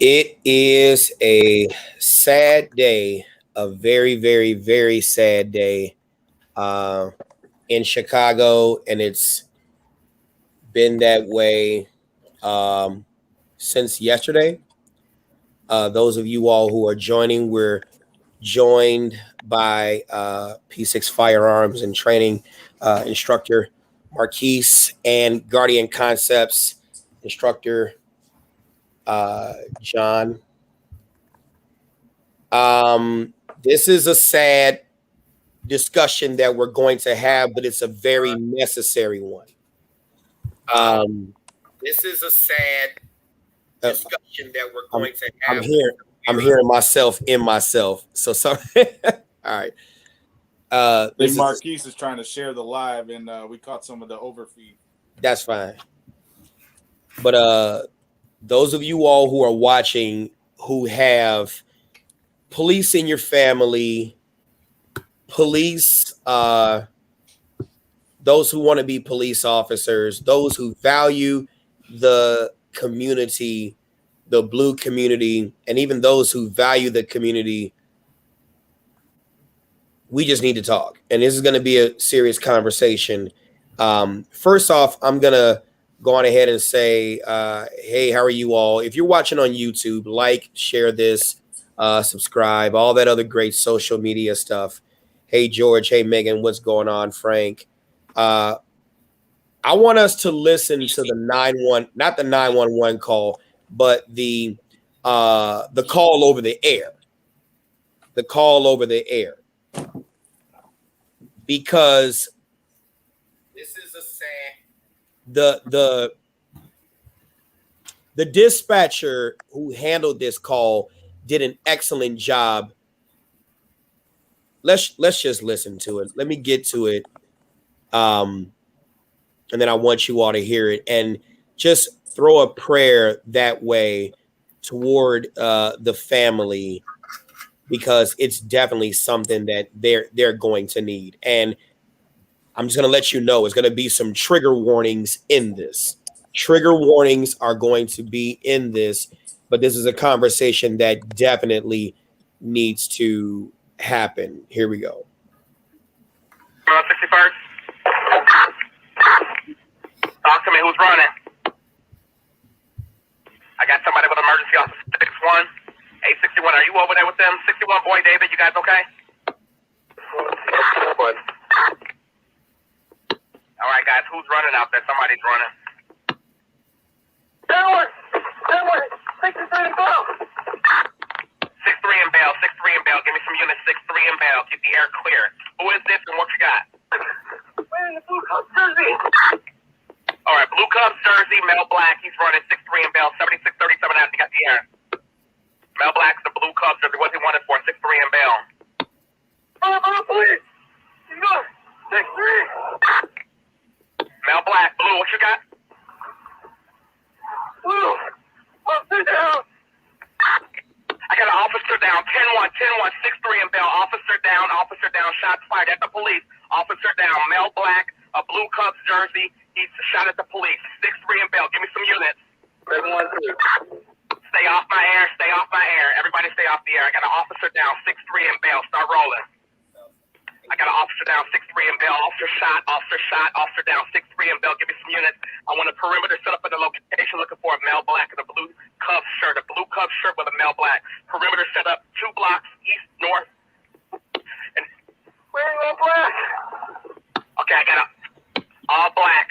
It is a sad day, a very, very, very sad day uh, in Chicago, and it's been that way um, since yesterday. Those of you all who are joining, we're joined by P6 Firearms and Training instructor Marquise and Guardian Concepts instructor John. This is a sad discussion that we're going to have, but it's a very necessary one. Um, This is a sad discussion that we're going to have. I'm hearing myself in myself. So sorry. All right. Marquise is trying to share the live, and we caught some of the overfeed. That's fine. But those of you all who are watching who have police in your family, police, those who want to be police officers, those who value the community, the blue community, and even those who value the community, we just need to talk. And this is going to be a serious conversation. First off, I'm going to go on ahead and say, hey, how are you all? If you're watching on YouTube, like, share this, subscribe, all that other great social media stuff. Hey, George. Hey, Megan. What's going on, Frank? I want us to listen to the not the 911 call, but the call over the air. The call over the air. Because this is a sad. The dispatcher who handled this call did an excellent job. Let's just listen to it. Let me get to it. And then I want you all to hear it and just throw a prayer that way toward the family, because it's definitely something that they're going to need. And I'm just going to let you know, it's going to be some trigger warnings in this. Trigger warnings are going to be in this, but this is a conversation that definitely needs to happen. Here we go. 61st. Talk to me. Who's running? I got somebody with emergency officer 61. 861. Are you over there with them? 61 boy David. You guys okay? All right, guys. Who's running out there? Somebody's running. Downward. 63 and Bell. 63 and Bell. 63 and Bell. Give me some units. 63 and Bell. Keep the air clear. Who is this and what you got? Wearing the blue Cubs jersey. All right, blue Cubs jersey, Mel Black. He's running 6'3" and Bell, 7637 out. He got the air. Mel Black's the blue Cubs jersey. What's he wanted for? 6'3" and Bell. Please. He's good. 6'3". Mel Black, blue. What you got? Blue. Officer down. I got an officer down. 10-1, 6'3" and Bell. Officer down. Shots fired at the police. Officer down. Mel Black, a blue Cubs jersey. He's shot at the police. 6'3" and Bell. Give me some units. 7-1-2. Stay off my air. Everybody stay off the air. I got an officer down. 6'3" and Bell. Start rolling. I got an officer down. 6'3" and Bell. Officer down. 6'3" and Bell. Give me some units. I want a perimeter set up in the location looking for a Mel Black in a blue Cubs shirt. A blue Cubs shirt with a Mel Black. Perimeter set up 2 blocks east, north. And where's Mel Black? Okay, I got a all black.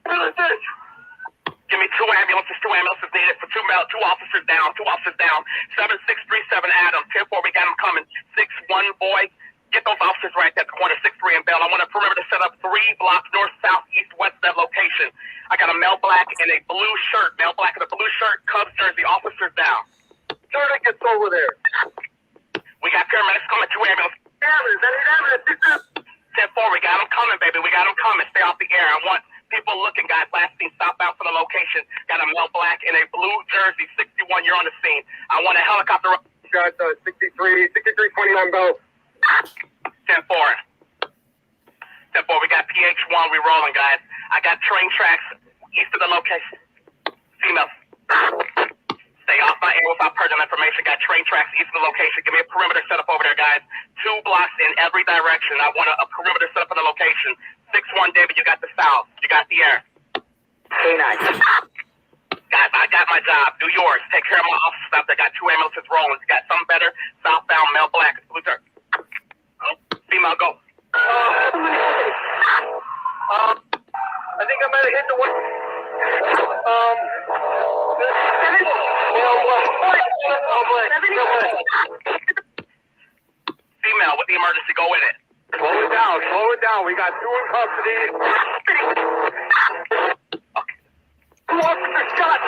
Give me 2 ambulances. 2 ambulances needed for 2 officers down. 7637 Adam. 10-4, we got him coming. 6-1 boy. Get those officers right at the corner. 6'3" and Bell. I want a perimeter set up 3 blocks north, south, east, west of that location. I got a Mel Black in a blue shirt. Mel Black in a blue shirt, Cubs jersey. Officers down. Sure, gets over there. We got paramedics coming. 2 ambulances. Ambulance. 10-4, we got them coming, baby. We got them coming. Stay off the air. I want people looking, guys. Last scene, stop out for the location. Got a Mel Black in a blue jersey. 61, you're on the scene. I want a helicopter. Got 63, 29 Bell. 10-4. 10-4, we got PH1. We rolling, guys. I got train tracks east of the location. Female. Stay off my my air without personal information. Got train tracks east of the location. Give me a perimeter set up over there, guys. 2 blocks in every direction. I want a perimeter set up in the location. 6-1, David, you got the south. You got the air. K9. Guys, I got my job. Do yours. Take care of my office stuff. They got 2 ambulances rolling. You got something better? Southbound, Mel Black. Female, go. I think I might have hit the one. Female with the emergency, go with it. Slow it down. We got 2 in custody. Okay. 2 officers shot.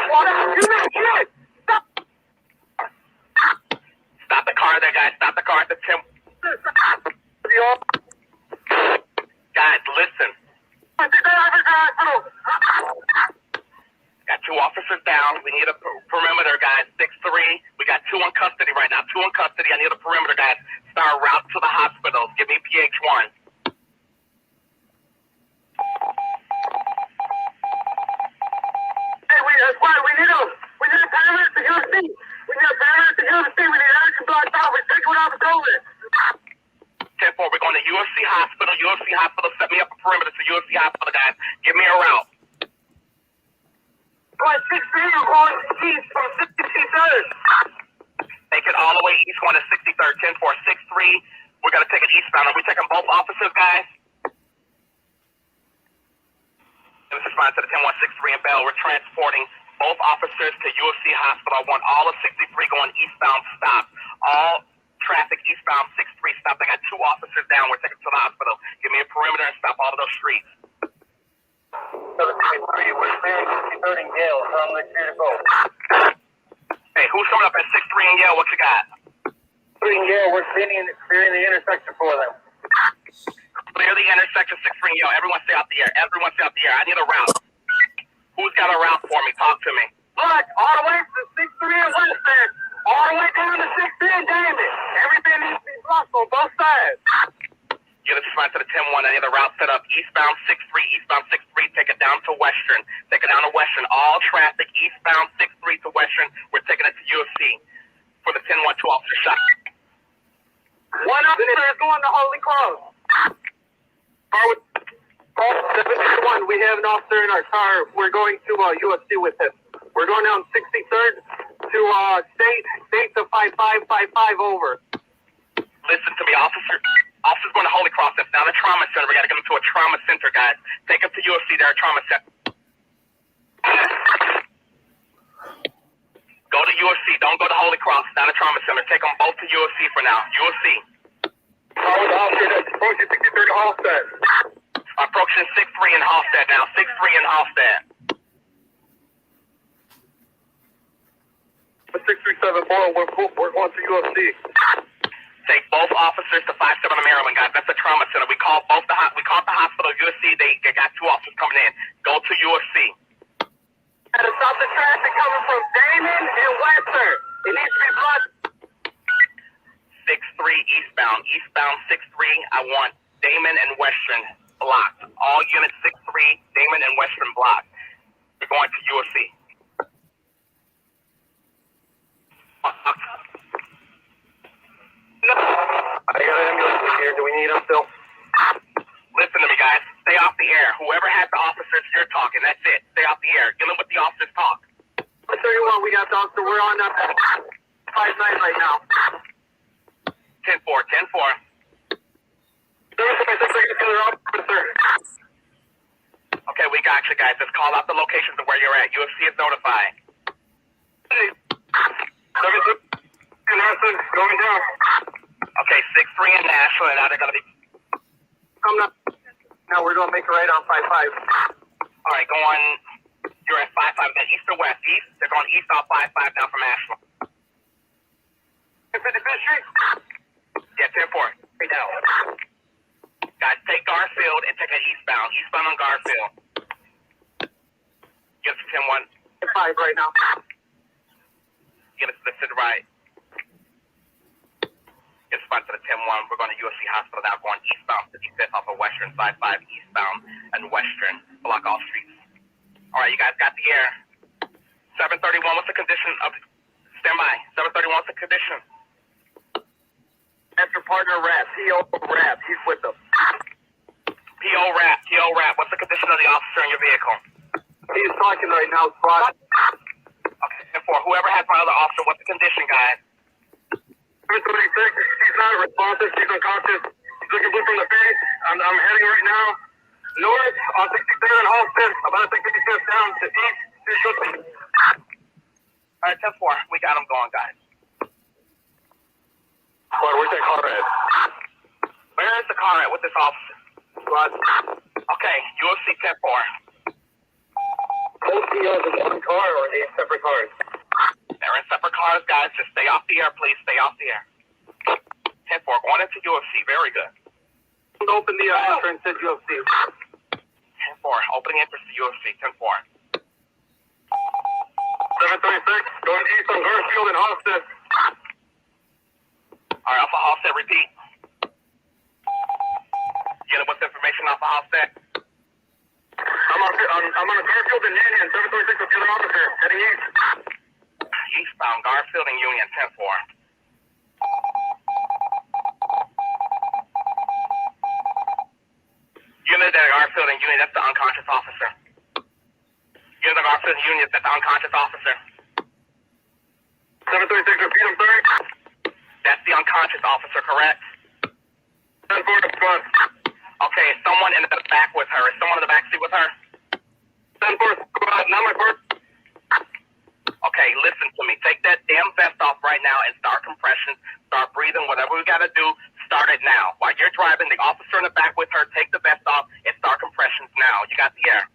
You make shit. Stop the car there, guys. Stop the car at the temp. Guys, listen. Got 2 officers down. We need a perimeter, guys. 6-3. We got 2 in custody right now. 2 in custody. I need a perimeter, guys. Start route to the hospital. Give me PH1. Hey, that's why we need a perimeter to USC. We need a perimeter to USC. We need energy blocked out. We're taking out the building. 10-4. We're going to USC Hospital. USC Hospital. Set me up a perimeter to USC Hospital, guys. Give me a route. Going 6-3, you're going east from 63rd. Take it all the way east, going to 63rd, 10-4, 6-3. We're going to take it eastbound. Are we taking both officers, guys? This is fine to the 10-1-6-3 in Bell. We're transporting both officers to USC Hospital. I want all of 63 going eastbound stop. All traffic eastbound 63 stop. They got 2 officers down. We're taking to the hospital. Give me a perimeter and stop all of those streets. 7-3, we're clearing 63rd and Gale. Tell them they're clear to go. Hey, who's coming up at 6-3 and Yale? What you got? 3 and Gale, we're clearing the intersection for them. Clear the intersection 6-3 and Yale. Everyone stay out the air. Everyone stay out the air. I need a route. Who's got a route for me? Talk to me. Look, all the way to 6-3 and West End. All the way down to 6-10, damn it. Everything needs to be blocked on both sides. Yeah, this is fine to the 10-1. I need a route set up. Eastbound 6-3, eastbound 6-3. Take it down to Western. Take it down to Western. All traffic eastbound 6-3 to Western. We're taking it to UFC for the 10-1 2 officer shot. 1 officer is going to Holy Cross. Car 71, we have an officer in our car. We're going to UFC with him. We're going down 63rd to state to 5555 over. Listen to me, officer. Officer's going to Holy Cross. That's down a trauma center. We got to get him to a trauma center, guys. Take him to UFC. They're a trauma center. Go to UFC. Don't go to Holy Cross. Down a trauma center. Take them both to UFC for now. UFC. Call the officer that's approaching 63rd to Halstead. Approaching 6-3 in Halstead now. 6-3 in Halstead. 6374, we're going to UFC. Take both officers to 57 Maryland, guys. That's a trauma center. We called the hospital, USC. They got 2 officers coming in. Go to USC. And stop the traffic coming from Damon and Western. It needs to be blocked. 6-3 eastbound. Eastbound 6-3. I want Damon and Western blocked. All units 6-3, Damon and Western blocked. We're going to USC. No. I got an ambulance here. Do we need them still? Listen to me, guys. Stay off the air. Whoever has the officers, you're talking. That's it. Stay off the air. Get them with the officers talk. I'll tell you what, we got the officer. We're on 5-9 right now. 10-4, 10-4. Okay, we got you, guys. Just call out the locations of where you're at. UFC is notified. Going down. Okay, 6-3 in Nashville, and now they're going to be... Coming up. Now we're going to make a right on 5-5. All right, going... You're at 5-5. Then east or west? East? They're going east on 5-5 down from Asheville. 55th Street? Yeah, 10-4. Right now. Guys, take Garfield and take it eastbound. Eastbound on Garfield. Get us to 10-1. 5 right now. Get us to the right. Get us to the 10-1. We're going to USC Hospital now, going eastbound 55th off of Western, 5-5 eastbound and Western. Block all streets. All right, you guys got the air. 731, what's the condition of Stand by. 731's the condition. That's your partner, Rap. P.O. Rap. He's with them. P.O. Rap. What's the condition of the officer in your vehicle? He's talking right now, squad. Okay, and for whoever has my other officer, what's the condition, guys? 36, he's not responsive. He's unconscious. He's looking blue from the face. I'm heading right now north on 63rd and Halsted, about 60 steps down to east to Shooting. All right, 10-4. We got him going, guys. Squad, where's that car at? Where is the car at with this officer? Squad. Okay, UFC 10-4. Both POs in one car or are they in separate cars? They're in separate cars, guys. Just stay off the air, please. Stay off the air. 10-4. Going into UFC. Very good. Open the entrance at UFC. 10-4. Opening entrance to UFC. 10-4. 736, going east on Garfield and Halsted. All right, Alpha Halsted, repeat. Get what's information Alpha Halsted? I'm on a Garfield and Union, 736 with the other officer, heading east. Eastbound, Garfield and Union, 10-4. Unit at Garfield and Union, that's the unconscious officer. Unit at Garfield and Union, that's the unconscious officer. 736, repeat, I'm sorry. That's the unconscious officer, correct? 10-4, squad. Okay, is someone in the back with her? Is someone in the back seat with her? 10-4, squad, not my first. Okay, listen to me. Take that damn vest off right now and start compression. Start breathing. Whatever we got to do, start it now. While you're driving, the officer in the back with her, take the vest off and start compressions now. You got the air.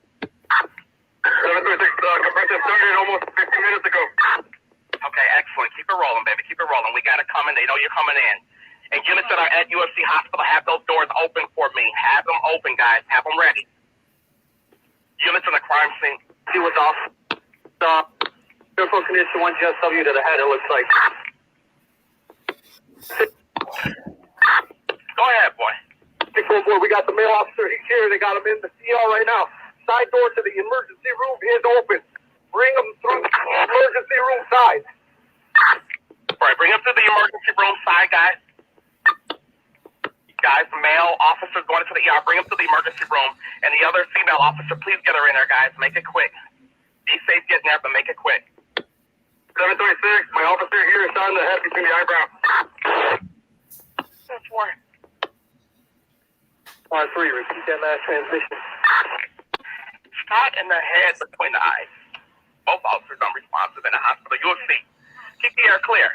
736, compression started almost 15 minutes ago. Okay, excellent. Keep it rolling, baby. Keep it rolling. We got it coming. They know you're coming in. And units that are at UFC Hospital, have those doors open for me. Have them open, guys. Have them ready. Units in the crime scene. He was off. Critical condition 1 GSW to the head, it looks like. Go ahead, boy. 614, we got the male officer. He's here. They got him in the CL right now. Side door to the emergency room is open. Bring him through the emergency room side. All right, bring him to the emergency room side, guys. Guys, the male officer going into the ER. Bring him to the emergency room. And the other female officer, please get her in there, guys. Make it quick. Be safe getting there, but make it quick. 736, my officer here is shot in the head between the eyebrows. 10-4. 3, repeat that last transition. Shot in the head between the eyes. Both officers unresponsive in the hospital. UFC. Keep the air clear.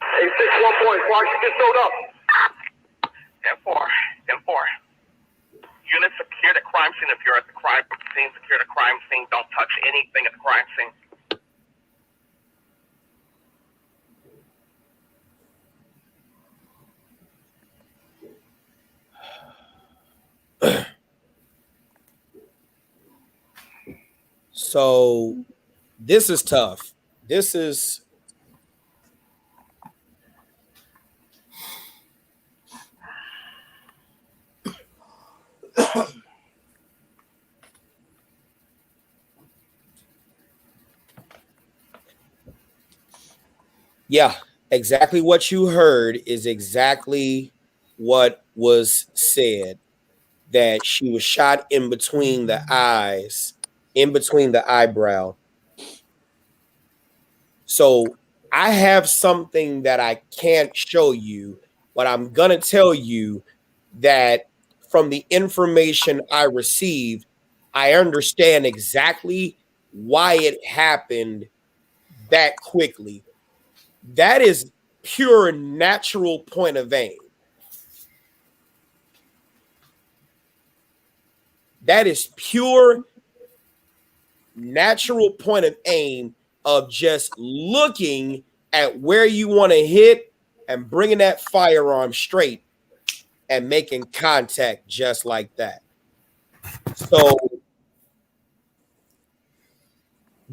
Hey, 614, Clark, you just showed up. 10-4. 10-4. Units secure the crime scene. If you're at the crime scene, secure the crime scene. Don't touch anything at the crime scene. So this is tough. This is yeah, exactly what you heard is exactly what was said, that she was shot in between the eyes, in between the eyebrow. So I have something that I can't show you, but I'm going to tell you that from the information I received, I understand exactly why it happened that quickly. That is pure natural point of aim. That is pure natural point of aim of just looking at where you want to hit and bringing that firearm straight and making contact just like that. So,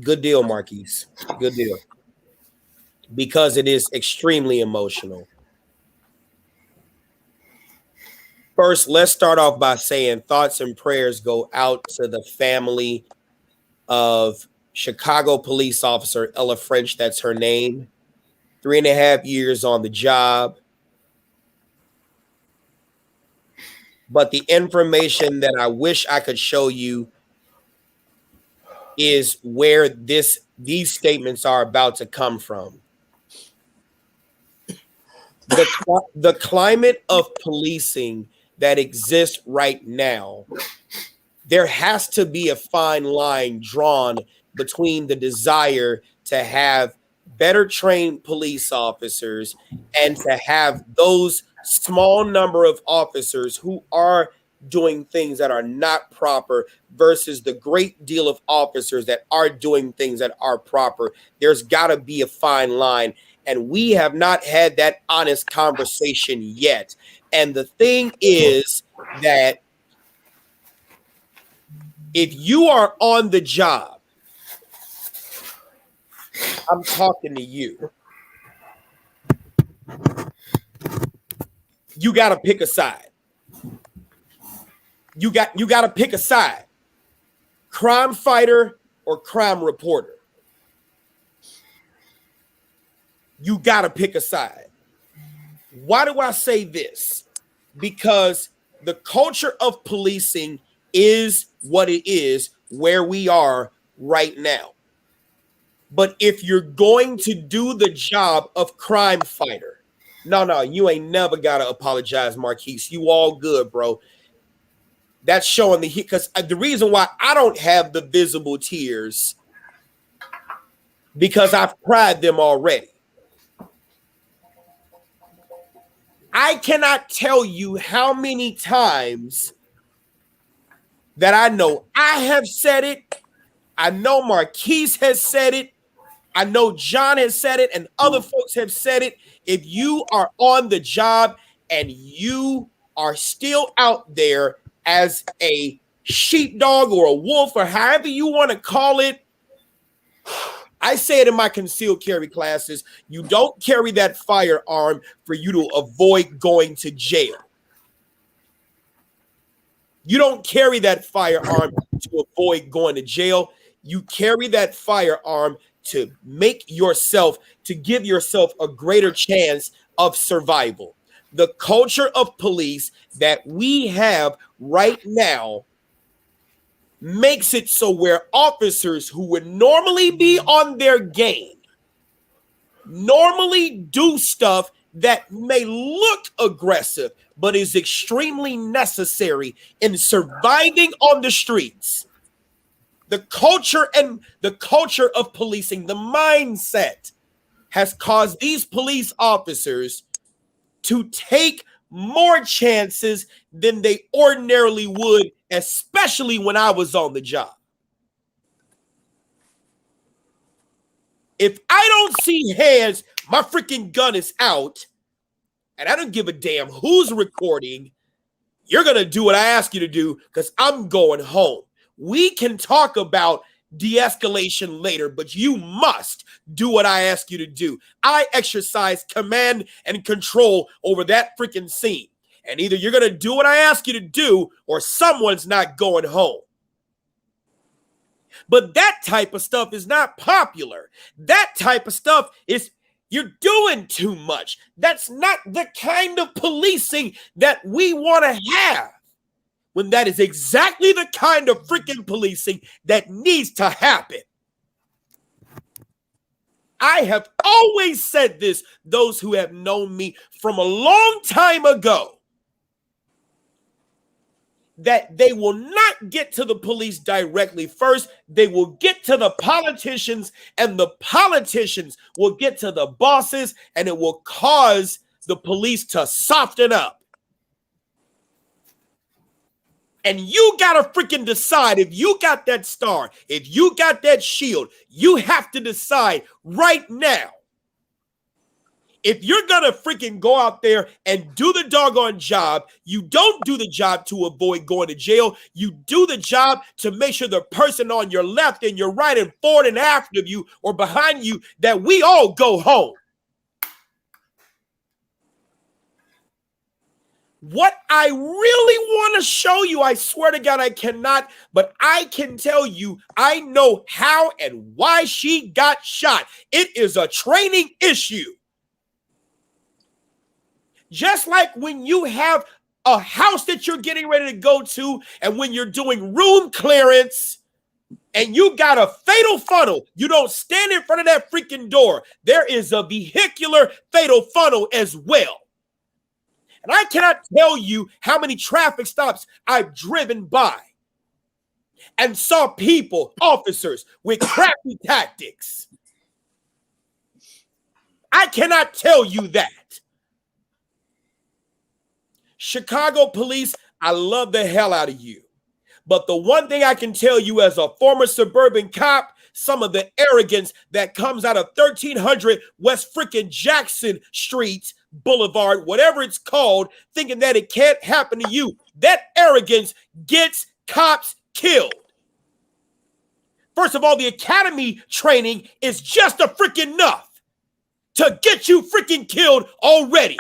good deal, Marquise. Good deal. Because it is extremely emotional. First, let's start off by saying thoughts and prayers go out to the family of Chicago police officer, Ella French, that's her name. 3.5 years on the job. But the information that I wish I could show you is where these statements are about to come from. The climate of policing that exists right now, there has to be a fine line drawn between the desire to have better trained police officers and to have those small number of officers who are doing things that are not proper versus the great deal of officers that are doing things that are proper. There's got to be a fine line. And we have not had that honest conversation yet. And the thing is that if you are on the job, I'm talking to you. You got to pick a side. You got to pick a side. Crime fighter or crime reporter. You got to pick a side. Why do I say this? Because the culture of policing is what it is where we are right now. But if you're going to do the job of crime fighter, no, you ain't never got to apologize, Marquise. You all good, bro. That's showing because the reason why I don't have the visible tears because I've cried them already. I cannot tell you how many times that I know I have said it. I know Marquise has said it. I know John has said it and other folks have said it. If you are on the job and you are still out there as a sheepdog or a wolf or however you want to call it, I say it in my concealed carry classes, you don't carry that firearm for you to avoid going to jail. You don't carry that firearm to avoid going to jail. You carry that firearm to make yourself, to give yourself a greater chance of survival. The culture of police that we have right now makes it so where officers who would normally be on their game normally do stuff that may look aggressive, but is extremely necessary in surviving on the streets. The culture of policing, the mindset has caused these police officers to take more chances than they ordinarily would, especially when I was on the job. If I don't see hands, my freaking gun is out, and I don't give a damn who's recording. You're going to do what I ask you to do because I'm going home. We can talk about de-escalation later, but you must do what I ask you to do. I exercise command and control over that freaking scene. And either you're going to do what I ask you to do or someone's not going home. But that type of stuff is not popular. That type of stuff is you're doing too much. That's not the kind of policing that we want to have. When that is exactly the kind of freaking policing that needs to happen. I have always said this, those who have known me from a long time ago, that they will not get to the police directly first. They will get to the politicians, and the politicians will get to the bosses, and it will cause the police to soften up. And you got to freaking decide if you got that star, if you got that shield, you have to decide right now. If you're going to freaking go out there and do the doggone job, you don't do the job to avoid going to jail. You do the job to make sure the person on your left and your right and forward and after you or behind you, that we all go home. What I really want to show you, I swear to God, I cannot, but I can tell you, I know how and why she got shot. It is a training issue. Just like when you have a house that you're getting ready to go to, and when you're doing room clearance, and you got a fatal funnel, you don't stand in front of that freaking door. There is a vehicular fatal funnel as well. And I cannot tell you how many traffic stops I've driven by and saw people, officers, with crappy tactics. I cannot tell you that. Chicago police, I love the hell out of you. But the one thing I can tell you as a former suburban cop, some of the arrogance that comes out of 1300 West freaking Jackson Street Boulevard, whatever it's called, thinking that it can't happen to you. That arrogance gets cops killed. First of all, the academy training is just a freaking enough to get you freaking killed already.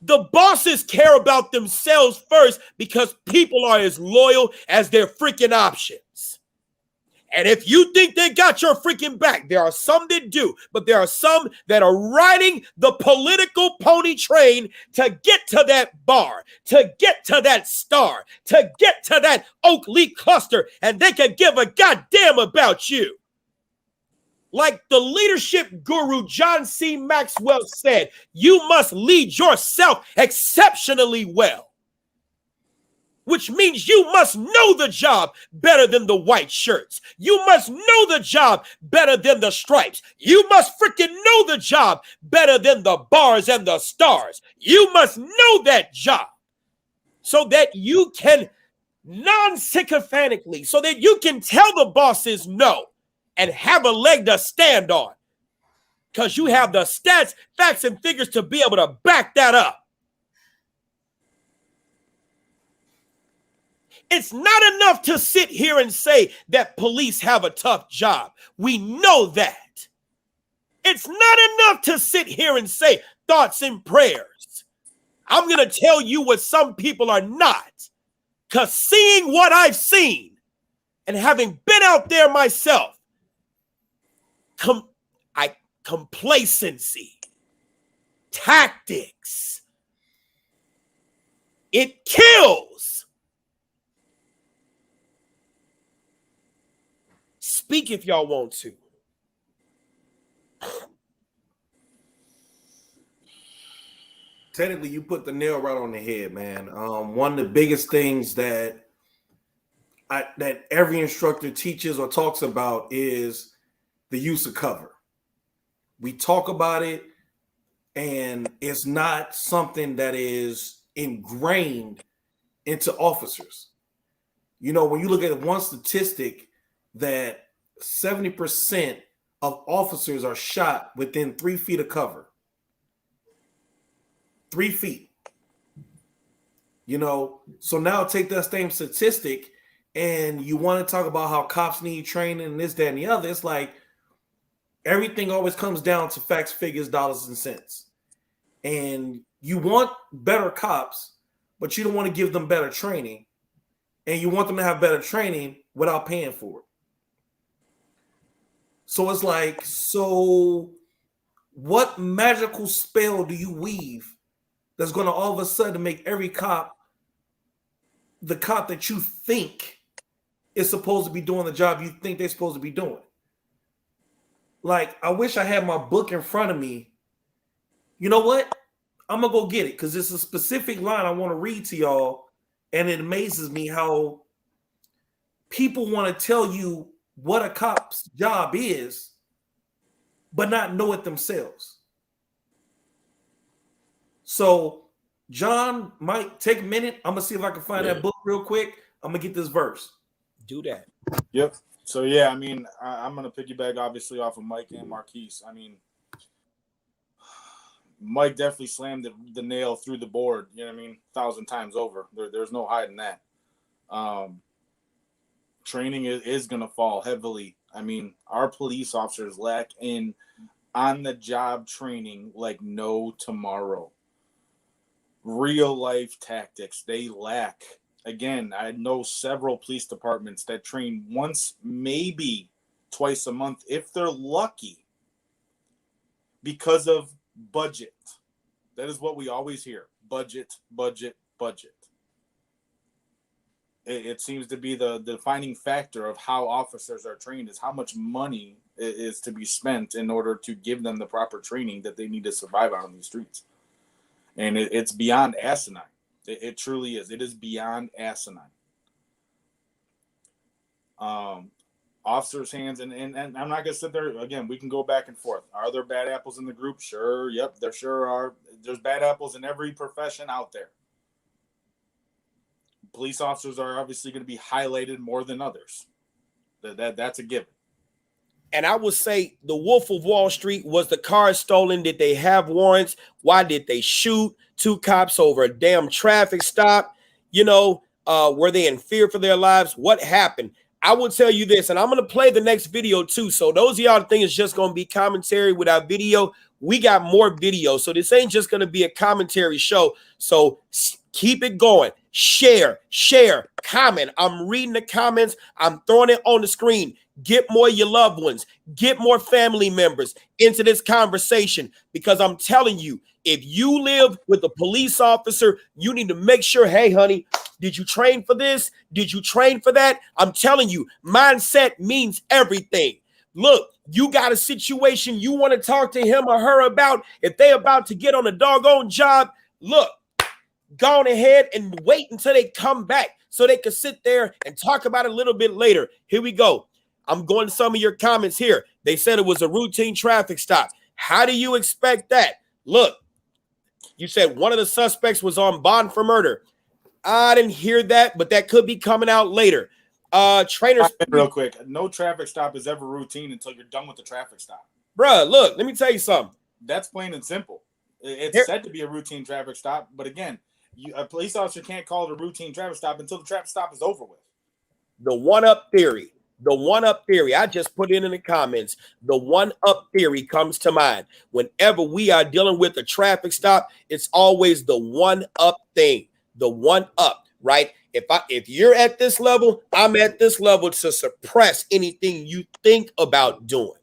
The bosses care about themselves first because people are as loyal as their freaking options. And if you think they got your freaking back, there are some that do, but there are some that are riding the political pony train to get to that bar, to get to that star, to get to that Oak Leaf cluster, and they can give a goddamn about you. Like the leadership guru John C. Maxwell said, you must lead yourself exceptionally well, which means you must know the job better than the white shirts. You must know the job better than the stripes. You must freaking know the job better than the bars and the stars. You must know that job so that you can non-sycophantically, so that you can tell the bosses no and have a leg to stand on, because you have the stats, facts, and figures to be able to back that up. It's not enough to sit here and say that police have a tough job. We know that. It's not enough to sit here and say thoughts and prayers. I'm going to tell you what some people are not, because seeing what I've seen and having been out there myself, complacency, tactics, it kills. Speak if y'all want to. Technically, you put the nail right on the head, man. One of the biggest things that every instructor teaches or talks about is the use of cover. We talk about it, and it's not something that is ingrained into officers. You know, when you look at one statistic that 70% of officers are shot within 3 feet of cover. 3 feet. You know, so now take that same statistic and you want to talk about how cops need training and this, that, and the other. It's like everything always comes down to facts, figures, dollars, and cents. And you want better cops, but you don't want to give them better training. And you want them to have better training without paying for it. So it's like, so what magical spell do you weave that's going to all of a sudden make every cop the cop that you think is supposed to be doing the job you think they're supposed to be doing? Like, I wish I had my book in front of me. You know what? I'm going to go get it because it's a specific line I want to read to y'all. And it amazes me how people want to tell you what a cop's job is, but not know it themselves. So, John, might take a minute. I'm going to see if I can find that book real quick. I'm going to get this verse. Do that. Yep. So, yeah, I mean, I'm going to piggyback, obviously, off of Mike and Marquise. I mean, Mike definitely slammed the nail through the board, you know what I mean, 1,000 times over. There's no hiding that. Training is going to fall heavily. I mean, our police officers lack in on-the-job training like no tomorrow. real life tactics. They lack. Again, I know several police departments that train once, maybe twice a month, if they're lucky, because of budget. That is what we always hear. Budget, budget, budget. It seems to be the defining factor of how officers are trained, is how much money is to be spent in order to give them the proper training that they need to survive out on these streets. And it's beyond asinine. It truly is. It is beyond asinine. Officers' hands, and I'm not going to sit there. Again, we can go back and forth. Are there bad apples in the group? Sure. Yep, there sure are. There's bad apples in every profession out there. Police officers are obviously going to be highlighted more than others. That's a given. And I would say the Wolf of Wall Street, was the car stolen? Did they have warrants? Why did they shoot 2 cops over a damn traffic stop? You know, were they in fear for their lives? What happened? I will tell you this, and I'm going to play the next video too. So those of y'all think it's just going to be commentary without video, we got more video. So this ain't just going to be a commentary show. So keep it going. Share, comment. I'm reading the comments. I'm throwing it on the screen. Get more of your loved ones. Get more family members into this conversation, because I'm telling you, if you live with a police officer, you need to make sure, hey, honey, did you train for this? Did you train for that? I'm telling you, mindset means everything. Look, you got a situation you want to talk to him or her about. If they're about to get on a doggone job, look, go on ahead and wait until they come back so they can sit there and talk about it a little bit later. Here we go. I'm going to some of your comments here. They said it was a routine traffic stop. How do you expect that? Look, you said one of the suspects was on bond for murder. I didn't hear that, but that could be coming out later. Trainers, real quick. No traffic stop is ever routine until you're done with the traffic stop. Bruh, look, let me tell you something. That's plain and simple. It's said to be a routine traffic stop, but again, a police officer can't call it a routine traffic stop until the traffic stop is over with. The one-up theory. The one-up theory. I just put it in the comments. The one-up theory comes to mind. Whenever we are dealing with a traffic stop, it's always the one-up thing. The one-up, right? If you're at this level, I'm at this level to suppress anything you think about doing.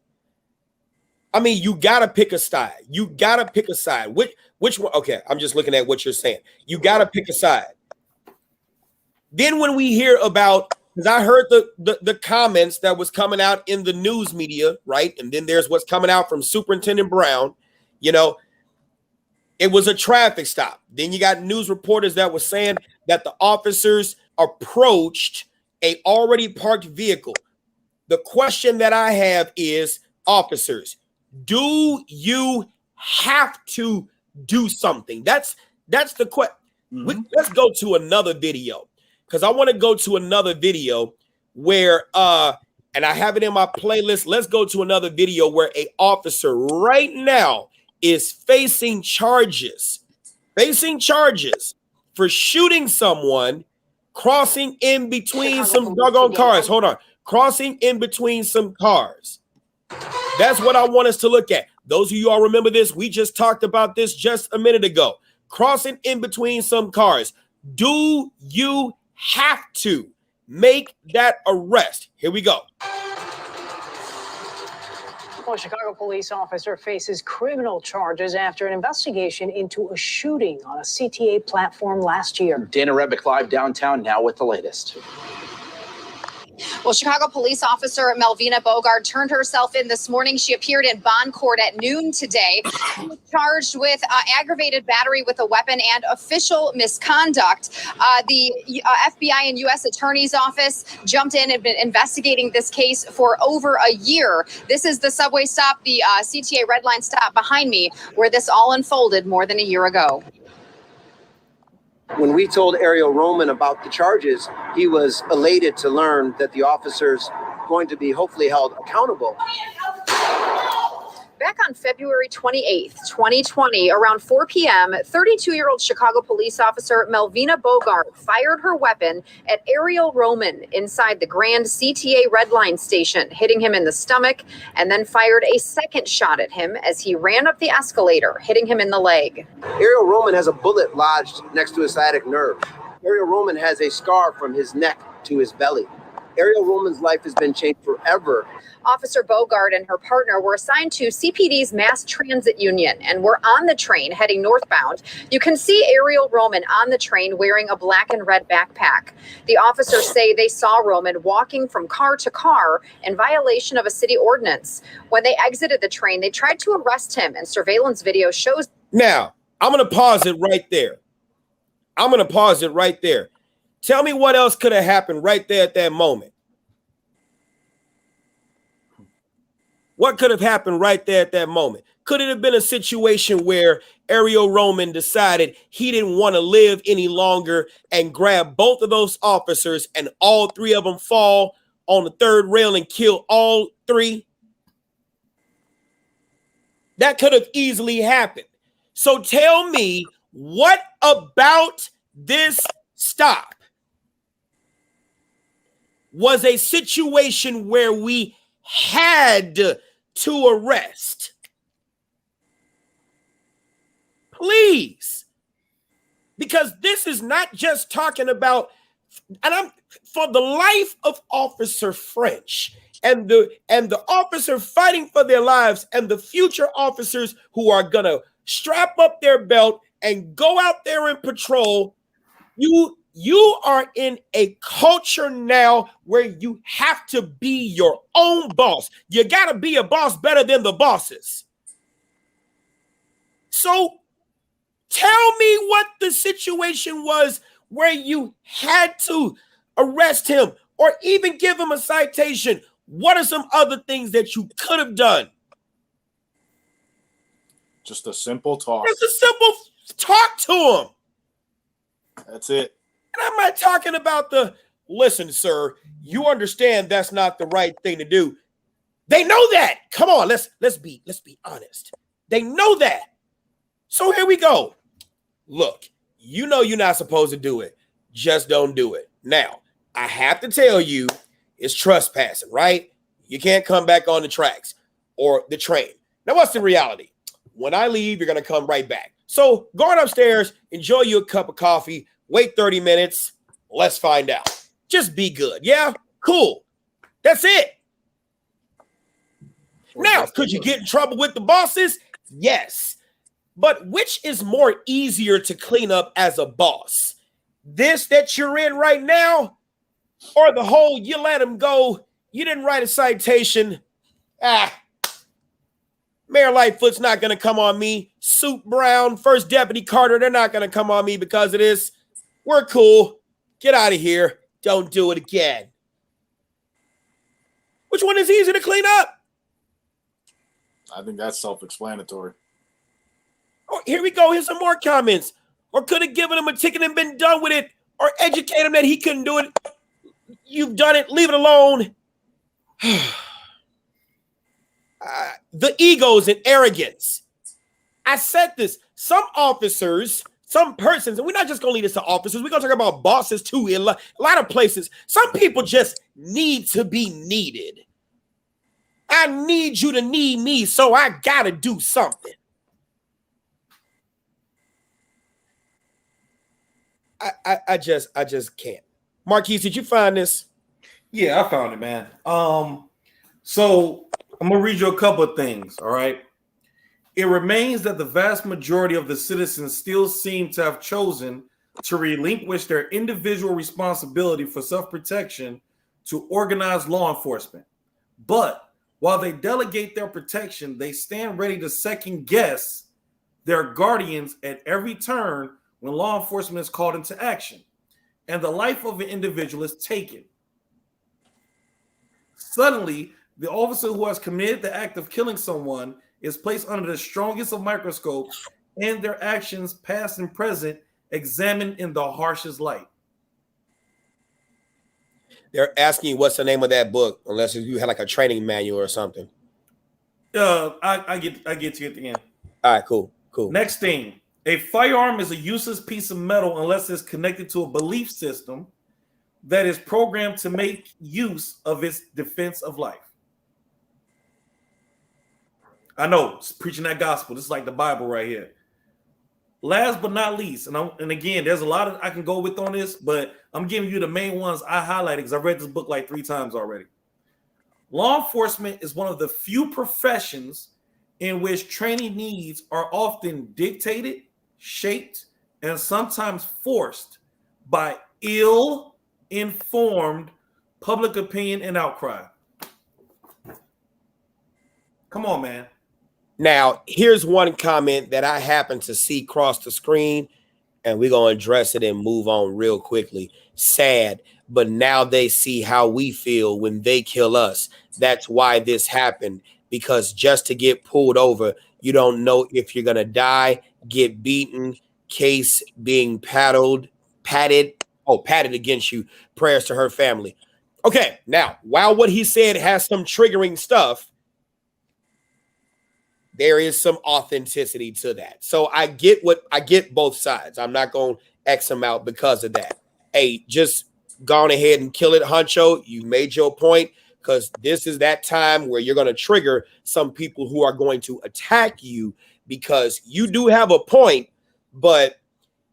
I mean, you got to pick a side. You got to pick a side. Which one? Okay, I'm just looking at what you're saying. You got to pick a side. Then when we hear about, because I heard the comments that was coming out in the news media, right? And then there's what's coming out from Superintendent Brown. You know, it was a traffic stop. Then you got news reporters that were saying that the officers approached a already parked vehicle. The question that I have is, officers, do you have to do something? That's the question. Mm-hmm. Let's go to another video, because I want to go to another video where and I have it in my playlist. Let's go to another video where a officer right now is facing charges for shooting someone, crossing in between some doggone cars. Hold on. Crossing in between some cars. That's what I want us to look at. Those of you all remember this, we just talked about this just a minute ago. Crossing in between some cars. Do you have to make that arrest? Here we go. Well, a Chicago police officer faces criminal charges after an investigation into a shooting on a CTA platform last year. Dana Rebick live downtown now with the latest. Well, Chicago police officer Melvina Bogard turned herself in this morning. She appeared in bond court at noon today. She was charged with aggravated battery with a weapon and official misconduct. The FBI and U.S. Attorney's Office jumped in and been investigating this case for over a year. This is the subway stop, the CTA Red Line stop behind me, where this all unfolded more than a year ago. When we told Ariel Roman about the charges, he was elated to learn that the officers going to be hopefully held accountable. Back on February 28th, 2020, around 4 p.m., 32-year-old Chicago police officer Melvina Bogart fired her weapon at Ariel Roman inside the Grand CTA Red Line station, hitting him in the stomach, and then fired a second shot at him as he ran up the escalator, hitting him in the leg. Ariel Roman has a bullet lodged next to his sciatic nerve. Ariel Roman has a scar from his neck to his belly. Ariel Roman's life has been changed forever. Officer Bogart and her partner were assigned to CPD's Mass Transit Union and were on the train heading northbound. You can see Ariel Roman on the train wearing a black and red backpack. The officers say they saw Roman walking from car to car in violation of a city ordinance. When they exited the train, they tried to arrest him, and surveillance video shows. Now, I'm going to pause it right there. Tell me what else could have happened right there at that moment. What could have happened right there at that moment? Could it have been a situation where Ariel Roman decided he didn't want to live any longer and grab both of those officers and all three of them fall on the third rail and kill all three? That could have easily happened. So tell me, what about this stop was a situation where we had to arrest? Please. Because this is not just talking about, and I'm for the life of Officer French and the officer fighting for their lives and the future officers who are gonna strap up their belt and go out there and patrol. You are in a culture now where you have to be your own boss. You got to be a boss better than the bosses. So tell me what the situation was where you had to arrest him or even give him a citation. What are some other things that you could have done? Just a simple talk. Just a simple talk to him. That's it. And I'm not talking about listen, sir, you understand that's not the right thing to do. They know that. Come on, let's be honest. They know that. So here we go. Look, you know you're not supposed to do it. Just don't do it. Now, I have to tell you, it's trespassing, right? You can't come back on the tracks or the train. Now, what's the reality? When I leave, you're going to come right back. So go on upstairs, enjoy your cup of coffee, wait 30 minutes. Let's find out. Just be good. Yeah? Cool. That's it. Now, could you get in trouble with the bosses? Yes. But which is more easier to clean up as a boss? This that you're in right now, or the whole you let him go, you didn't write a citation. Mayor Lightfoot's not going to come on me. Suit Brown, First Deputy Carter, they're not going to come on me because of this. We're cool. Get out of here. Don't do it again. Which one is easier to clean up? I think that's self-explanatory. Oh, here we go. Here's some more comments. Or could have given him a ticket and been done with it. Or educate him that he couldn't do it. You've done it. Leave it alone. The egos and arrogance. I said this. Some officers, some persons, and we're not just going to leave this to officers. We're going to talk about bosses too in a lot of places. Some people just need to be needed. I need you to need me, so I got to do something. I just can't. Marquise, did you find this? Yeah, I found it, man. So I'm gonna read you a couple of things. All right. It remains that the vast majority of the citizens still seem to have chosen to relinquish their individual responsibility for self-protection to organized law enforcement. But while they delegate their protection, they stand ready to second guess their guardians at every turn when law enforcement is called into action and the life of an individual is taken. Suddenly, the officer who has committed the act of killing someone is placed under the strongest of microscopes and their actions, past and present, examined in the harshest light. They're asking you what's the name of that book, unless you had like a training manual or something. I get to you at the end. All right, cool. Next thing, a firearm is a useless piece of metal unless it's connected to a belief system that is programmed to make use of its defense of life. I know, it's preaching that gospel. This is like the Bible right here. Last but not least, and again, there's a lot of I can go with on this, but I'm giving you the main ones I highlighted because I read this book like 3 times already. Law enforcement is one of the few professions in which training needs are often dictated, shaped, and sometimes forced by ill-informed public opinion and outcry. Come on, man. Now, here's one comment that I happen to see cross the screen, and we're going to address it and move on real quickly. Sad, but now they see how we feel when they kill us. That's why this happened, because just to get pulled over, you don't know if you're going to die, get beaten, case being patted against you. Prayers to her family. Okay, now, while what he said has some triggering stuff, there is some authenticity to that. So I get both sides. I'm not going to X them out because of that. Hey, just go on ahead and kill it, Huncho. You made your point, because this is that time where you're going to trigger some people who are going to attack you because you do have a point, but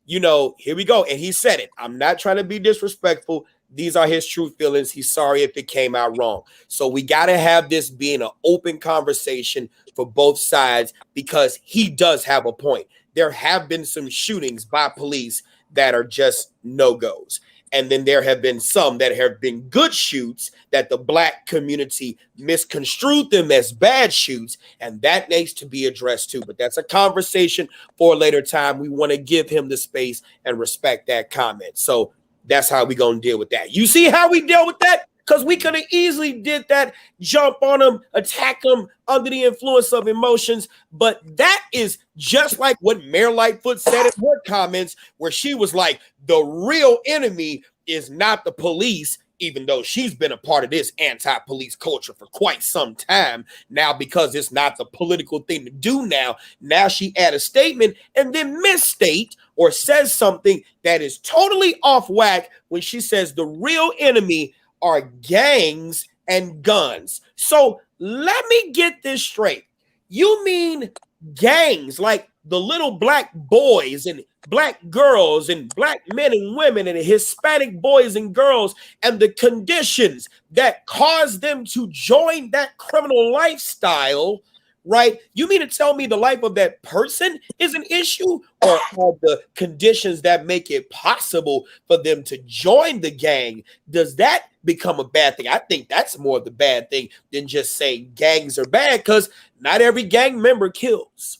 here we go. And he said it. I'm not trying to be disrespectful. These are his true feelings. He's sorry if it came out wrong. So we got to have this being an open conversation for both sides, because he does have a point. There have been some shootings by police that are just no-goes. And then there have been some that have been good shoots that the black community misconstrued them as bad shoots. And that needs to be addressed too. But that's a conversation for a later time. We want to give him the space and respect that comment. So that's how we going to deal with that. You see how we deal with that? Because we could have easily did that, jump on them, attack them under the influence of emotions. But that is just like what Mayor Lightfoot said in her comments, where she was like, the real enemy is not the police, even though she's been a part of this anti-police culture for quite some time now, because it's not the political thing to do now. Now she add a statement and then misstate or says something that is totally off whack when she says the real enemy are gangs and guns. So let me get this straight. You mean gangs like the little black boys and black girls and black men and women and Hispanic boys and girls and the conditions that cause them to join that criminal lifestyle, right? You mean to tell me the life of that person is an issue, or are the conditions that make it possible for them to join the gang? Does that become a bad thing? I think that's more of the bad thing than just saying gangs are bad, because not every gang member kills.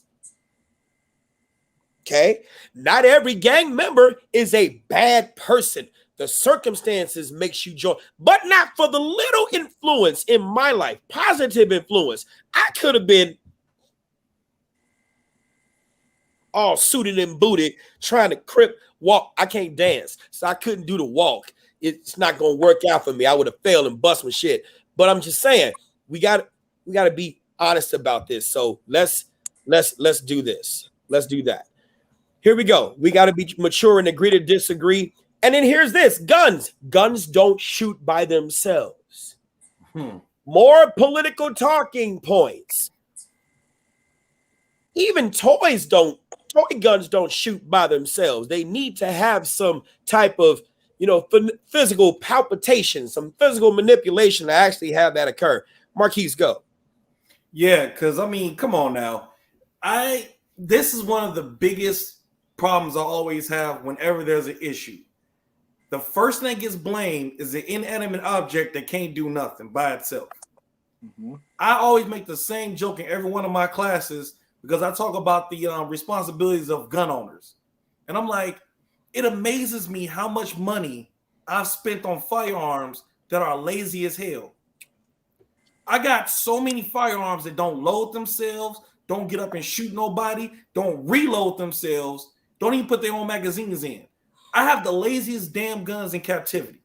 Okay? Not every gang member is a bad person. The circumstances makes you join, but not for the little influence in my life, positive influence. I could have been all suited and booted trying to crip walk. I can't dance, so I couldn't do the walk. It's not going to work out for me. I would have failed and bust my shit. But I'm just saying, we got to be honest about this. So let's do this. Let's do that. Here we go. We got to be mature and agree to disagree. And then here's this. Guns don't shoot by themselves. More political talking points. Even toy guns don't shoot by themselves. They need to have some type of, physical palpitation, some physical manipulation to actually have that occur. Marquise, go. Yeah, because come on now. This is one of the biggest problems I always have whenever there's an issue. The first thing that gets blamed is the inanimate object that can't do nothing by itself. Mm-hmm. I always make the same joke in every one of my classes because I talk about the responsibilities of gun owners. And I'm like, it amazes me how much money I've spent on firearms that are lazy as hell. I got so many firearms that don't load themselves, don't get up and shoot nobody, don't reload themselves, don't even put their own magazines in. I have the laziest damn guns in captivity.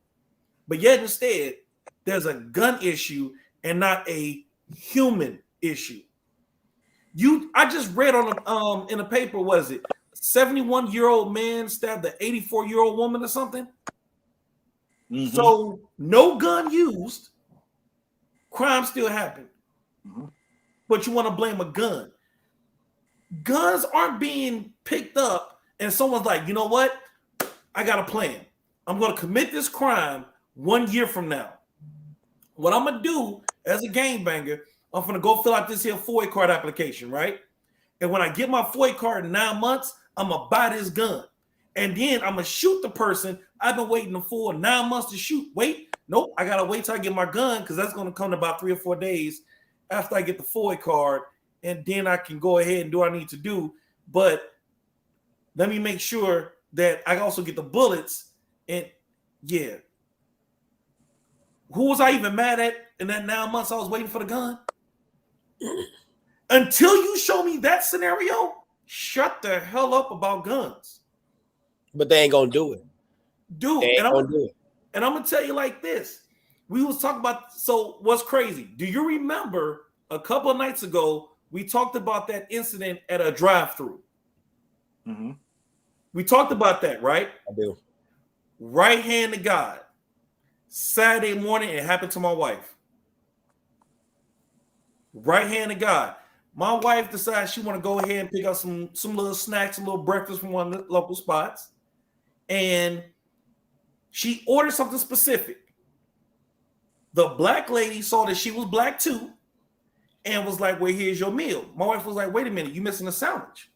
But yet instead, there's a gun issue and not a human issue. I just read on in the paper, what is it? 71-year-old man stabbed an 84-year-old woman or something. Mm-hmm. So no gun used, crime still happened. Mm-hmm. But you want to blame a gun. Guns aren't being picked up, and someone's like, you know what? I got a plan. I'm going to commit this crime 1 year from now. What I'm going to do as a gangbanger, I'm going to go fill out this here FOIA card application, right? And when I get my FOIA card in 9 months, I'm going to buy this gun. And then I'm going to shoot the person I've been waiting for 9 months to shoot. Wait, nope, I got to wait till I get my gun because that's going to come in about 3 or 4 days after I get the FOIA card. And then I can go ahead and do what I need to do. But let me make sure that I also get the bullets. And yeah. Who was I even mad at in that 9 months I was waiting for the gun? Until you show me that scenario, shut the hell up about guns. But they ain't gonna do it. Dude, and I'm gonna tell you like this. We was talking about, so what's crazy? Do you remember a couple of nights ago, we talked about that incident at a drive-thru? Mm-hmm. We talked about that, right? I do. Right hand to God. Saturday morning, it happened to my wife. Right hand to God. My wife decides she want to go ahead and pick up some little snacks, a little breakfast from one of the local spots. And she ordered something specific. The black lady saw that she was black too and was like, well, here's your meal. My wife was like, wait a minute, you missing a sandwich.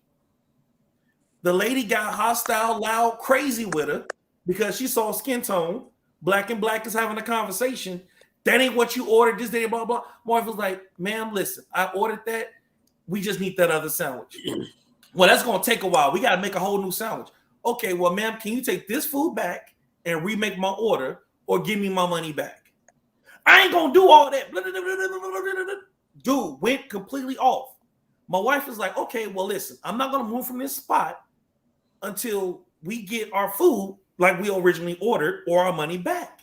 The lady got hostile, loud, crazy with her because she saw skin tone. Black and black is having a conversation. That ain't what you ordered. This day, blah, blah. My wife was like, ma'am, listen, I ordered that. We just need that other sandwich. Well, that's going to take a while. We got to make a whole new sandwich. Okay, well, ma'am, can you take this food back and remake my order or give me my money back? I ain't going to do all that. Dude went completely off. My wife was like, okay, well, listen, I'm not going to move from this spot until we get our food like we originally ordered or our money back.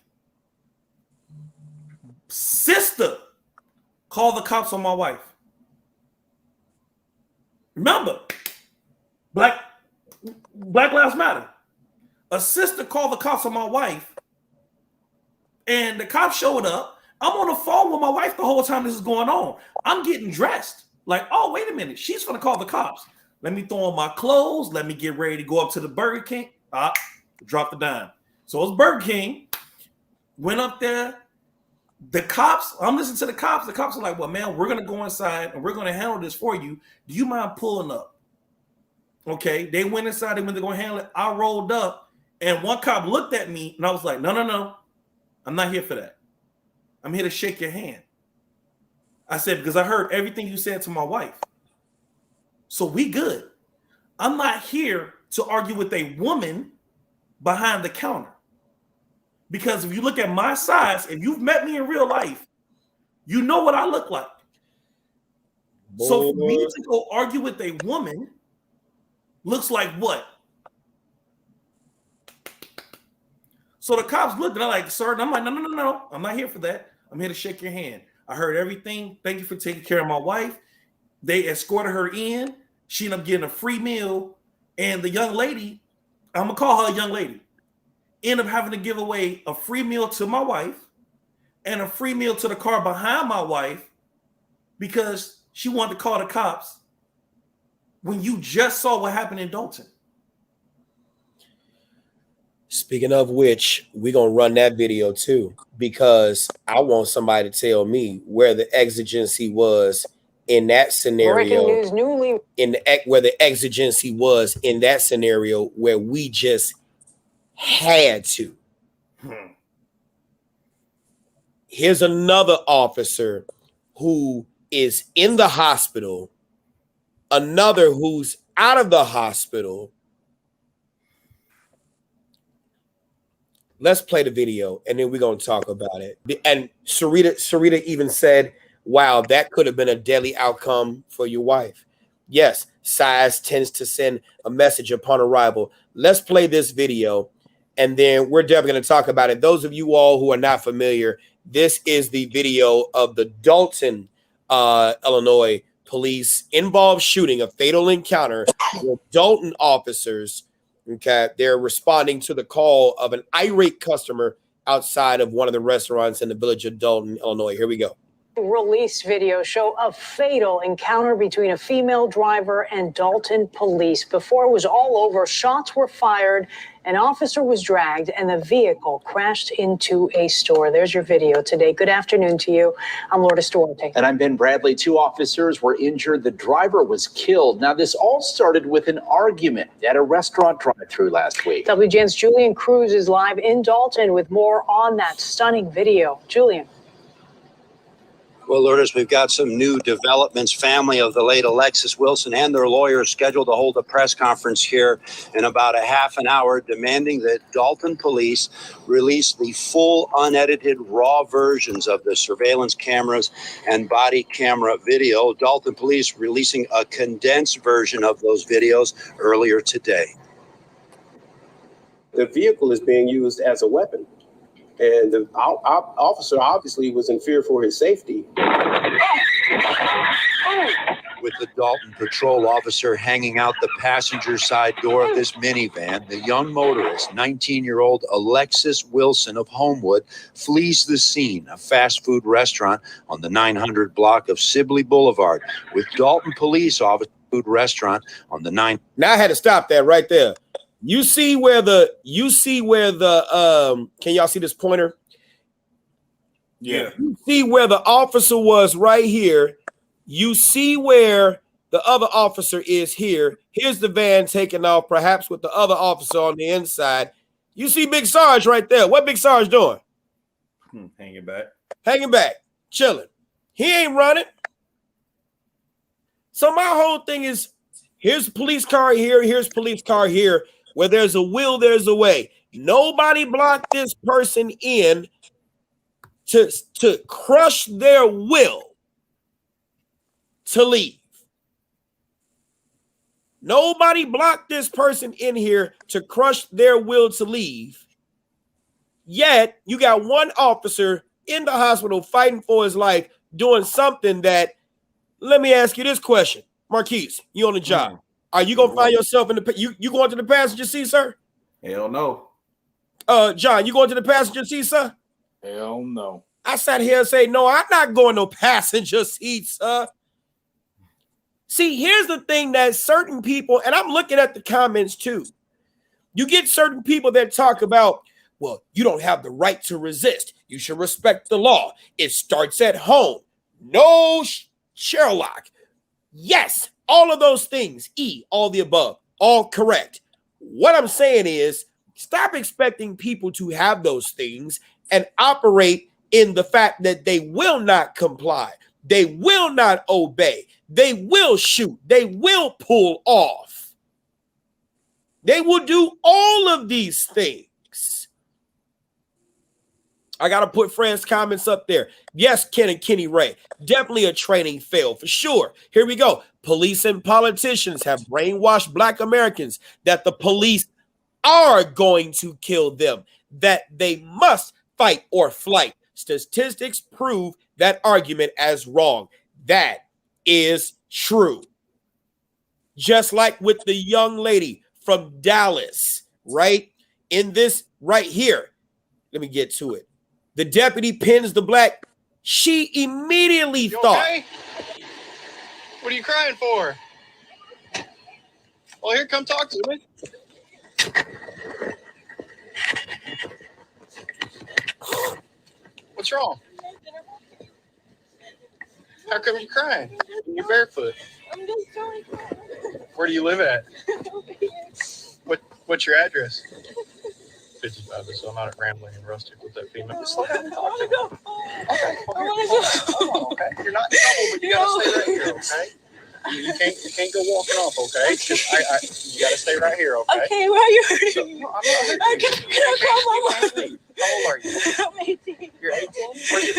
Sister called the cops on my wife. Remember, Black Lives Matter. A sister called the cops on my wife, and the cops showed up. I'm on the phone with my wife the whole time this is going on. I'm getting dressed. Like, oh, wait a minute. She's going to call the cops. Let me throw on my clothes. Let me get ready to go up to the Burger King. Drop the dime. So it's Burger King. Went up there. The cops, I'm listening to the cops. The cops are like, well, man, we're going to go inside and we're going to handle this for you. Do you mind pulling up? Okay. They went inside. They went to go handle it. I rolled up and one cop looked at me and I was like, no. I'm not here for that. I'm here to shake your hand. I said, because I heard everything you said to my wife. So we good. I'm not here to argue with a woman behind the counter. Because if you look at my size, if you've met me in real life, you know what I look like. Boy. So for me to go argue with a woman looks like what? So the cops looked and I'm like, sir, and I'm like, no. I'm not here for that. I'm here to shake your hand. I heard everything. Thank you for taking care of my wife. They escorted her in. She ended up getting a free meal. And the young lady, I'm going to call her a young lady, ended up having to give away a free meal to my wife and a free meal to the car behind my wife because she wanted to call the cops when you just saw what happened in Dalton. Speaking of which, we're going to run that video too, because I want somebody to tell me where the exigency was in that scenario. Breaking news, newly where the exigency was in that scenario where we just had to. Here's another officer who is in the hospital, another who's out of the hospital. Let's play the video and then we're going to talk about it. And Sarita even said, wow, that could have been a deadly outcome for your wife. Yes, size tends to send a message upon arrival. Let's play this video and then we're definitely going to talk about it. Those of you all who are not familiar, this is the video of the Dalton, Illinois police involved shooting, a fatal encounter with Dalton officers. Okay, they're responding to the call of an irate customer outside of one of the restaurants in the village of Dalton, Illinois. Here we go. Release video show a fatal encounter between a female driver and Dalton police. Before it was all over, shots were fired, an officer was dragged, and the vehicle crashed into a store. There's your video today. Good afternoon to you. I'm Lourdes Duarte. And I'm Ben Bradley. 2 officers were injured. The driver was killed. Now, this all started with an argument at a restaurant drive-thru last week. WGN's Julian Cruz is live in Dalton with more on that stunning video. Julian. Well, Lourdes, we've got some new developments. Family of the late Alexis Wilson and their lawyers scheduled to hold a press conference here in about a half an hour, demanding that Dalton police release the full, unedited, raw versions of the surveillance cameras and body camera video. Dalton police releasing a condensed version of those videos earlier today. The vehicle is being used as a weapon. And the officer obviously was in fear for his safety. With the Dalton patrol officer hanging out the passenger side door of this minivan, the young motorist, 19-year-old Alexis Wilson of Homewood, flees the scene, a fast food restaurant on the 900 block of Sibley Boulevard, with Dalton police officer food restaurant on the 9. Now I had to stop that right there. You see where the can y'all see this pointer? Yeah. You see where the officer was right here. You see where the other officer is here. Here's the van taking off, perhaps with the other officer on the inside. You see Big Sarge right there. What Big Sarge doing? Hanging back. Hanging back, chilling. He ain't running. So my whole thing is, here's a police car here, here's a police car here. Where there's a will, there's a way. Nobody blocked this person in to crush their will to leave. Nobody blocked this person in here to crush their will to leave. Yet you got one officer in the hospital fighting for his life, doing something that, let me ask you this question. Marquise, you on the job. Are you gonna find yourself in the you going to the passenger seat, sir? Hell no. John, you going to the passenger seat, sir? Hell no. I sat here and say, no, I'm not going no passenger seat, sir. See, here's the thing that certain people, and I'm looking at the comments too. You get certain people that talk about, well, you don't have the right to resist. You should respect the law. It starts at home. No, Sherlock. Yes. All of those things, all the above, all correct. What I'm saying is, stop expecting people to have those things and operate in the fact that they will not comply. They will not obey. They will shoot. They will pull off. They will do all of these things. I got to put Fran's comments up there. Yes, Ken and Kenny Ray. Definitely a training fail for sure. Here we go. Police and politicians have brainwashed Black Americans that the police are going to kill them, that they must fight or flight. Statistics prove that argument as wrong. That is true. Just like with the young lady from Dallas, right? In this right here. Let me get to it. The deputy pins the black. She immediately thought. Okay? What are you crying for? Well, here, come talk to me. What's wrong? How come you're crying? You're barefoot. I'm just trying to cry. Where do you live at? What's your address? 55, so I'm not rambling and rustic with that female. Just slow down and talk to me. Okay. Okay. You're not in trouble, but you gotta stay right here, okay? You can't go walking off, okay? You gotta stay right here, okay? Okay, why are you hurting me? I'm not hurting you. Can I call my mom? How old are you? I'm 18. You're 18?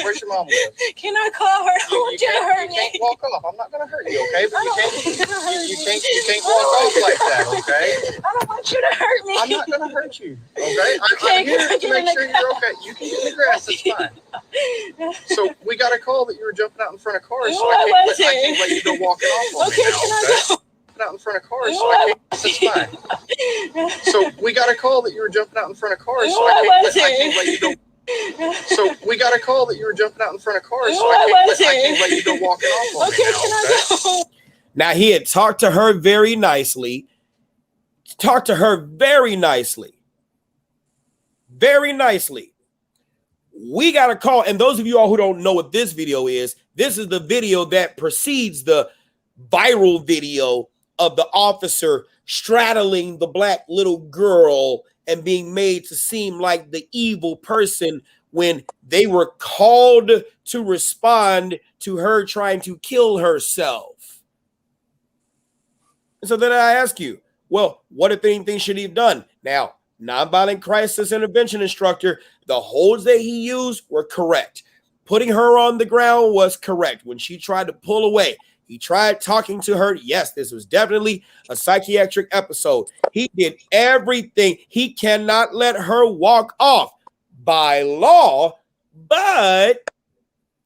Where's your mom live? Can I call her? I don't want you to hurt You can't me. walk off. I'm not going to hurt you, okay? But you can't I walk don't off like that, okay? I don't want you to hurt me. I'm not going to hurt you, okay? Okay, I'm here can I to get make in the sure you're okay. You can get in the grass. It's fine. So we got a call that you were jumping out in front of cars, so I can't let you go walking off on me now, okay? Out in front of cars, so I can't. It's fine. So we got a call that you were jumping out in front of cars, so I can't let you go. So we got a call that you were jumping out in front of cars, so I can't let you go walking off on me now, okay? Now he had talked to her very nicely. Talked to her very nicely. Very nicely. We got a call, and those of you all who don't know what this video is, this is the video that precedes the viral video of the officer straddling the black little girl and being made to seem like the evil person when they were called to respond to her trying to kill herself. And so then I ask you, well, what if anything should he have done? Now, nonviolent crisis intervention instructor, the holds that he used were correct. Putting her on the ground was correct. When she tried to pull away, he tried talking to her. Yes, this was definitely a psychiatric episode. He did everything. He cannot let her walk off by law, but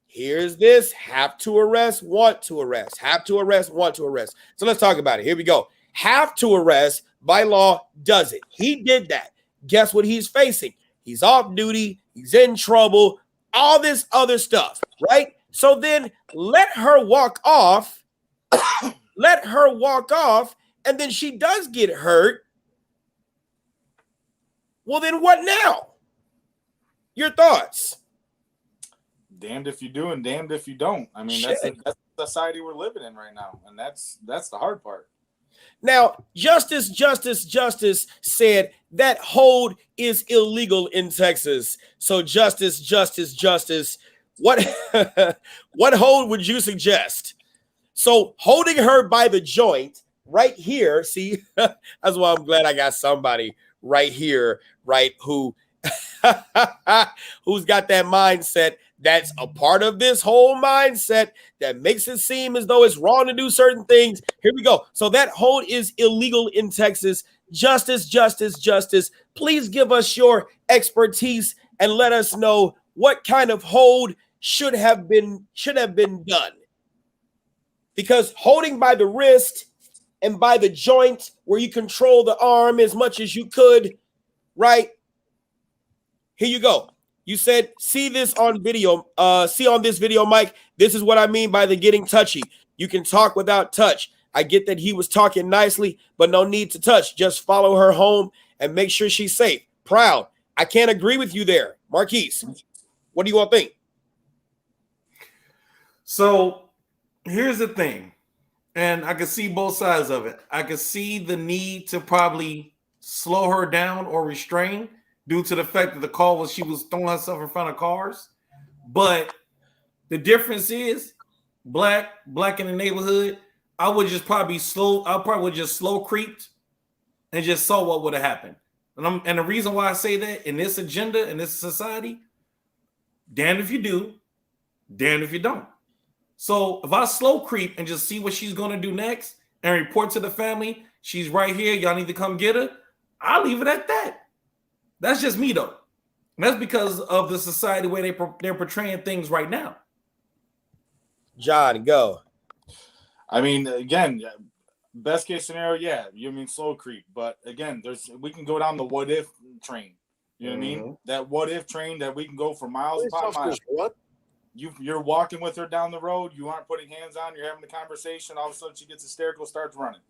here's this: have to arrest, want to arrest, have to arrest, want to arrest. So let's talk about it. Here we go. Have to arrest by law does it. He did that. Guess what he's facing? He's off duty. He's in trouble. All this other stuff, right? So then let her walk off. Let her walk off, and then she does get hurt. Well, then what now? Your thoughts? Damned if you do and damned if you don't. I mean, that's the society we're living in right now, and that's the hard part. Now, Justice said that hold is illegal in Texas. So Justice, what what hold would you suggest? So holding her by the joint right here, see, that's why I'm glad I got somebody right here, right, who's got that mindset that's a part of this whole mindset that makes it seem as though it's wrong to do certain things. Here we go. So that hold is illegal in Texas. Justice, please give us your expertise and let us know what kind of hold should have been done. Because holding by the wrist and by the joint where you control the arm as much as you could, right? Here you go. You said, see this on video. See on this video, Mike. This is what I mean by the getting touchy. You can talk without touch. I get that he was talking nicely, but no need to touch. Just follow her home and make sure she's safe. Proud. I can't agree with you there. Marquise, what do you all think? So here's the thing, and I can see both sides of it. I can see the need to probably slow her down or restrain due to the fact that the call was she was throwing herself in front of cars. But the difference is black in the neighborhood, I would just probably slow creeped and just saw what would have happened. And the reason why I say that in this agenda, in this society, damned if you do, damned if you don't. So if I slow creep and just see what she's going to do next and report to the family, she's right here, y'all need to come get her, I'll leave it at that. That's just me, though. And that's because of the society where they're portraying things right now. John, go. I mean, again, best case scenario, yeah, you mean slow creep. But again, we can go down the what if train. You know what I mean? That what if train that we can go for miles upon miles. What? You're walking with her down the road. You aren't putting hands on. You're having a conversation. All of a sudden, she gets hysterical, starts running.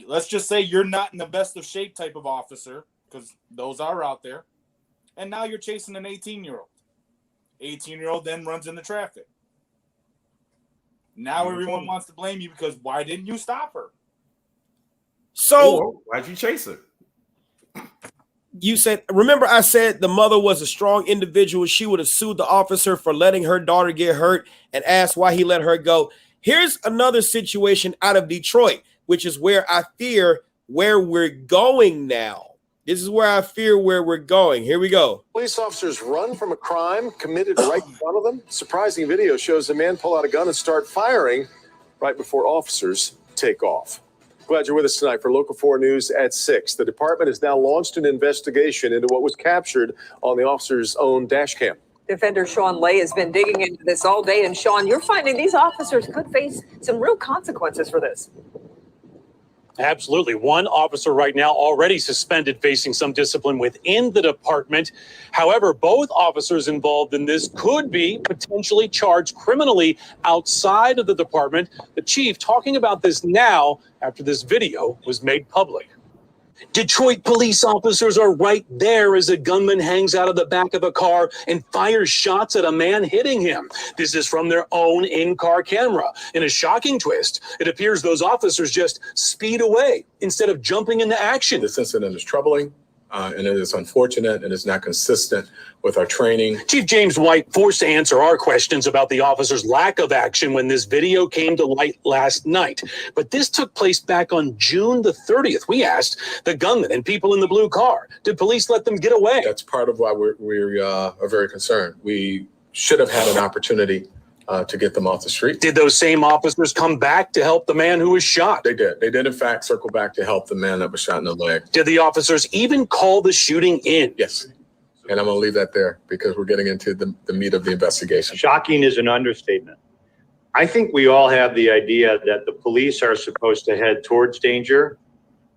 Let's just say you're not in the best of shape type of officer, because those are out there. And now you're chasing an 18-year-old. 18-year-old then runs into traffic. Now everyone wants to blame you because why didn't you stop her? So why'd you chase her? You said, remember I said the mother was a strong individual. She would have sued the officer for letting her daughter get hurt and asked why he let her go. Here's another situation out of Detroit, which is where I fear where we're going now. This is where I fear where we're going. Here we go. Police officers run from a crime committed right in front of them. Surprising video shows a man pull out a gun and start firing right before officers take off. Glad you're with us tonight for Local 4 News at 6. The department has now launched an investigation into what was captured on the officer's own dash cam. Defender Sean Lay has been digging into this all day. And Sean, you're finding these officers could face some real consequences for this. Absolutely. One officer right now already suspended, facing some discipline within the department. However, both officers involved in this could be potentially charged criminally outside of the department. The chief talking about this now after this video was made public. Detroit police officers are right there as a gunman hangs out of the back of a car and fires shots at a man hitting him. This is from their own in-car camera. In a shocking twist, it appears those officers just speed away instead of jumping into action. This incident is troubling. And it is unfortunate and is not consistent with our training. Chief James White forced to answer our questions about the officer's lack of action when this video came to light last night. But this took place back on June the 30th. We asked the gunman and people in the blue car, did police let them get away? That's part of why we are very concerned. We should have had an opportunity to get them off the street. Did those same officers come back to help the man who was shot? They did. They did, in fact, circle back to help the man that was shot in the leg. Did the officers even call the shooting in? Yes. And I'm going to leave that there because we're getting into the meat of the investigation. Shocking is an understatement. I think we all have the idea that the police are supposed to head towards danger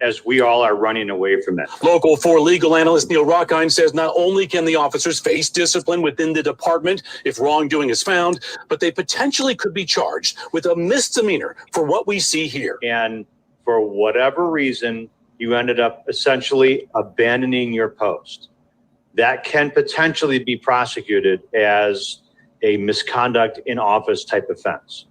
as we all are running away from it. Local 4 legal analyst Neil Rockine says not only can the officers face discipline within the department if wrongdoing is found, but they potentially could be charged with a misdemeanor for what we see here. And for whatever reason, you ended up essentially abandoning your post. That can potentially be prosecuted as a misconduct in office type offense.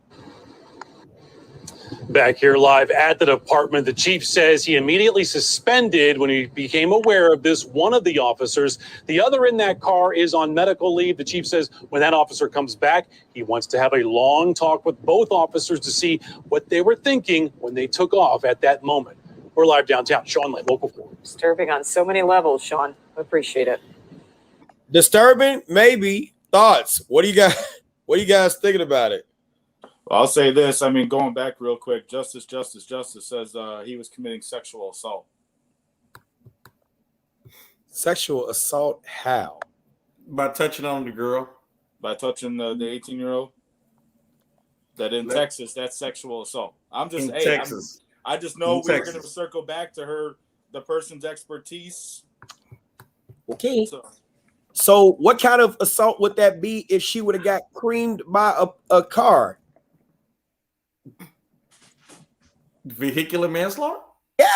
Back here live at the department, the chief says he immediately suspended when he became aware of this one of the officers. The other in that car is on medical leave. The chief says when that officer comes back, he wants to have a long talk with both officers to see what they were thinking when they took off at that moment. We're live downtown. Sean Lane, Local 4. Disturbing on so many levels, Sean. Appreciate it. Disturbing, maybe. Thoughts? What do you guys thinking about it? Well, I'll say this. I mean, going back real quick, Justice says he was committing sexual assault. Sexual assault? How? By touching on the girl. By touching the 18-year-old. That in Texas, that's sexual assault. I just know we were going to circle back to the person's expertise. Okay. So what kind of assault would that be if she would have got creamed by a car? Vehicular manslaughter? Yeah,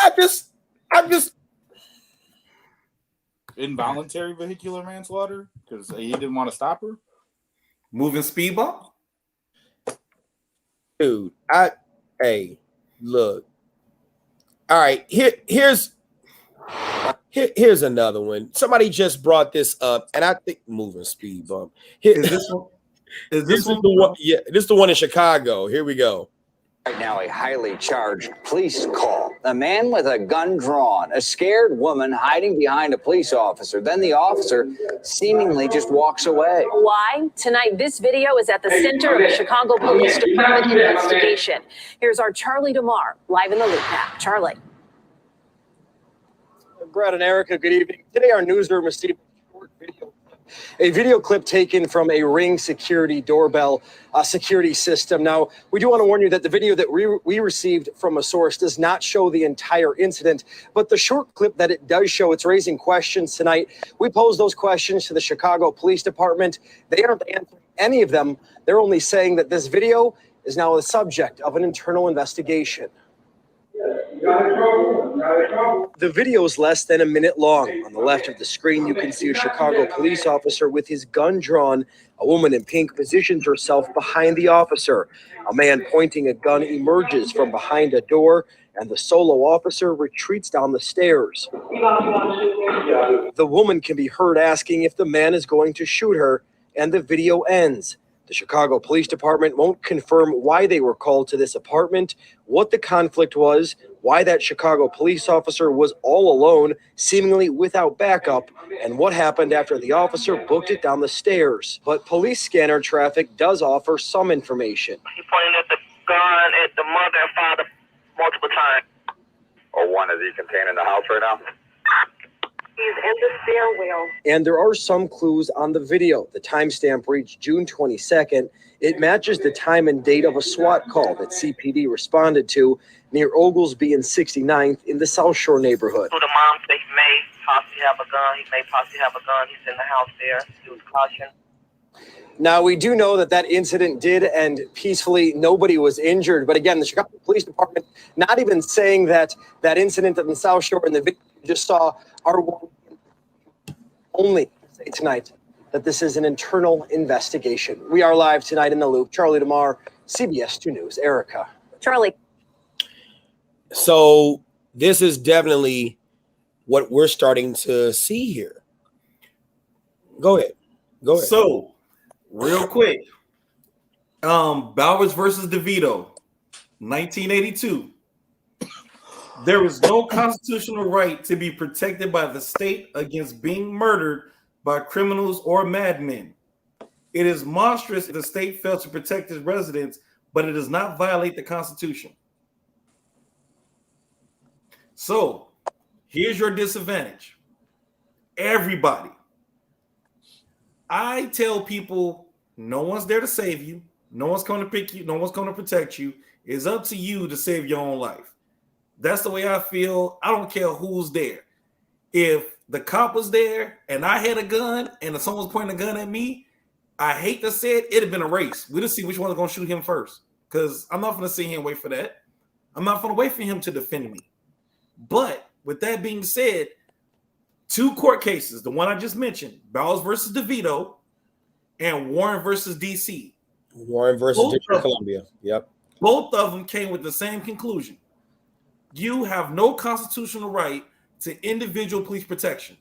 I'm just involuntary vehicular manslaughter because he didn't want to stop her. Moving speed bump? Dude, hey, look. All right, here's another one. Somebody just brought this up, and I think moving speed bump. Is this one? This is the one? Yeah, this is the one in Chicago. Here we go. Right now, a highly charged police call. A man with a gun drawn, a scared woman hiding behind a police officer. Then the officer seemingly just walks away. Why? Tonight, this video is at the center of a Chicago Police Department investigation. Here's our Charlie DeMar, live in the loop now. Charlie. Brad and Erica, good evening. Today, our newsroom received a video clip taken from a Ring security doorbell security system. Now, we do want to warn you that the video that we received from a source does not show the entire incident, but the short clip that it does show, it's raising questions tonight. We posed those questions to the Chicago Police Department. They aren't answering any of them. They're only saying that this video is now the subject of an internal investigation. The video is less than a minute long. On the left of the screen, you can see a Chicago police officer with his gun drawn. A woman in pink positions herself behind the officer. A man pointing a gun emerges from behind a door, and the solo officer retreats down the stairs. The woman can be heard asking if the man is going to shoot her, and the video ends. The Chicago Police Department won't confirm why they were called to this apartment, what the conflict was, why that Chicago police officer was all alone, seemingly without backup, and what happened after the officer booked it down the stairs. But police scanner traffic does offer some information. He pointed at the gun at the mother and father multiple times. Or one, is he contained in the house right now? He's in the stairwell. And there are some clues on the video. The timestamp reached June 22nd. It matches the time and date of a SWAT call that CPD responded to near Oglesby and 69th in the South Shore neighborhood. So the mom said he may possibly have a gun. He may possibly have a gun. He's in the house there. He was cautioned. Now, we do know that incident did end peacefully. Nobody was injured. But again, the Chicago Police Department not even saying that incident in the South Shore in the video you just saw are only say tonight that this is an internal investigation. We are live tonight in the Loop. Charlie DeMar, CBS 2 News. Erica. Charlie. So this is definitely what we're starting to see here. Go ahead. So, real quick, Bowers versus DeVito, 1982. There is no constitutional right to be protected by the state against being murdered by criminals or madmen. It is monstrous if the state fails to protect its residents, but it does not violate the Constitution. So, here's your disadvantage. Everybody. I tell people, no one's there to save you. No one's going to pick you. No one's going to protect you. It's up to you to save your own life. That's the way I feel. I don't care who's there. If the cop was there and I had a gun and if someone was pointing a gun at me, I hate to say it, it'd have been a race. We'd see which one's going to shoot him first. Because I'm not going to sit here and wait for that. I'm not going to wait for him to defend me. But with that being said, 2 court cases, the one I just mentioned, Bowers versus DeVito and Warren versus DC. Warren versus District of Columbia. Yep. Both of them came with the same conclusion. You have no constitutional right to individual police protection.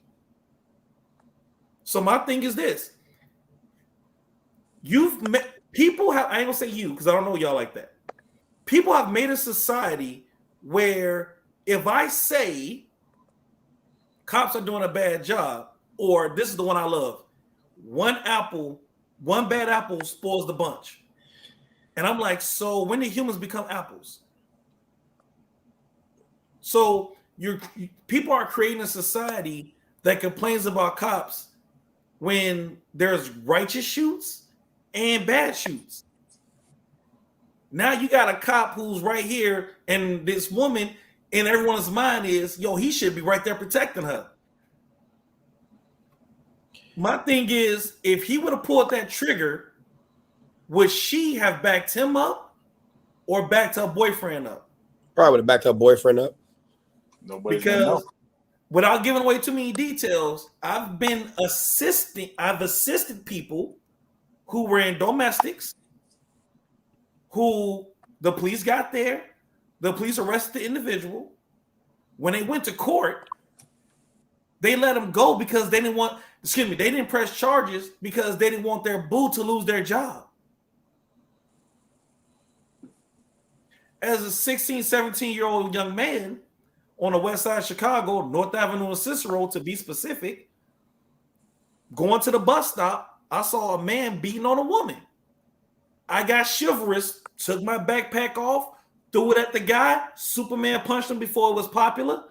So my thing is this. People have, I ain't gonna say you because I don't know y'all like that. People have made a society where if I say cops are doing a bad job, or this is the one I love, one bad apple spoils the bunch. And I'm like, so when did humans become apples? So people are creating a society that complains about cops when there's righteous shoots and bad shoots. Now you got a cop who's right here, and this woman in everyone's mind is, yo, he should be right there protecting her. My thing is, if he would have pulled that trigger, would she have backed him up or backed her boyfriend up? Probably would have backed her boyfriend up. Nobody's Because without giving away too many details, I've assisted people who were in domestics, who the police got there, the police arrested the individual. When they went to court, they let them go because they didn't press charges because they didn't want their boo to lose their job. As a 16, 17-year-old young man on the west side of Chicago, North Avenue and Cicero, to be specific, going to the bus stop, I saw a man beating on a woman. I got chivalrous, took my backpack off, threw it at the guy. Superman punched him before it was popular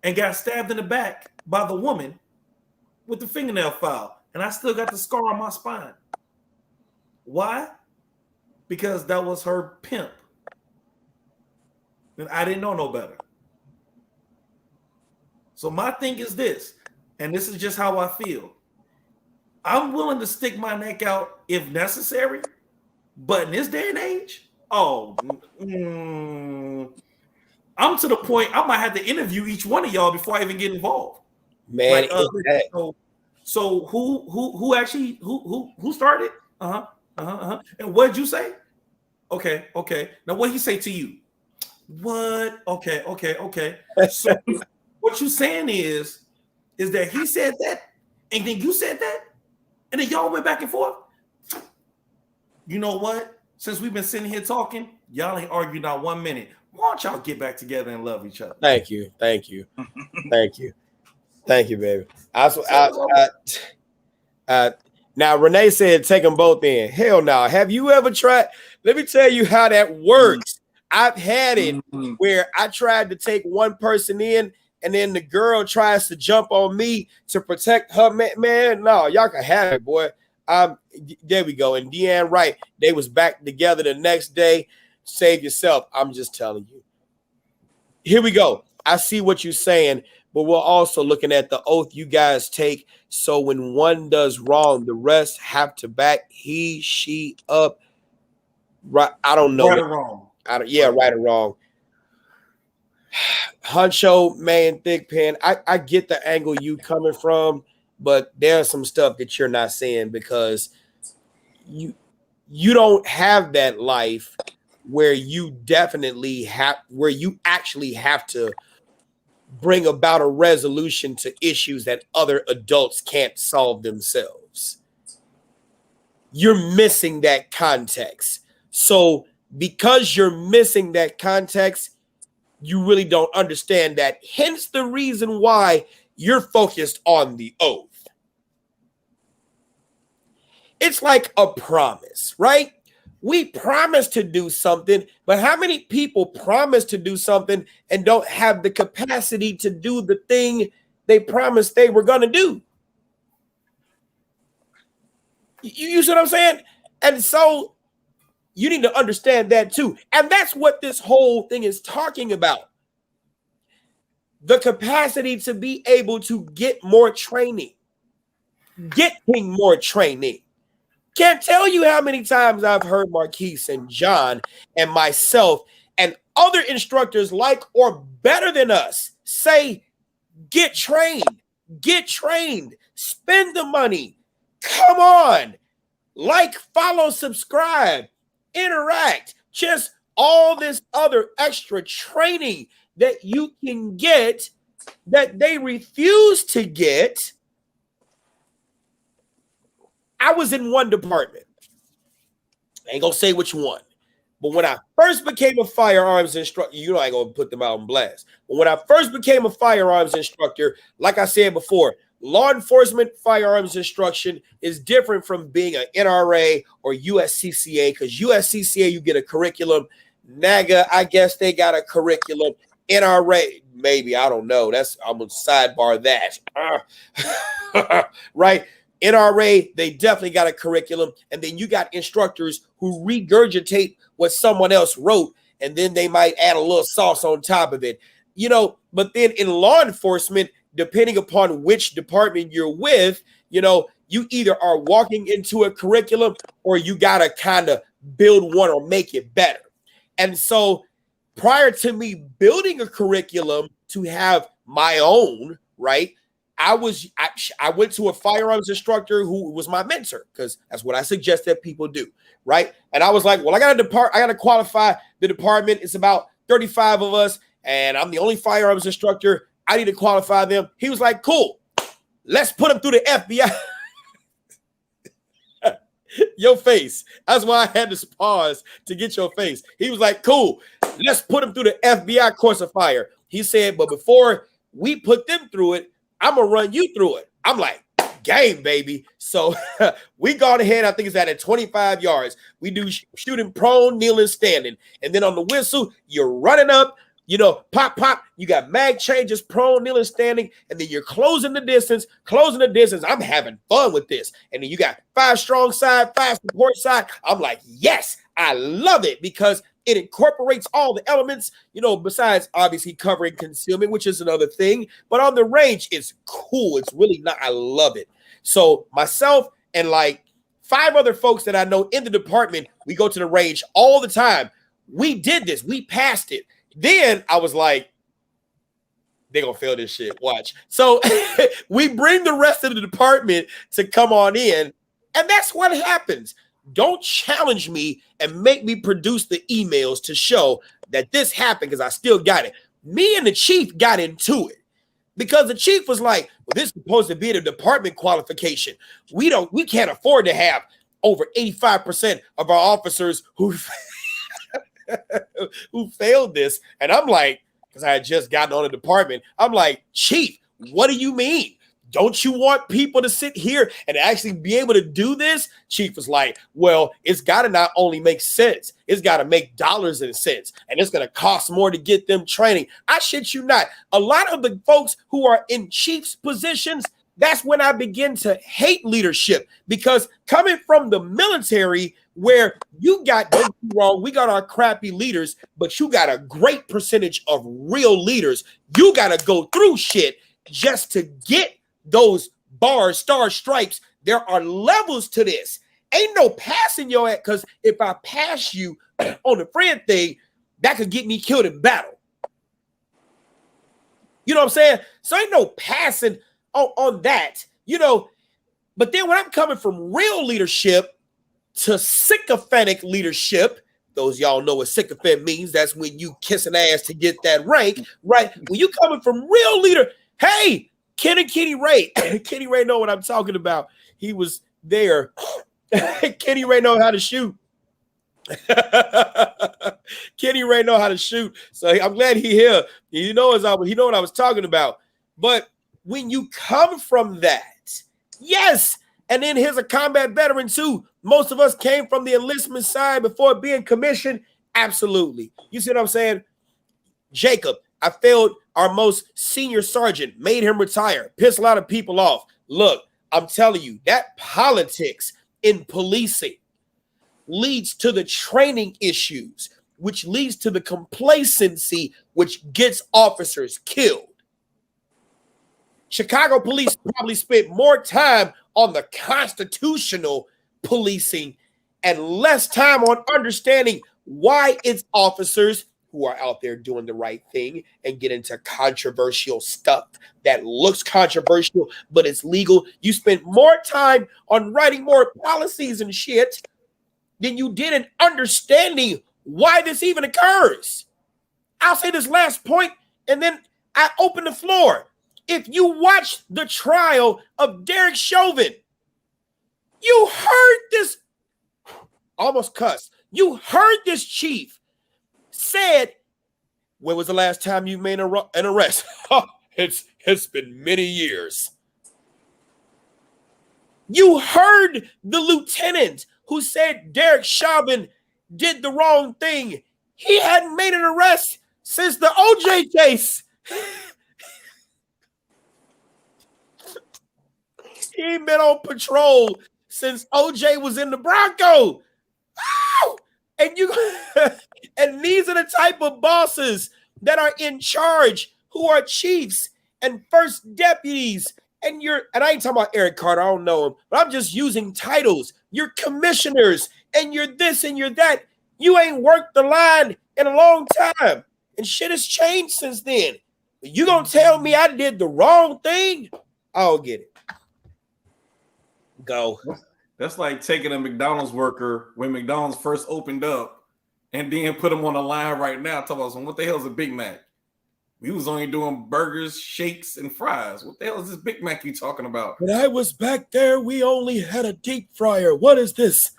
and got stabbed in the back by the woman with the fingernail file. And I still got the scar on my spine. Why? Because that was her pimp. And I didn't know no better. So my thing is this, and this is just how I feel. I'm willing to stick my neck out if necessary, but in this day and age, I'm to the point I might have to interview each one of y'all before I even get involved. Man, so who started? And what did you say? Okay. Now what did he say to you? What? Okay. So what you saying is that he said that, and then you said that, and then y'all went back and forth. You know what? Since we've been sitting here talking, y'all ain't argued not 1 minute. Why don't y'all get back together and love each other? Thank you, thank you, thank you, thank you, baby. Now Renee said take them both in. Hell no. Have you ever tried? Let me tell you how that works. I've had it where I tried to take one person in, and then the girl tries to jump on me to protect her man. No, y'all can have it, boy. There we go. And Deanne, right? They was back together the next day. Save yourself. I'm just telling you. Here we go. I see what you're saying, but we're also looking at the oath you guys take. So when one does wrong, the rest have to back he, she up. Right? I don't know. Right or wrong? Right or wrong. Huncho, man, thick pen. I get the angle you coming from, but there's some stuff that you're not saying because you don't have that life where you actually have to bring about a resolution to issues that other adults can't solve themselves. You're missing that context. So because you're missing that context, you really don't understand that. Hence the reason why you're focused on the oath. It's like a promise, right? We promise to do something, but how many people promise to do something and don't have the capacity to do the thing they promised they were going to do? You see what I'm saying? And so you need to understand that too. And that's what this whole thing is talking about. The capacity to be able to get more training. Getting more training. Can't tell you how many times I've heard Marquise and John and myself and other instructors like or better than us say, get trained, spend the money. Come on. Like, follow, subscribe, interact, just all this other extra training that you can get that they refuse to get. I was in one department. I ain't gonna say which one, but when I first became a firearms instructor, you know I ain't gonna put them out on blast. But when I first became a firearms instructor, like I said before, law enforcement firearms instruction is different from being an NRA or USCCA, because USCCA you get a curriculum. NAGA, I guess they got a curriculum. NRA, maybe, I don't know. I'm gonna sidebar that. Right? NRA, they definitely got a curriculum, and then you got instructors who regurgitate what someone else wrote, and then they might add a little sauce on top of it, but then in law enforcement, depending upon which department you're with, you either are walking into a curriculum or you got to kind of build one or make it better. And so prior to me building a curriculum to have my own, right, I went to a firearms instructor who was my mentor, because that's what I suggest that people do, right? And I was like, well, I got to qualify the department. It's about 35 of us, and I'm the only firearms instructor. I need to qualify them. He was like, cool, let's put them through the FBI. Your face. That's why I had to pause to get your face. He was like, cool, let's put them through the FBI course of fire. He said, but before we put them through it, I'm going to run you through it. I'm like, game, baby. So we gone ahead. I think it's at 25 yards. We do shooting prone, kneeling, standing. And then on the whistle, you're running up, pop, pop. You got mag changes, prone, kneeling, standing. And then you're closing the distance. I'm having fun with this. And then you got 5 strong side, 5 support side. I'm like, yes, I love it, because it incorporates all the elements, besides obviously covering concealment, which is another thing. But on the range, it's cool. It's really not. I love it. So myself and like 5 other folks that I know in the department, we go to the range all the time. We did this. We passed it. Then I was like, they're going to fail this shit. Watch. So we bring the rest of the department to come on in. And that's what happens. Don't challenge me and make me produce the emails to show that this happened, because I still got it. Me and the chief got into it because the chief was like, well, this is supposed to be the department qualification. We can't afford to have over 85% of our officers who who failed this. And I'm like, because I had just gotten on the department, I'm like, Chief, what do you mean? Don't you want people to sit here and actually be able to do this? Chief was like, well, it's got to not only make sense, it's got to make dollars and cents, and it's going to cost more to get them training. I shit you not. A lot of the folks who are in chief's positions, that's when I begin to hate leadership, because coming from the military where you got, don't be wrong, we got our crappy leaders, but you got a great percentage of real leaders. You got to go through shit just to get those bars, stars, stripes. There are levels to this. Ain't no passing your ass, because if I pass you on the friend thing, that could get me killed in battle. You know what I'm saying? So ain't no passing on that, you know. But then when I'm coming from real leadership to sycophantic leadership, those y'all know what sycophant means. That's when you kiss an ass to get that rank, right? When you coming from real leader, hey, Kenny Ray. Kenny Ray know what I'm talking about. He was there. Kenny Ray know how to shoot. Kenny Ray know how to shoot. So I'm glad he here. He knows he know what I was talking about. But when you come from that, yes, and then here's a combat veteran too. Most of us came from the enlistment side before being commissioned. Absolutely. You see what I'm saying? Jacob, I failed our most senior sergeant, made him retire, pissed a lot of people off. Look, I'm telling you, that politics in policing leads to the training issues, which leads to the complacency, which gets officers killed. Chicago police probably spent more time on the constitutional policing and less time on understanding why its officers who are out there doing the right thing and get into controversial stuff that looks controversial, but it's legal. You spent more time on writing more policies and shit than you did in understanding why this even occurs. I'll say this last point, and then I open the floor. If you watch the trial of Derek Chauvin, you heard this, almost cuss. You heard this chief said, when was the last time you made an arrest? It's been many years. You heard the lieutenant who said Derek Chauvin did the wrong thing. He hadn't made an arrest since the OJ case. He ain't been on patrol since OJ was in the Bronco. Ow! And these are the type of bosses that are in charge, who are chiefs and first deputies. And I ain't talking about Eric Carter, I don't know him, but I'm just using titles. You're commissioners, and you're this and you're that. You ain't worked the line in a long time, and shit has changed since then. You gonna tell me I did the wrong thing? I don't get it. Go. That's like taking a McDonald's worker when McDonald's first opened up and then put them on the line right now. Talk about what the hell is a Big Mac? We was only doing burgers, shakes, and fries. What the hell is this Big Mac you talking about? When I was back there, we only had a deep fryer. What is this?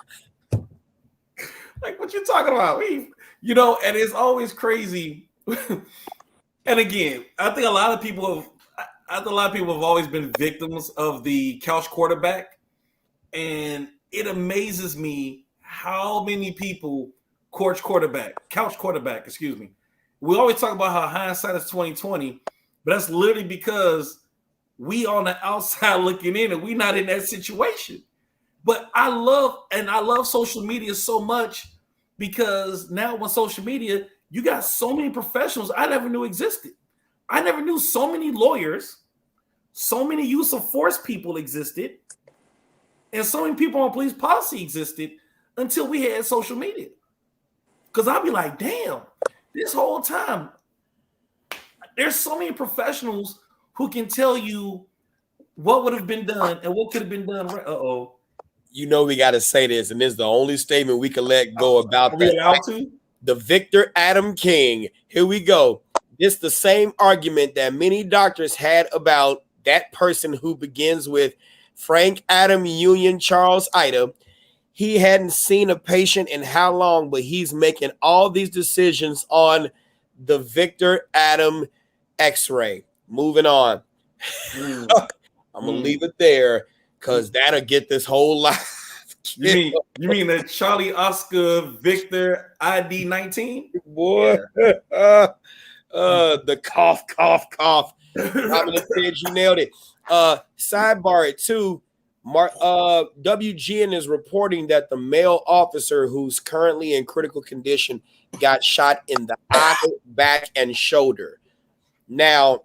Like, what you talking about? And it's always crazy. And again, I think a lot of people have always been victims of the couch quarterback. And it amazes me how many people couch quarterback, excuse me. We always talk about how hindsight is 20/20, but that's literally because we on the outside looking in and we not in that situation. But I love social media so much, because now on social media, you got so many professionals I never knew existed. I never knew so many lawyers, so many use of force people existed, and so many people on police policy existed until we had social media. Because I'll be like, damn, this whole time, there's so many professionals who can tell you what would have been done and what could have been done. Uh-oh. You know we got to say this, and this is the only statement we can let go about that. The Victor Adam King. Here we go. It's the same argument that many doctors had about that person who begins with Frank Adam Union Charles Ida. he hadn't seen a patient in how long, but he's making all these decisions on the Victor Adam X-ray. Moving on. I'm gonna leave it there because that'll get this whole life. You mean the Charlie Oscar Victor ID 19? Boy, the cough. Dominic said you nailed it. Sidebar it too. WGN is reporting that the male officer who's currently in critical condition got shot in the eye, back, and shoulder. Now,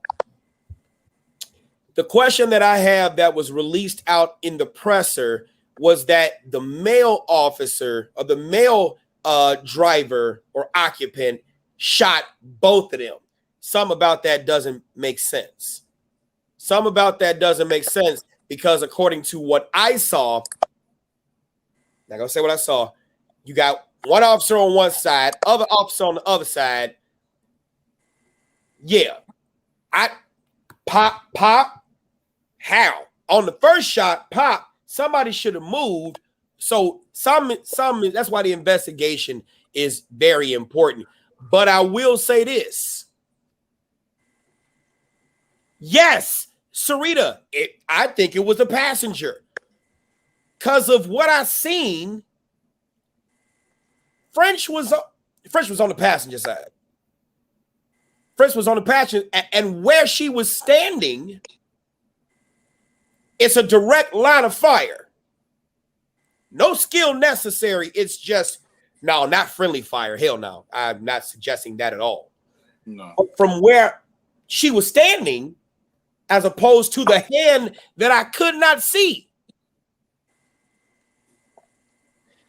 the question that I have that was released out in the presser was that the male officer or the male driver or occupant shot both of them. Some about that doesn't make sense. Because according to what I saw, not gonna say what I saw, you got one officer on one side, other officer on the other side. Yeah. I pop. How? On the first shot, pop, somebody should have moved. So some that's why the investigation is very important. But I will say this. Yes, Sarita, I think it was a passenger. Because of what I seen, French was on the passenger side. French was on the passenger, and where she was standing, it's a direct line of fire. No skill necessary. It's just, no, not friendly fire. Hell no. I'm not suggesting that at all. No. From where she was standing, as opposed to the hand that I could not see.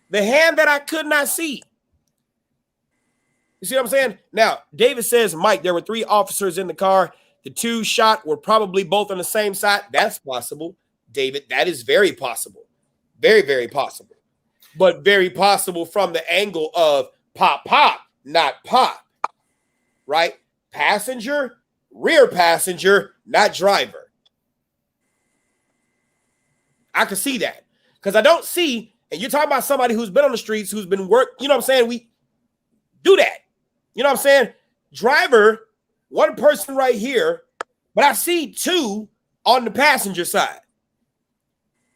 The hand that I could not see. You see what I'm saying? Now, David says, Mike, there were 3 officers in the car. The 2 shot were probably both on the same side. That's possible, David. That is very possible. Very, very possible. But very possible from the angle of pop, not pop. Right? Passenger, rear passenger, not driver. I can see that. Because I don't see, and you're talking about somebody who's been on the streets, who's been you know what I'm saying? We do that. You know what I'm saying? Driver, one person right here, but I see 2 on the passenger side.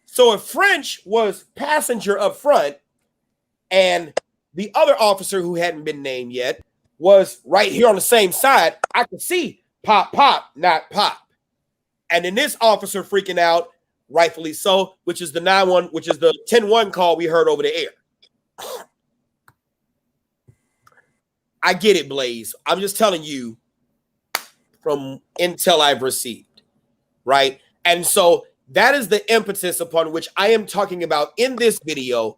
So if French was passenger up front and the other officer who hadn't been named yet was right here on the same side, I could see pop, not pop. And then this officer freaking out, rightfully so, which is the 9-1, which is the 10-1 call we heard over the air. I get it, Blaze. I'm just telling you from intel I've received, right? And so that is the impetus upon which I am talking about in this video,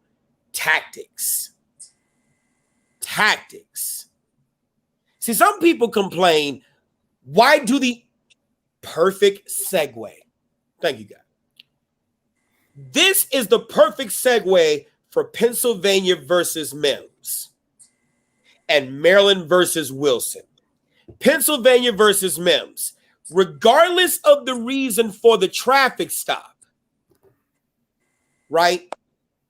tactics. Tactics. See, some people complain, why do the perfect segue? Thank you, guys. This is the perfect segue for Pennsylvania versus Mims and Maryland versus Wilson. Pennsylvania versus Mims. Regardless of the reason for the traffic stop, right?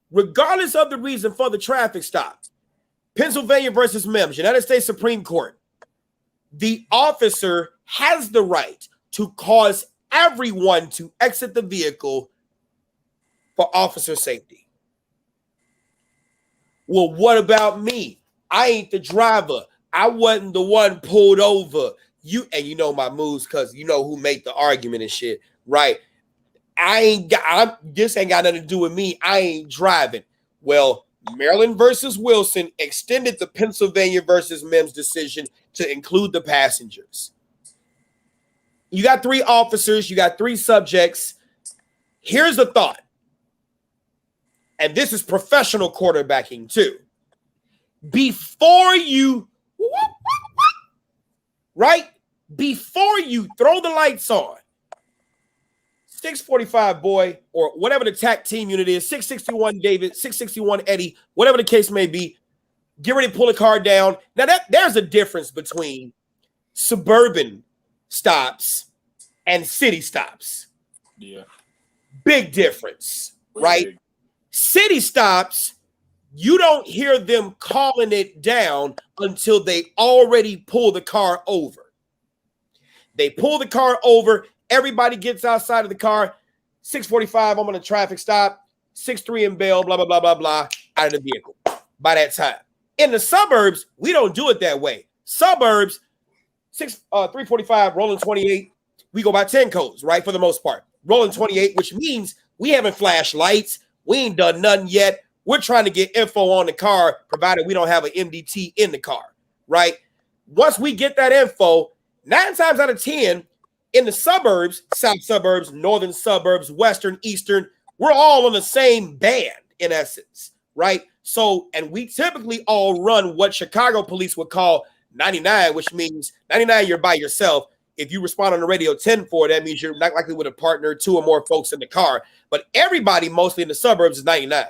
Regardless of the reason for the traffic stop, Pennsylvania versus Mims, United States Supreme Court, the officer has the right to cause everyone to exit the vehicle for officer safety. Well, what about me? I ain't the driver. I wasn't the one pulled over. You know my moves because you know who made the argument and shit, right? This ain't got nothing to do with me. I ain't driving. Well, Maryland versus Wilson extended the Pennsylvania versus Mims decision to include the passengers. You got 3 officers, you got 3 subjects. Here's the thought. And this is professional quarterbacking too. Before you, right? Before you throw the lights on, 645 boy, or whatever the TAC team unit is, 661 David, 661 Eddie, whatever the case may be, get ready to pull the car down. Now there's a difference between suburban stops and city stops. Yeah. Big difference, right? City stops, you don't hear them calling it down until they already pull the car over. They pull the car over. Everybody gets outside of the car. 6:45, I'm on a traffic stop. 6:03 in Bell, blah, blah, blah, blah, blah, out of the vehicle by that time. In the suburbs, we don't do it that way. Suburbs, 3:45, rolling 28. We go by 10 codes, right? For the most part. Rolling 28, which means we haven't flashed lights. We ain't done nothing yet. We're trying to get info on the car, provided we don't have an MDT in the car, right? Once we get that info, 9 times out of 10, in the suburbs, south suburbs, northern suburbs, western, eastern, we're all on the same band in essence, right? So, and we typically all run what Chicago police would call 99, which means 99, you're by yourself. If you respond on the radio 10-4, that means you're not likely with a partner, 2 or more folks in the car. But everybody mostly in the suburbs is 99,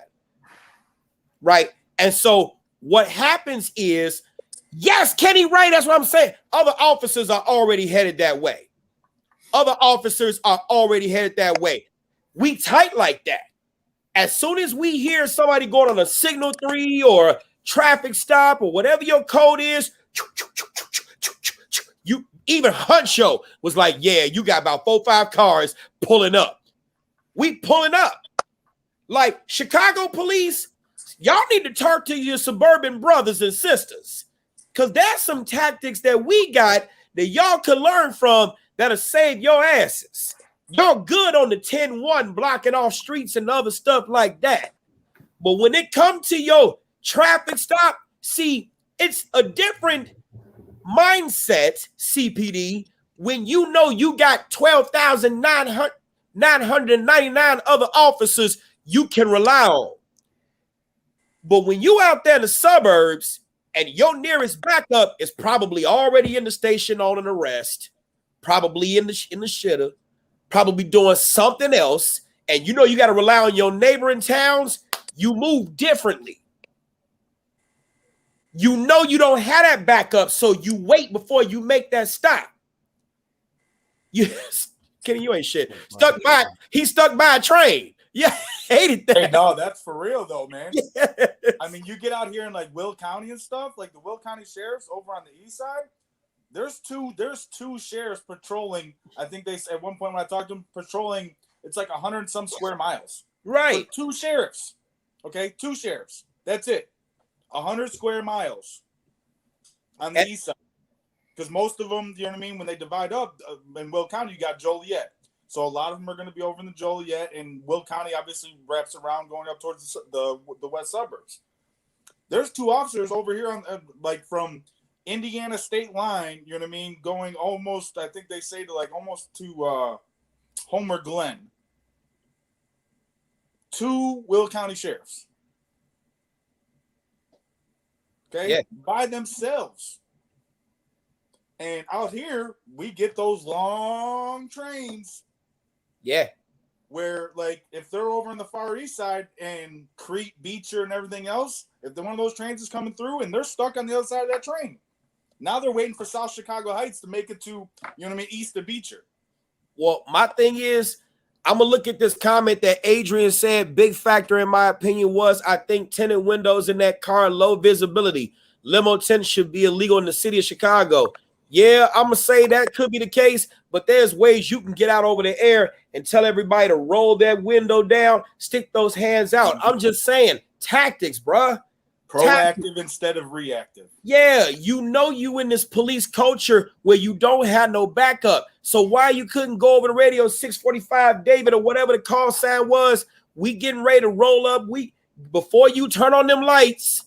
right? And so what happens is, yes, Kenny, right, that's what I'm saying. Other officers are already headed that way. Other officers are already headed that way. We tight like that. As soon as we hear somebody going on a signal 3 or traffic stop or whatever your code is, you even Huncho was like, yeah, you got about 4 or 5 cars pulling up. We pulling up. Like Chicago police, y'all need to talk to your suburban brothers and sisters, because there's some tactics that we got that y'all could learn from that'll save your asses. Y'all good on the 10-1 blocking off streets and other stuff like that. But when it comes to your traffic stop, see, it's a different mindset, CPD, when you know you got 12,999 other officers you can rely on. But when you out there in the suburbs and your nearest backup is probably already in the station on an arrest, probably in the shitter, probably doing something else, and you know you got to rely on your neighboring towns, you move differently. You know you don't have that backup, so you wait before you make that stop. Kenny, you ain't shit. He's stuck by a train. Yeah, hated that. Hey, no, that's for real though, man. Yes. I mean, you get out here in like Will County and stuff, like the Will County sheriffs over on the east side. There's two sheriffs patrolling. I think they at one point when I talked to them, patrolling, it's like 100 and some square miles. Right. So 2 sheriffs. Okay, 2 sheriffs. That's it. 100 square miles on the east side. Because most of them, you know what I mean, when they divide up in Will County, you got Joliet. So a lot of them are going to be over in the Joliet, and Will County obviously wraps around going up towards the west suburbs. There's 2 officers over here on like from Indiana state line, you know what I mean, going almost, I think they say to like almost to Homer Glen. 2 Will County sheriffs. Okay, yeah. By themselves. And out here, we get those long trains. Yeah. Where, like, if they're over on the far east side and Crete, Beecher, and everything else, if one of those trains is coming through and they're stuck on the other side of that train, now they're waiting for South Chicago Heights to make it to, you know what I mean, east of Beecher. Well, my thing is, I'm going to look at this comment that Adrian said. Big factor, in my opinion, was I think tinted windows in that car, low visibility. Limo tint should be illegal in the city of Chicago. Yeah, I'm going to say that could be the case, but there's ways you can get out over the air and tell everybody to roll that window down, stick those hands out. I'm just saying, tactics, bruh. Proactive instead of reactive. Yeah, you know you in this police culture where you don't have no backup. So why you couldn't go over the radio 645 David or whatever the call sign was, we getting ready to roll up. Before you turn on them lights,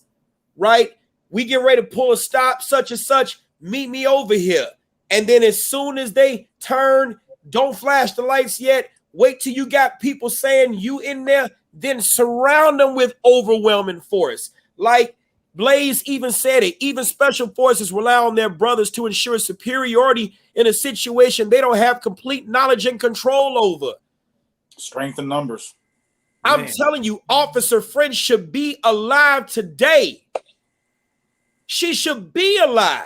right? We get ready to pull a stop, such and such. Meet me over here. And then as soon as they turn, don't flash the lights yet. Wait till you got people saying you in there, then surround them with overwhelming force. Like Blaze even said it, even special forces rely on their brothers to ensure superiority in a situation they don't have complete knowledge and control over. Strength in numbers. I'm telling you, Officer French should be alive today. She should be alive.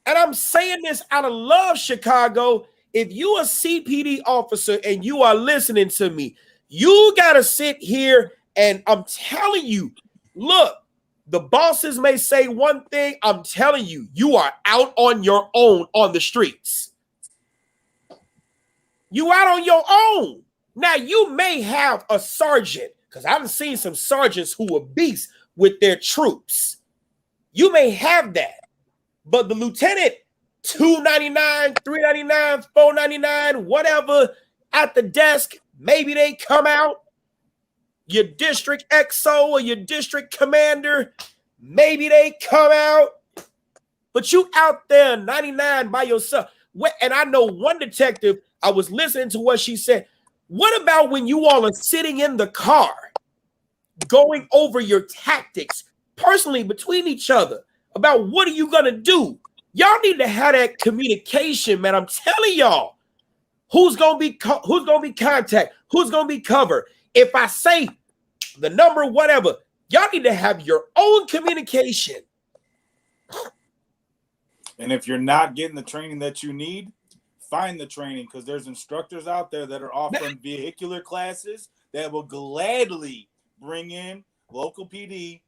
And I'm saying this out of love, Chicago. If you a CPD officer and you are listening to me, You got to sit here and I'm telling you, look, the bosses may say one thing. I'm telling you, you are out on your own on the streets. You out on your own. Now, you may have a sergeant, because I've seen some sergeants who are beasts with their troops. You may have that. But the lieutenant, $2.99, $3.99, $4.99, whatever, at the desk, maybe they come out. Your district XO or your district commander, maybe they come out. But you out there 99 by yourself. And I know one detective, I was listening to what she said. What about when you all are sitting in the car, going over your tactics personally between each other about what are you going to do? Y'all need to have that communication, man. I'm telling y'all. Who's going to be contact? Who's going to be cover? If I say the number, whatever, y'all need to have your own communication. And if you're not getting the training that you need, find the training, because there's instructors out there that are offering vehicular classes that will gladly bring in local PD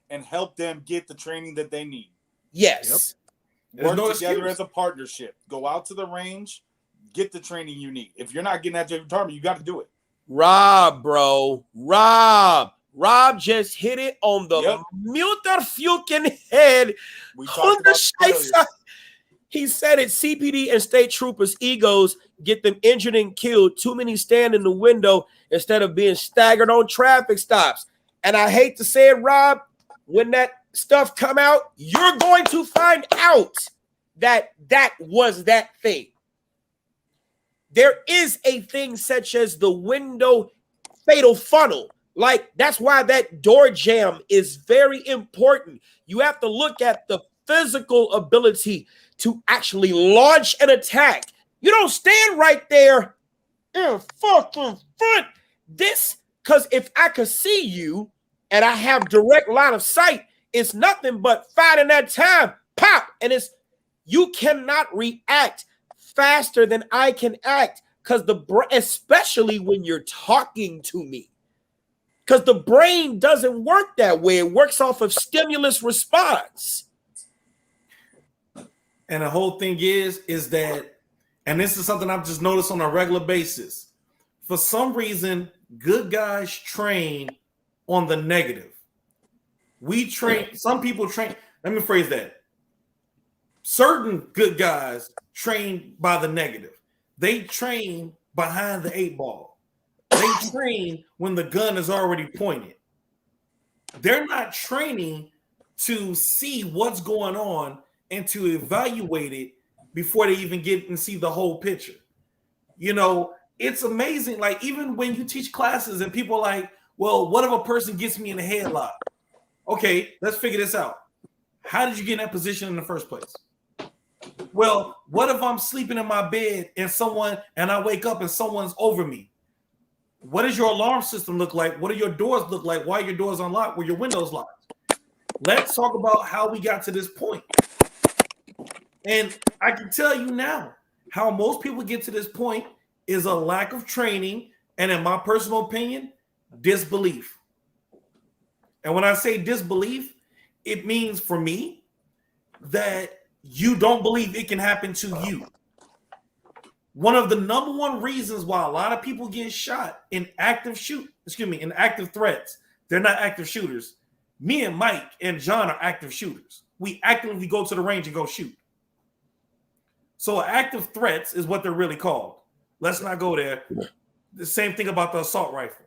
and help them get the training that they need. Yes. Work together as a partnership. Go out to the range, get the training you need. If you're not getting that department, you got to do it. Rob just hit it on the Mutterfucking head. We talked about it. He said it, CPD and state troopers' egos get them injured and killed. Too many stand in the window instead of being staggered on traffic stops. And I hate to say it, Rob, when that stuff come out, you're going to find out that that was that thing. There is a thing such as the window fatal funnel. Like, that's why that door jam is very important. You have to look at the physical ability to actually launch an attack. You don't stand right there in fucking front. This, because if I could see you and I have direct line of sight, it's nothing but finding that time, pop, and it's, you cannot react faster than I can act, because especially when you're talking to me, because the brain doesn't work that way. It works off of stimulus response. And the whole thing is that, and this is something I've just noticed on a regular basis. For some reason, good guys train on the negative. Some people train, let me phrase that. Certain good guys train by the negative. They train behind the 8 ball. They train when the gun is already pointed. They're not training to see what's going on and to evaluate it before they even get and see the whole picture. You know, it's amazing. Like, even when you teach classes and people are like, well, what if a person gets me in a headlock? Okay, let's figure this out. How did you get in that position in the first place? Well, what if I'm sleeping in my bed and I wake up and someone's over me? What does your alarm system look like? What do your doors look like? Why are your doors unlocked? Were your windows locked? Let's talk about how we got to this point. And I can tell you now, how most people get to this point is a lack of training, and in my personal opinion, disbelief. And when I say disbelief, it means for me that you don't believe it can happen to you. One of the number one reasons why a lot of people get shot in active threats, they're not active shooters. Me and Mike and John are active shooters. We actively go to the range and go shoot. So active threats is what they're really called. Let's not go there. The same thing about the assault rifle.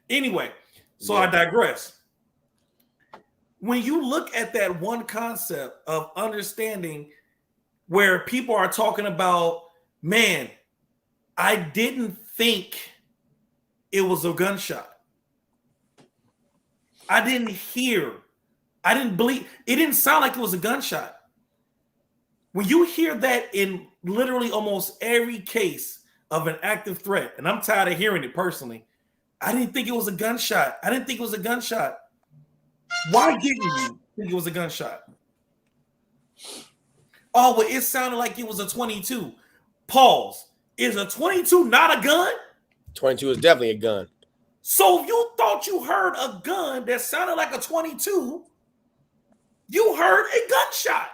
Anyway, so I digress. When you look at that one concept of understanding where people are talking about, man, I didn't think it was a gunshot. I didn't believe, it didn't sound like it was a gunshot. When you hear that in literally almost every case of an active threat, and I'm tired of hearing it personally, I didn't think it was a gunshot. I didn't think it was a gunshot. Why didn't you think it was a gunshot? Oh, well, it sounded like it was a 22. Pause. Is a 22 not a gun? 22 is definitely a gun. So you thought you heard a gun that sounded like a 22. You heard a gunshot.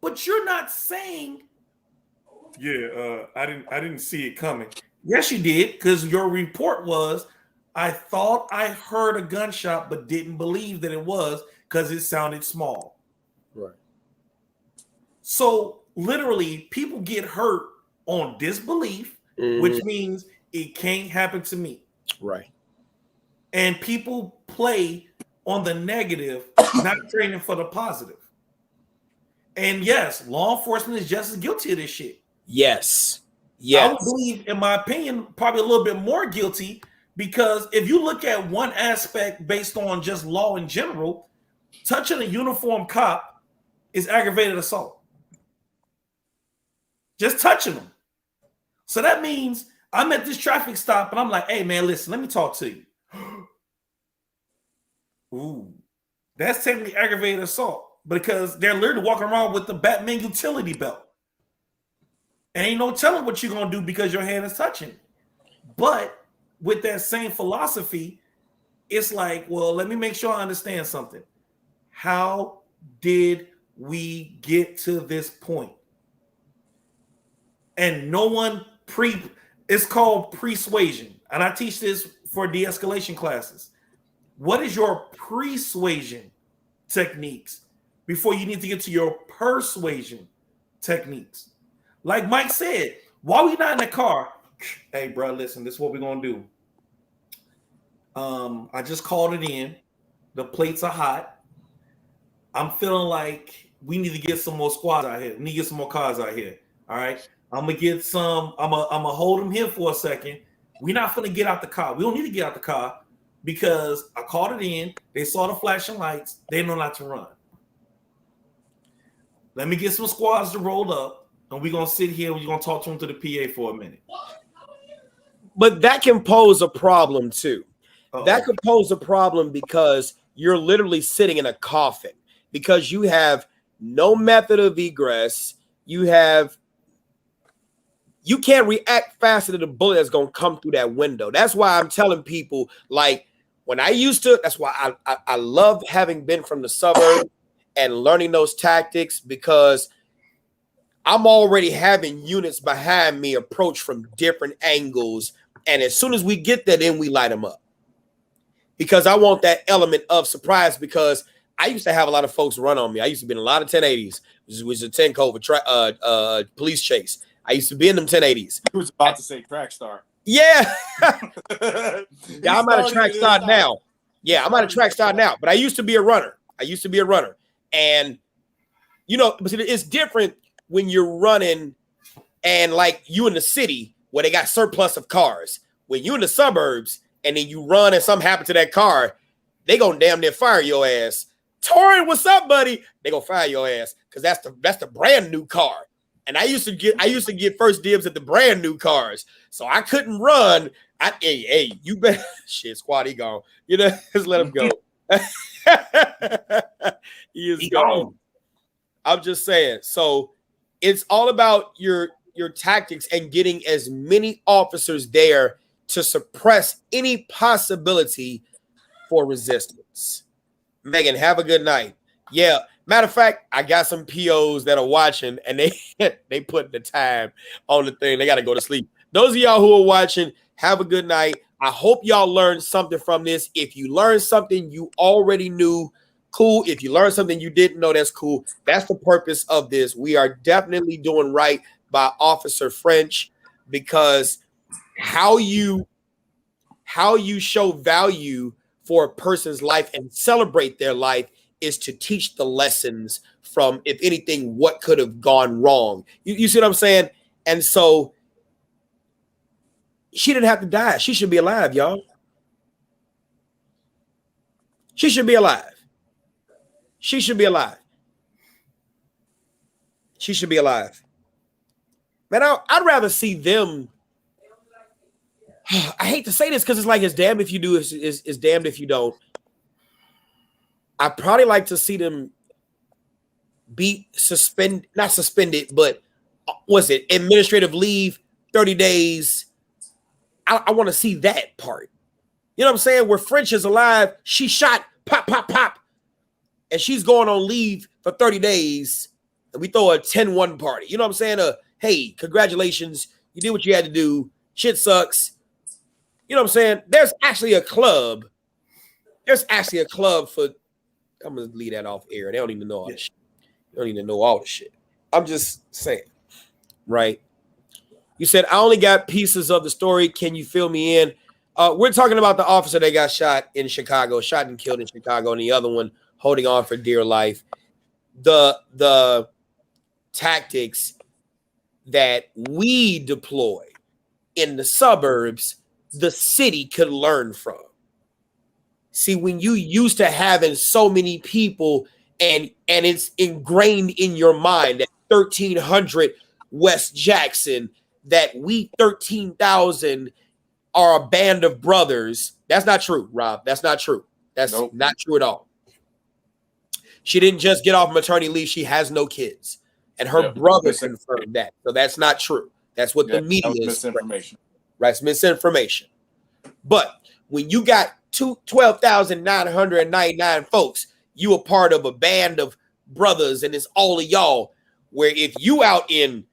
But you're not saying, yeah, I didn't see it coming. Yes, you did, because your report was, I thought I heard a gunshot, but didn't believe that it was because it sounded small. Right. So literally, people get hurt on disbelief, which means it can't happen to me. Right. And people play on the negative, not training for the positive. And yes, law enforcement is just as guilty of this shit. Yes. I would believe, in my opinion, probably a little bit more guilty, because if you look at one aspect based on just law in general, touching a uniformed cop is aggravated assault. Just touching them. So that means I'm at this traffic stop and I'm like, hey man, listen, let me talk to you. Ooh, that's technically aggravated assault because they're literally walking around with the Batman utility belt. And ain't no telling what you're going to do because your hand is touching. But with that same philosophy, it's like, well, let me make sure I understand something. How did we get to this point? And no one it's called persuasion. And I teach this for de-escalation classes. What is your persuasion techniques before you need to get to your persuasion techniques? Like Mike said, while we not in the car, hey, bro, listen, this is what we're going to do. I just called it in. The plates are hot. I'm feeling like we need to get some more squads out here. We need to get some more cars out here. All right. I'm going to get some. I'm going to hold them here for a second. We're not going to get out the car. We don't need to get out the car because I called it in. They saw the flashing lights. They know not to run. Let me get some squads to roll up. And we're going to sit here and we're going to talk to them to the PA for a minute. But that can pose a problem too. That could pose a problem because you're literally sitting in a coffin because you have no method of egress. You can't react faster than the bullet that's going to come through that window. That's why I'm telling people, like, when I used to, that's why I love having been from the suburbs and learning those tactics because I'm already having units behind me approach from different angles. And as soon as we get there, then we light them up. Because I want that element of surprise because I used to have a lot of folks run on me. I used to be in a lot of 1080s, which was a 10 COVID police chase. I used to be in them 1080s. He was about to say track star. Yeah. Yeah, I'm not a track star now. Yeah, I'm not a track star now, but I used to be a runner. And, you know, but it's different when you're running and like you in the city where they got surplus of cars. When you in the suburbs and then you run and something happened to that car, they gonna damn near fire your ass. Torrin, what's up, buddy? They gonna fire your ass because that's the brand new car. And I used to get first dibs at the brand new cars, so I couldn't run. Hey, you better shit, squad. He gone. You know, just let him go. He is gone. I'm just saying. So it's all about your tactics and getting as many officers there to suppress any possibility for resistance. Megan, have a good night. Yeah. Matter of fact, I got some POs that are watching and they put the time on the thing. They got to go to sleep. Those of y'all who are watching, have a good night. I hope y'all learned something from this. If you learned something you already knew, cool. If you learned something you didn't know, that's cool. That's the purpose of this. We are definitely doing right by Officer French because how you show value for a person's life and celebrate their life is to teach the lessons from, if anything, what could have gone wrong. You see what I'm saying? And so she didn't have to die. She should be alive, y'all. She should be alive. She should be alive. She should be alive. Man, I'd rather see them. I hate to say this because it's like it's damned if you do, it's damned if you don't. I'd probably like to see them be not suspended, but was it administrative leave, 30 days, I want to see that part. You know what I'm saying? Where French is alive, she shot, pop, pop, pop, and she's going on leave for 30 days, and we throw a 10-1 party. You know what I'm saying? Hey, congratulations. You did what you had to do. Shit sucks. You know what I'm saying? There's actually a club. There's actually a club for, I'm going to leave that off air. They don't even know all this shit. They don't even know all the shit. I'm just saying, right? You said, I only got pieces of the story. Can you fill me in? We're talking about the officer that got shot in Chicago, shot and killed in Chicago, and the other one holding on for dear life. The tactics that we deploy in the suburbs, the city could learn from. See, when you used to having so many people and it's ingrained in your mind that 1300 West Jackson, that we 13,000 are a band of brothers. That's not true, Rob. That's not true. That's not true at all. She didn't just get off maternity leave. She has no kids. And her brother confirmed that. So that's not true. That's what the media is. Misinformation. Right, it's misinformation. But when you got 12,999 folks, you a part of a band of brothers, and it's all of y'all. Where if you out in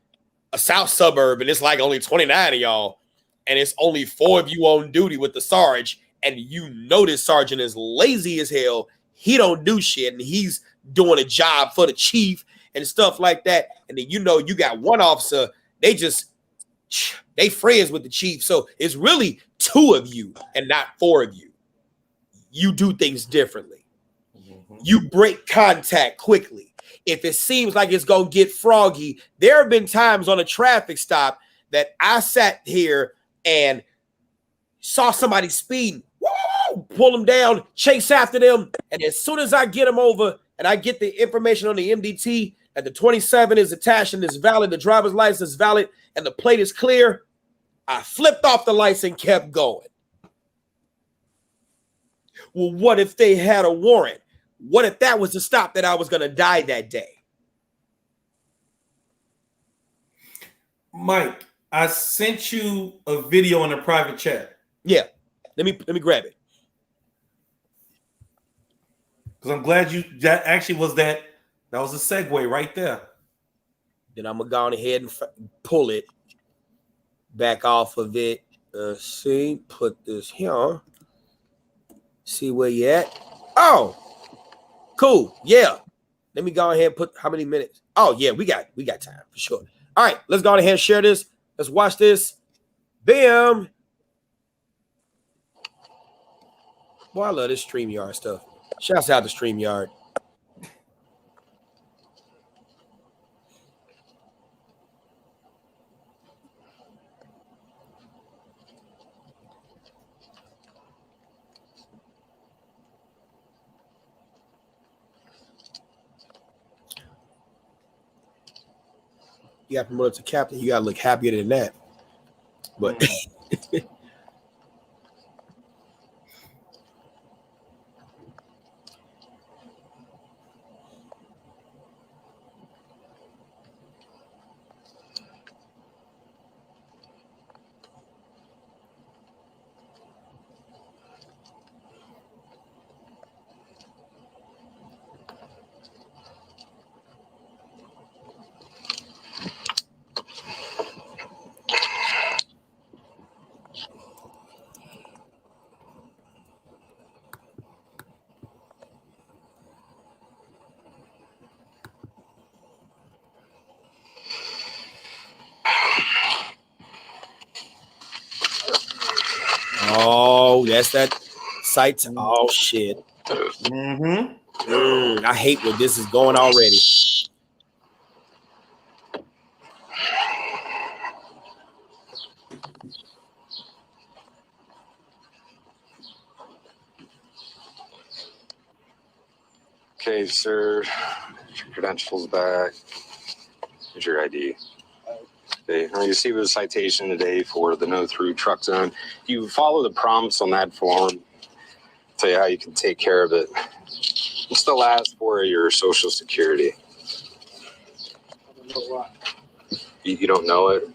a south suburb and it's like only 29 of y'all, and it's only 4 of you on duty with the sarge, and you know this sergeant is lazy as hell, he don't do shit, and he's doing a job for the chief and stuff like that. And then you know you got one officer, they friends with the chief. So it's really 2 of you and not 4 of you. You do things differently. You break contact quickly. If it seems like it's going to get froggy, there have been times on a traffic stop that I sat here and saw somebody speeding, pull them down, chase after them. And as soon as I get them over and I get the information on the MDT that the 27 is attached and is valid, the driver's license is valid, and the plate is clear, I flipped off the lights and kept going. Well, what if they had a warrant? What if that was the stop that I was going to die that day? Mike, I sent you a video in a private chat. Yeah. Let me grab it. Because I'm glad that actually was that was a segue right there. Then I'm going to go ahead and pull it back off of it. See, put this here. See where you at. Oh, cool. Yeah. Let me go ahead and put how many minutes? Oh, yeah, we got time for sure. All right, let's go ahead and share this. Let's watch this. Bam. Boy, I love this StreamYard stuff. Shouts out to StreamYard. You got promoted to captain. You got to look happier than that. But oh, that's that site. Oh shit. I hate where this is going already. Okay, sir. Your credentials back. Here's your ID. Okay, I received a citation today for the no-through truck zone. You follow the prompts on that form. Tell you how you can take care of it. What's the last 4 of your social security? You don't know it?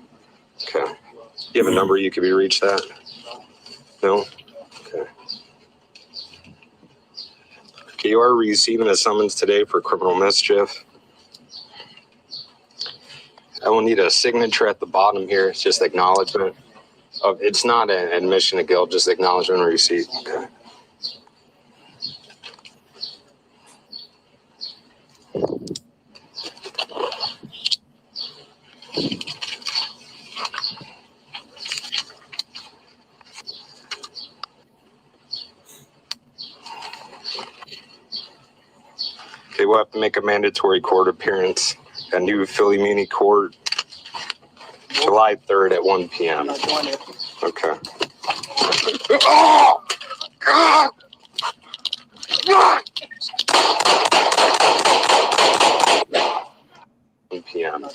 Okay. You have a number you could be reached at? No? Okay. Okay, you are receiving a summons today for criminal mischief. I will need a signature at the bottom here. It's just acknowledgement. It's not an admission of guilt, just acknowledgement of receipt. Okay. Okay, we'll have to make a mandatory court appearance at New Philly Muni Court, July 3rd at 1 p.m. Okay. Oh! God! God! 1 p.m.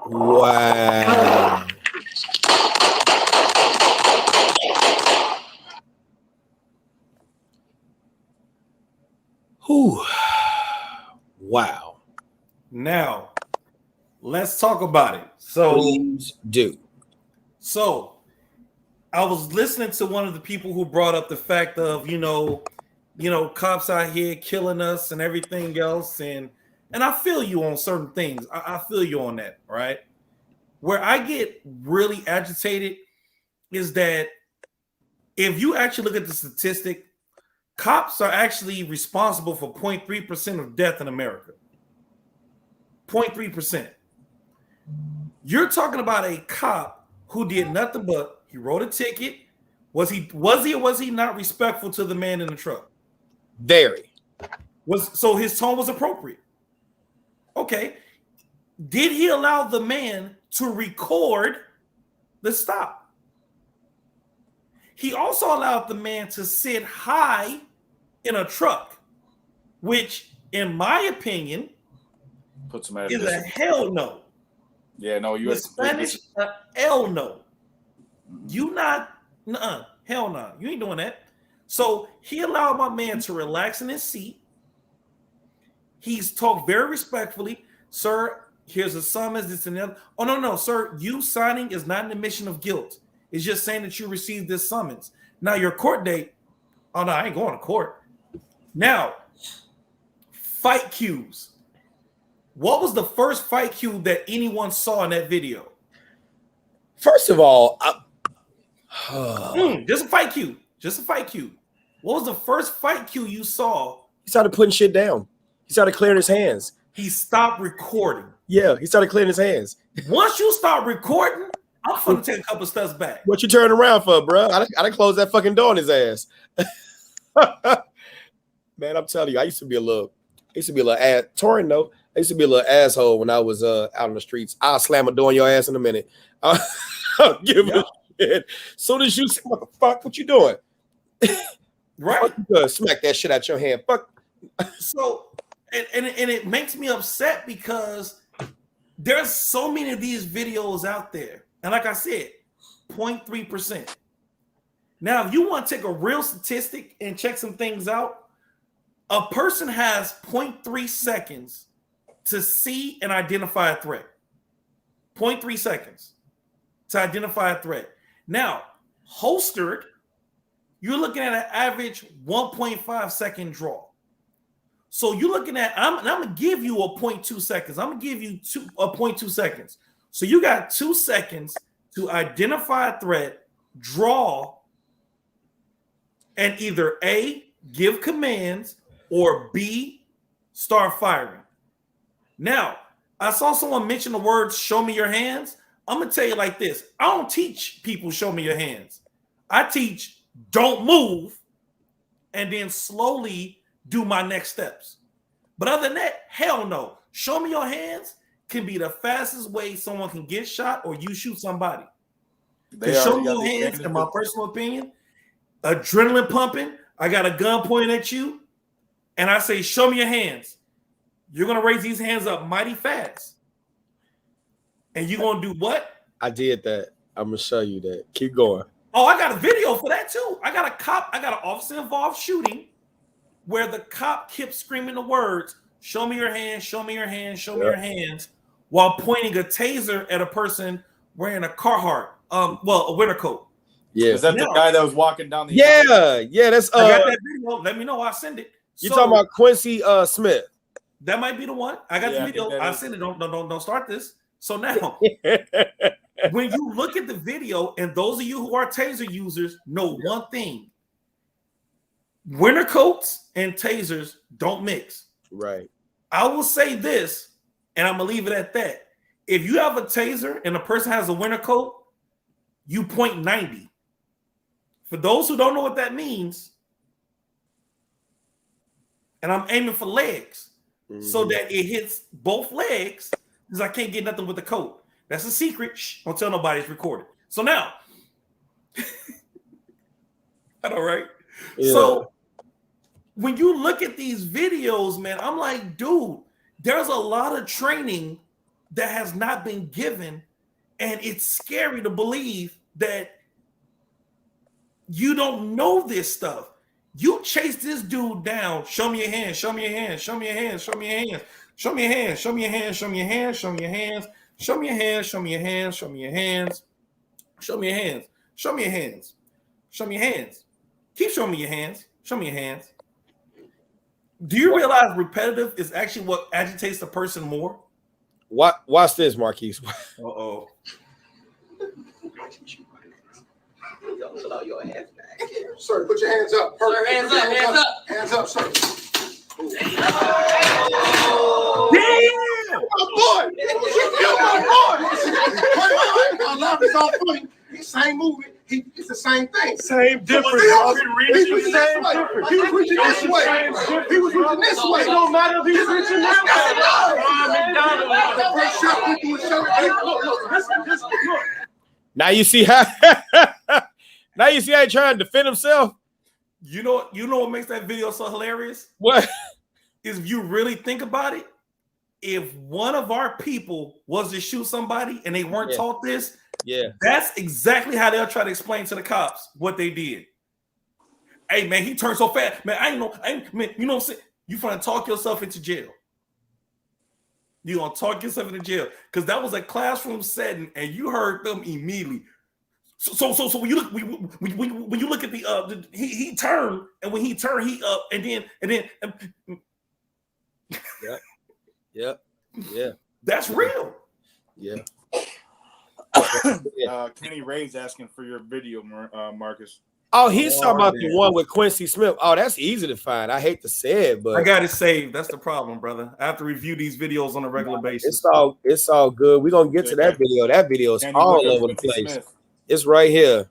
Wow. Whew. Wow. Now, let's talk about it. So, please do. So, I was listening to one of the people who brought up the fact of, cops out here killing us and everything else. And I feel you on certain things. I feel you on that, right? Where I get really agitated is that if you actually look at the statistic, cops are actually responsible for 0.3% of death in America. 0.3%. You're talking about a cop who did nothing but he wrote a ticket. Was he or was he not respectful to the man in the truck? Very. So his tone was appropriate. Okay. Did he allow the man to record the stop? He also allowed the man to sit high in a truck, which, in my opinion, puts him is a hell no. Yeah, no, you the Spanish, hell no. You not, hell no. You ain't doing that. So he allowed my man to relax in his seat. He's talked very respectfully. Sir, here's a summons, this and that. Oh, no, sir. You signing is not an admission of guilt. It's just saying that you received this summons. Now, your court date, oh, no, I ain't going to court. Now, fight cues. What was the first fight cue that anyone saw in that video? First of all, just a fight cue. Just a fight cue. What was the first fight cue you saw? He started putting shit down. He started clearing his hands. He stopped recording. Yeah, he started clearing his hands. Once you start recording, I'm gonna take a couple steps back. What you turning around for, bro? I done closed that fucking door on his ass. Man, I'm telling you, I used to be a little ass. Torin, though. I used to be a little asshole when I was out on the streets. I'll slam a door on your ass in a minute. I'll give a shit. Soon as you say, what the fuck, what you doing? Right. Smack that shit out your hand. Fuck. So, and it makes me upset because there's so many of these videos out there. And like I said, 0.3%. Now, if you want to take a real statistic and check some things out, a person has 0.3 seconds to see and identify a threat. 0.3 seconds to identify a threat. Now, holstered, you're looking at an average 1.5 second draw. So you're looking at, I'm going to give you a 0.2 seconds. I'm going to give you a 0.2 seconds. So you got 2 seconds to identify a threat, draw, and either A, give commands, or B, start firing. Now, I saw someone mention the words, show me your hands. I'm going to tell you like this. I don't teach people show me your hands. I teach don't move and then slowly do my next steps. But other than that, hell no. Show me your hands can be the fastest way someone can get shot or you shoot somebody. Show me your hands, in my personal opinion, adrenaline pumping. I got a gun pointing at you, and I say, show me your hands. You're gonna raise these hands up mighty fast. And you're gonna do what? I did that. I'm gonna show you that. Keep going. Oh, I got a video for that too. I got an officer involved shooting where the cop kept screaming the words, show me your hands, show me your hands, show me your hands, while pointing a taser at a person wearing a Carhartt, a winter coat. Yeah. Is that the guy that was walking down the alley? Yeah, that's I got that video. Let me know. I'll send it. You talking about Quincy Smith? That might be the one. I got the video. I'll send it. Don't start this. So now when you look at the video, and those of you who are taser users know one thing: winter coats and tasers don't mix. Right. I will say this, and I'm gonna leave it at that. If you have a taser and a person has a winter coat, you point 90. For those who don't know what that means, and I'm aiming for legs so that it hits both legs, because I can't get nothing with the coat. That's a secret. Shh, don't tell nobody it's recorded. So now, I know, right? Yeah. So when you look at these videos, man, I'm like, dude, there's a lot of training that has not been given, and it's scary to believe that you don't know this stuff. You chase this dude down. Show me your hands. Show me your hands. Show me your hands. Show me your hands. Show me your hands. Show me your hands. Show me your hands. Show me your hands. Show me your hands. Show me your hands. Show me your hands. Show me your hands. Show me your hands. Show me your hands. Keep showing me your hands. Show me your hands. Do you realize repetitive is actually what agitates the person more? Watch this, Marquise. Uh-oh. Sir, put your hands up. Sir, hands up, hands up. Hands up, sir. Damn! My boy! You're my boy! Wait. I love it's all funny. He's same movie. It's the same thing. Same difference. He was reaching this way. He was reaching this way. He was reaching this way. It don't matter if he's reaching that way. The first shot we do is show it. Look, listen. Now you see how now you see how he trying to defend himself. You know what makes that video so hilarious? What? Is if you really think about it, if one of our people was to shoot somebody and they weren't taught this, that's exactly how they'll try to explain to the cops what they did. Hey man, he turned so fast. Man, you know what I'm saying? You trying to talk yourself into jail. You're gonna talk yourself into jail because that was a classroom setting, and you heard them immediately. So when you look at the he turned, and when he turned, he up, and then yeah. That's real. Yeah. Kenny Ray's asking for your video, Marcus. Oh, he's talking about the one with Quincy Smith. Oh, that's easy to find. I hate to say it, but I got it saved. That's the problem, brother. I have to review these videos on a regular basis. It's all good. We're gonna get to that video. That video is all over the place. Smith. It's right here.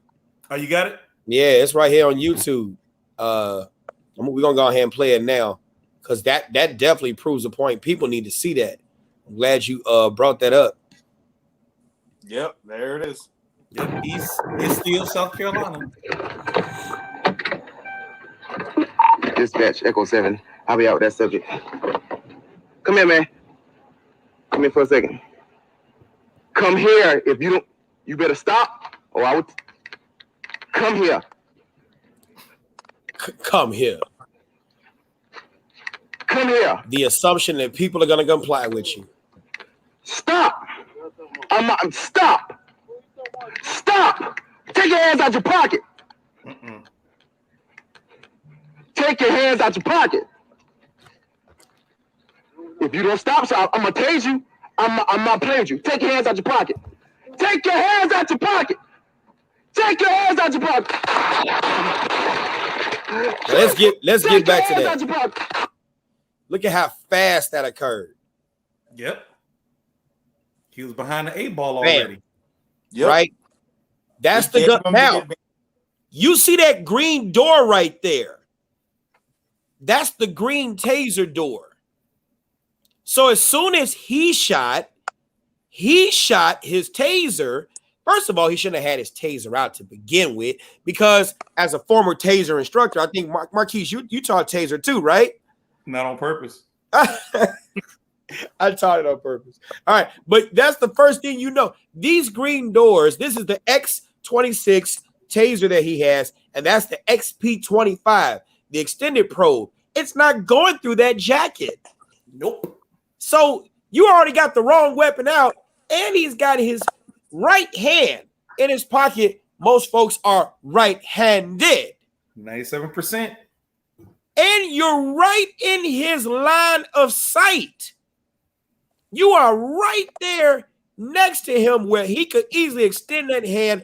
Oh, you got it? Yeah, it's right here on YouTube. We're gonna go ahead and play it now because that definitely proves a point. People need to see that. I'm glad you brought that up. Yep, there it is. Yep, it's still South Carolina. Dispatch, Echo 7. I'll be out with that subject. Come here, man. Come here for a second. Come here. If you don't, you better stop, or I would. Come here. Come here. Come here. The assumption that people are gonna comply with you. Stop. Stop. Stop. Take your hands out your pocket. Take your hands out your pocket. If you don't stop, so I'm gonna tase you. I'm not playing with you. Take your hands out your pocket. Take your hands out your pocket. Take your hands out your pocket. Let's get back to that. Look at how fast that occurred. Yep. He was behind the 8-ball already. Yep. Right? That's the gun. Now, you see that green door right there. That's the green taser door. So as soon as he shot his taser. First of all, he shouldn't have had his taser out to begin with, because as a former taser instructor, I think Marquise, you taught taser too, right? Not on purpose. I taught it on purpose. All right, but that's the first thing you know. These green doors, this is the X26 taser that he has, and that's the XP25, the extended probe. It's not going through that jacket. Nope. So you already got the wrong weapon out, and he's got his right hand in his pocket. Most folks are right-handed. 97%. And you're right in his line of sight. You are right there next to him where he could easily extend that hand.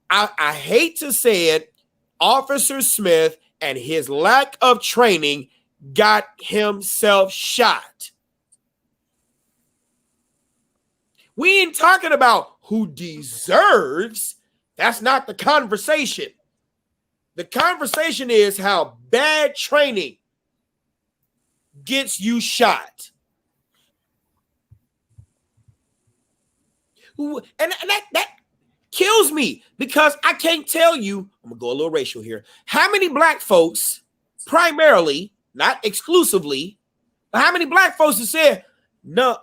I hate to say it, Officer Smith and his lack of training got himself shot. We ain't talking about who deserves. That's not the conversation. The conversation is how bad training gets you shot. And that kills me because I can't tell you, I'm gonna go a little racial here, how many black folks, primarily, not exclusively, but how many black folks have said, no,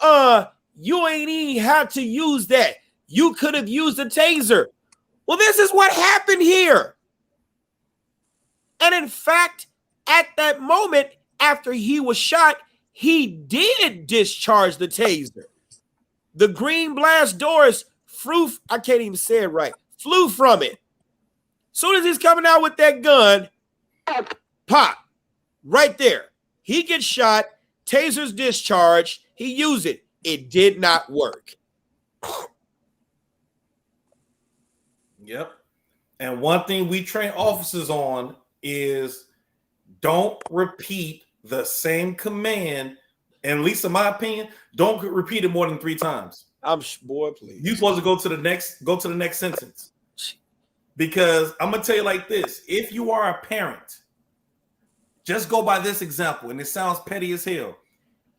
you ain't even had to use that. You could have used a taser. Well, this is what happened here. And in fact, at that moment, after he was shot, he did discharge the taser. The green blast doors flew, I can't even say it right, flew from it. Soon as he's coming out with that gun, pop, right there. He gets shot, taser's discharged, he used it. It did not work. Yep. And one thing we train officers on is don't repeat the same command. And at least in my opinion, don't repeat it more than 3 times. Boy, please. You're supposed to go to the next sentence. Because I'm gonna tell you like this: if you are a parent, just go by this example, and it sounds petty as hell.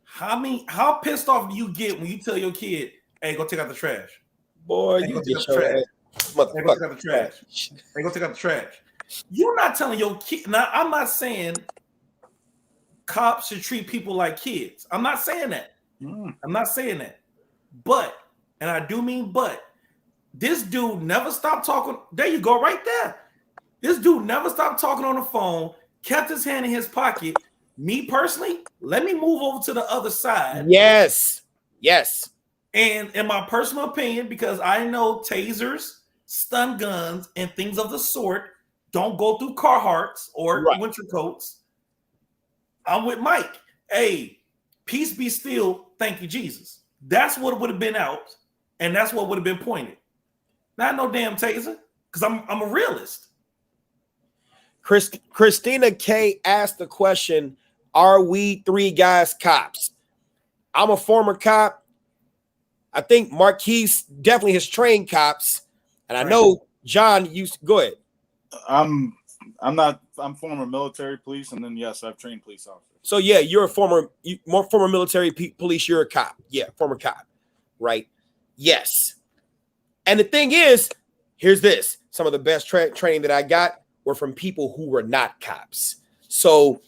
How pissed off do you get when you tell your kid, "Hey, go take out the trash"? Boy, hey, you go get take out the trash. Hey, go take out the trash. Hey, go take out the trash. You're not telling your kid. Now, I'm not saying cops should treat people like kids. I'm not saying that. I'm not saying that. But, and I do mean but, this dude never stopped talking. There you go, right there. This dude never stopped talking on the phone, kept his hand in his pocket. Me personally, let me move over to the other side. Yes. Yes. And in my personal opinion, because I know tasers, stun guns, and things of the sort don't go through Carhartts or winter coats. I'm with Mike. Hey, peace be still. Thank you, Jesus. That's what would have been out, and that's what would have been pointed. Not no damn taser, because I'm a realist. Christina K asked the question, are we 3 guys cops? I'm a former cop. I think Marquise definitely has trained cops. And I know John used to go ahead. I'm former military police, and then yes, I've trained police officers. So yeah, you're a former military police. You're a cop. Yeah, former cop, right? Yes. And the thing is, here's this: some of the best training that I got were from people who were not cops. So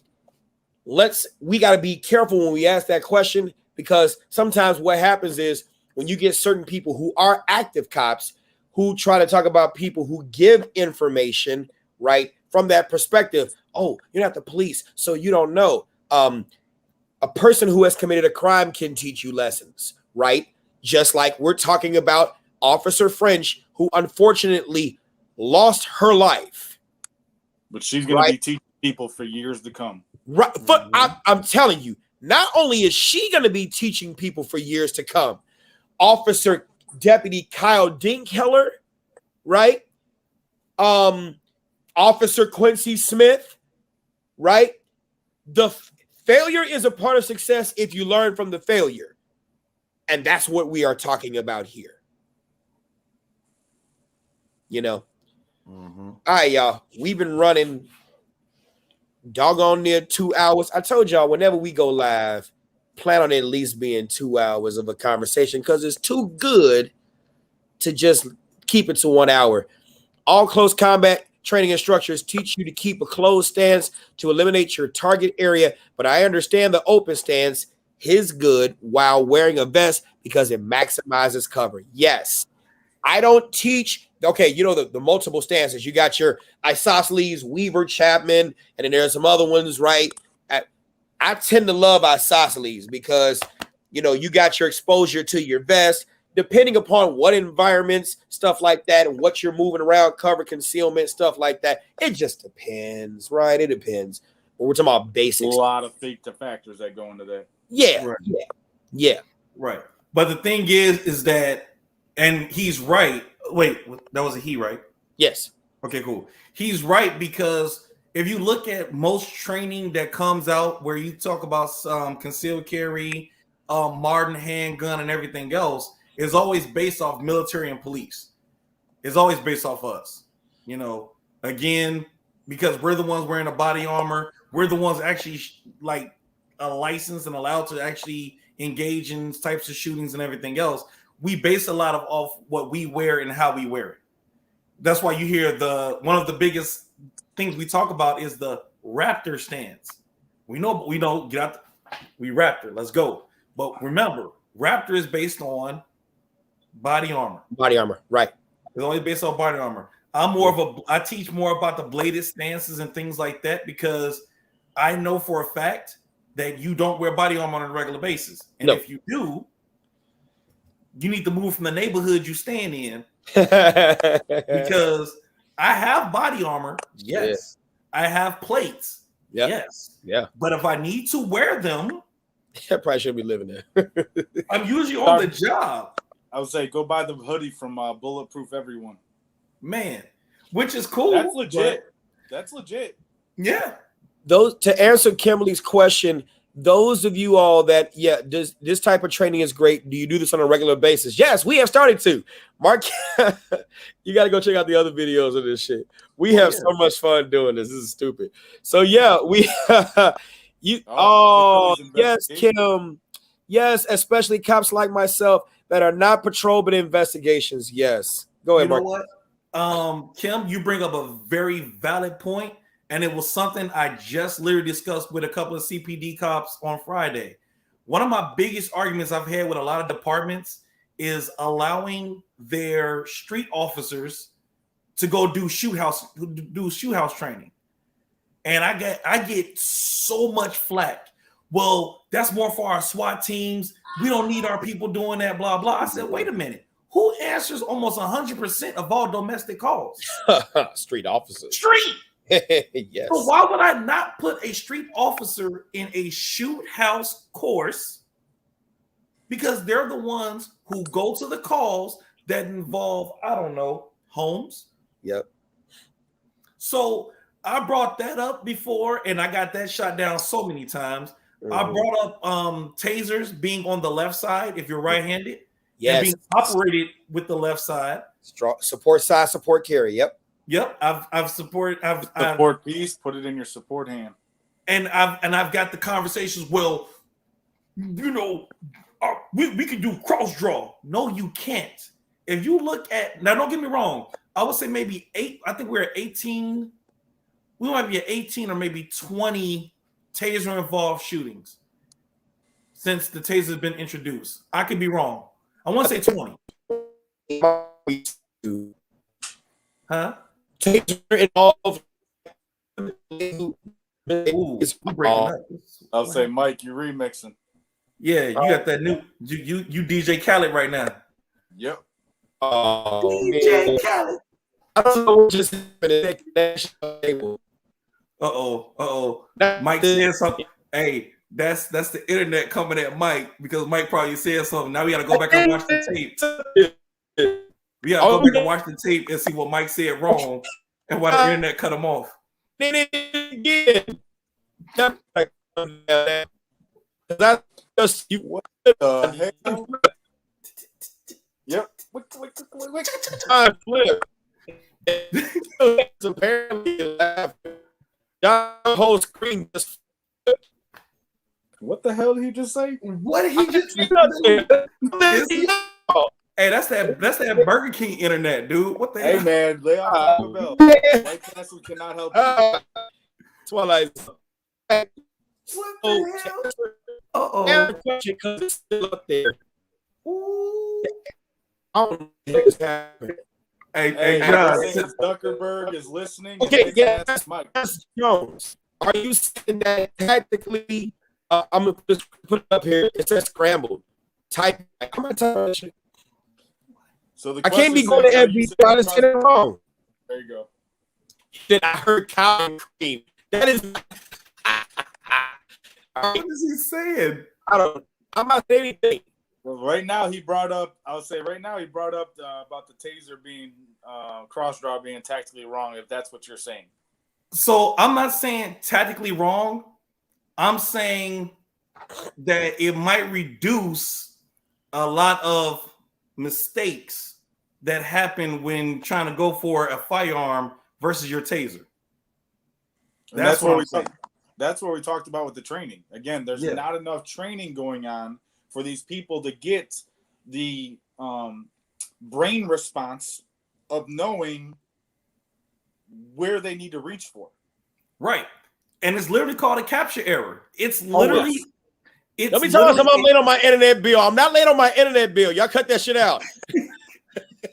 we got to be careful when we ask that question, because sometimes what happens is when you get certain people who are active cops who try to talk about people who give information, right, from that perspective. Oh, you're not the police, so you don't know. A person who has committed a crime can teach you lessons, right? Just like we're talking about Officer French, who unfortunately lost her life. But she's going to be teaching people for years to come. Right. But I'm telling you, not only is she going to be teaching people for years to come, Officer Deputy Kyle Dinkheller, right? Officer Quincy Smith, right? The failure is a part of success if you learn from the failure. And that's what we are talking about here. You know? All right, y'all. We've been running doggone near 2 hours. I told y'all, whenever we go live, plan on it at least being 2 hours of a conversation, because it's too good to just keep it to 1 hour. All close combat training instructors teach you to keep a closed stance to eliminate your target area, but I understand the open stance his good while wearing a vest because it maximizes cover. Yes. I don't teach. Okay, you know the multiple stances. You got your isosceles, Weaver, Chapman, and then there's some other ones, right? I tend to love isosceles because, you know, you got your exposure to your vest, depending upon what environments, stuff like that, and what you're moving around, cover, concealment, stuff like that. It just depends, right? It depends. But we're talking about basics. A lot of factors that go into that. Yeah, Right. yeah. Right. But the thing is that, and he's right. Wait, that was a he, right? Yes. Okay, cool. He's right, because if you look at most training that comes out where you talk about concealed carry, modern handgun, and everything else, is always based off military and police. It's always based off us. You know, again, because we're the ones wearing the body armor. We're the ones actually like licensed and allowed to actually engage in types of shootings and everything else. We base a lot off what we wear and how we wear it. That's why you hear one of the biggest things we talk about is the Raptor stance. We know get out. We Raptor, let's go. But remember, Raptor is based on body armor. Body armor, right? It's always based on body armor. I teach more about the bladed stances and things like that because I know for a fact that you don't wear body armor on a regular basis, and if you do, you need to move from the neighborhood you stand in because I have body armor. Yes. I have plates. Yes. Yeah. But if I need to wear them, I probably shouldn't be living there. I'm usually on the job. I would say go buy the hoodie from Bulletproof Everyone. Man, which is cool. That's legit. That's legit. Yeah. Those, to answer Kimberly's question, those of you all that, this type of training is great. Do you do this on a regular basis? Yes, we have started to. Mark, you got to go check out the other videos of this shit. We have so much fun doing this. This is stupid. So yeah, we yes, Kim. Yes, especially cops like myself that are not patrol but investigations. Yes. Go ahead, Mark. Know what? Kim, you bring up a very valid point. And it was something I just literally discussed with a couple of CPD cops on Friday. One of my biggest arguments I've had with a lot of departments is allowing their street officers to go do shoot house training. And I get so much flack. Well, that's more for our SWAT teams. We don't need our people doing that, blah, blah. I said, wait a minute. Who answers almost 100% of all domestic calls? Street officers. Street. Yes. So why would I not put a street officer in a shoot house course? Because they're the ones who go to the calls that involve, I don't know, homes. Yep. So I brought that up before, and I got that shot down so many times. I brought up tasers being on the left side if you're right-handed. Yes. And being operated with the left side. Support side, support carry. Yep. Yep, I've supported. Support piece. Put it in your support hand. And I've got the conversations. Well, you know, we can do cross draw. No, you can't. If you look at now, don't get me wrong. I would say maybe 8. I think we're at 18. We might be at 18 or maybe 20 taser involved shootings since the taser has been introduced. I could be wrong. I want to say 20. Huh? Taser involved. I'll say, Mike, you're remixing. Yeah, you got that new you DJ Khaled right now. Yep. DJ Khaled. I don't know what just Mike said something. Hey, that's the internet coming at Mike because Mike probably said something. Now we gotta go back and watch the tape. We gotta go back and watch the tape and see what Mike said wrong and why the internet cut him off. That's just you. What the hell? Yep. Time flip. Apparently laughing. Y'all whole screen just. What the hell did he just say? What did he just say? Hey, that's that Burger King internet, dude. What the hell? Hey man, lay off the bell. White Castle cannot help you. Twilight. What the hell? Now, question, because it's still up there. I don't know what's happening. Hey, John. Zuckerberg is listening. Okay, yes, Jones. Are you saying that tactically? I'm gonna just put it up here. It says scrambled. Type. I'm gonna type that shit. So the I can't be question going to says, FBI. I just said it wrong. There you go. Then I heard cow and cream. That is. What is he saying? I'm not saying anything. Well, right now he brought up. I would say right now he brought up about the taser being cross draw being tactically wrong. If that's what you're saying. So I'm not saying tactically wrong. I'm saying that it might reduce a lot of mistakes that happen when trying to go for a firearm versus your taser. That's what what I'm saying. That's what we talked about with the training. Again, there's not enough training going on for these people to get the brain response of knowing where they need to reach for. Right. And it's literally called a capture error. It's literally. Let me tell you something. I'm late on my internet bill. I'm not late on my internet bill. Y'all cut that shit out.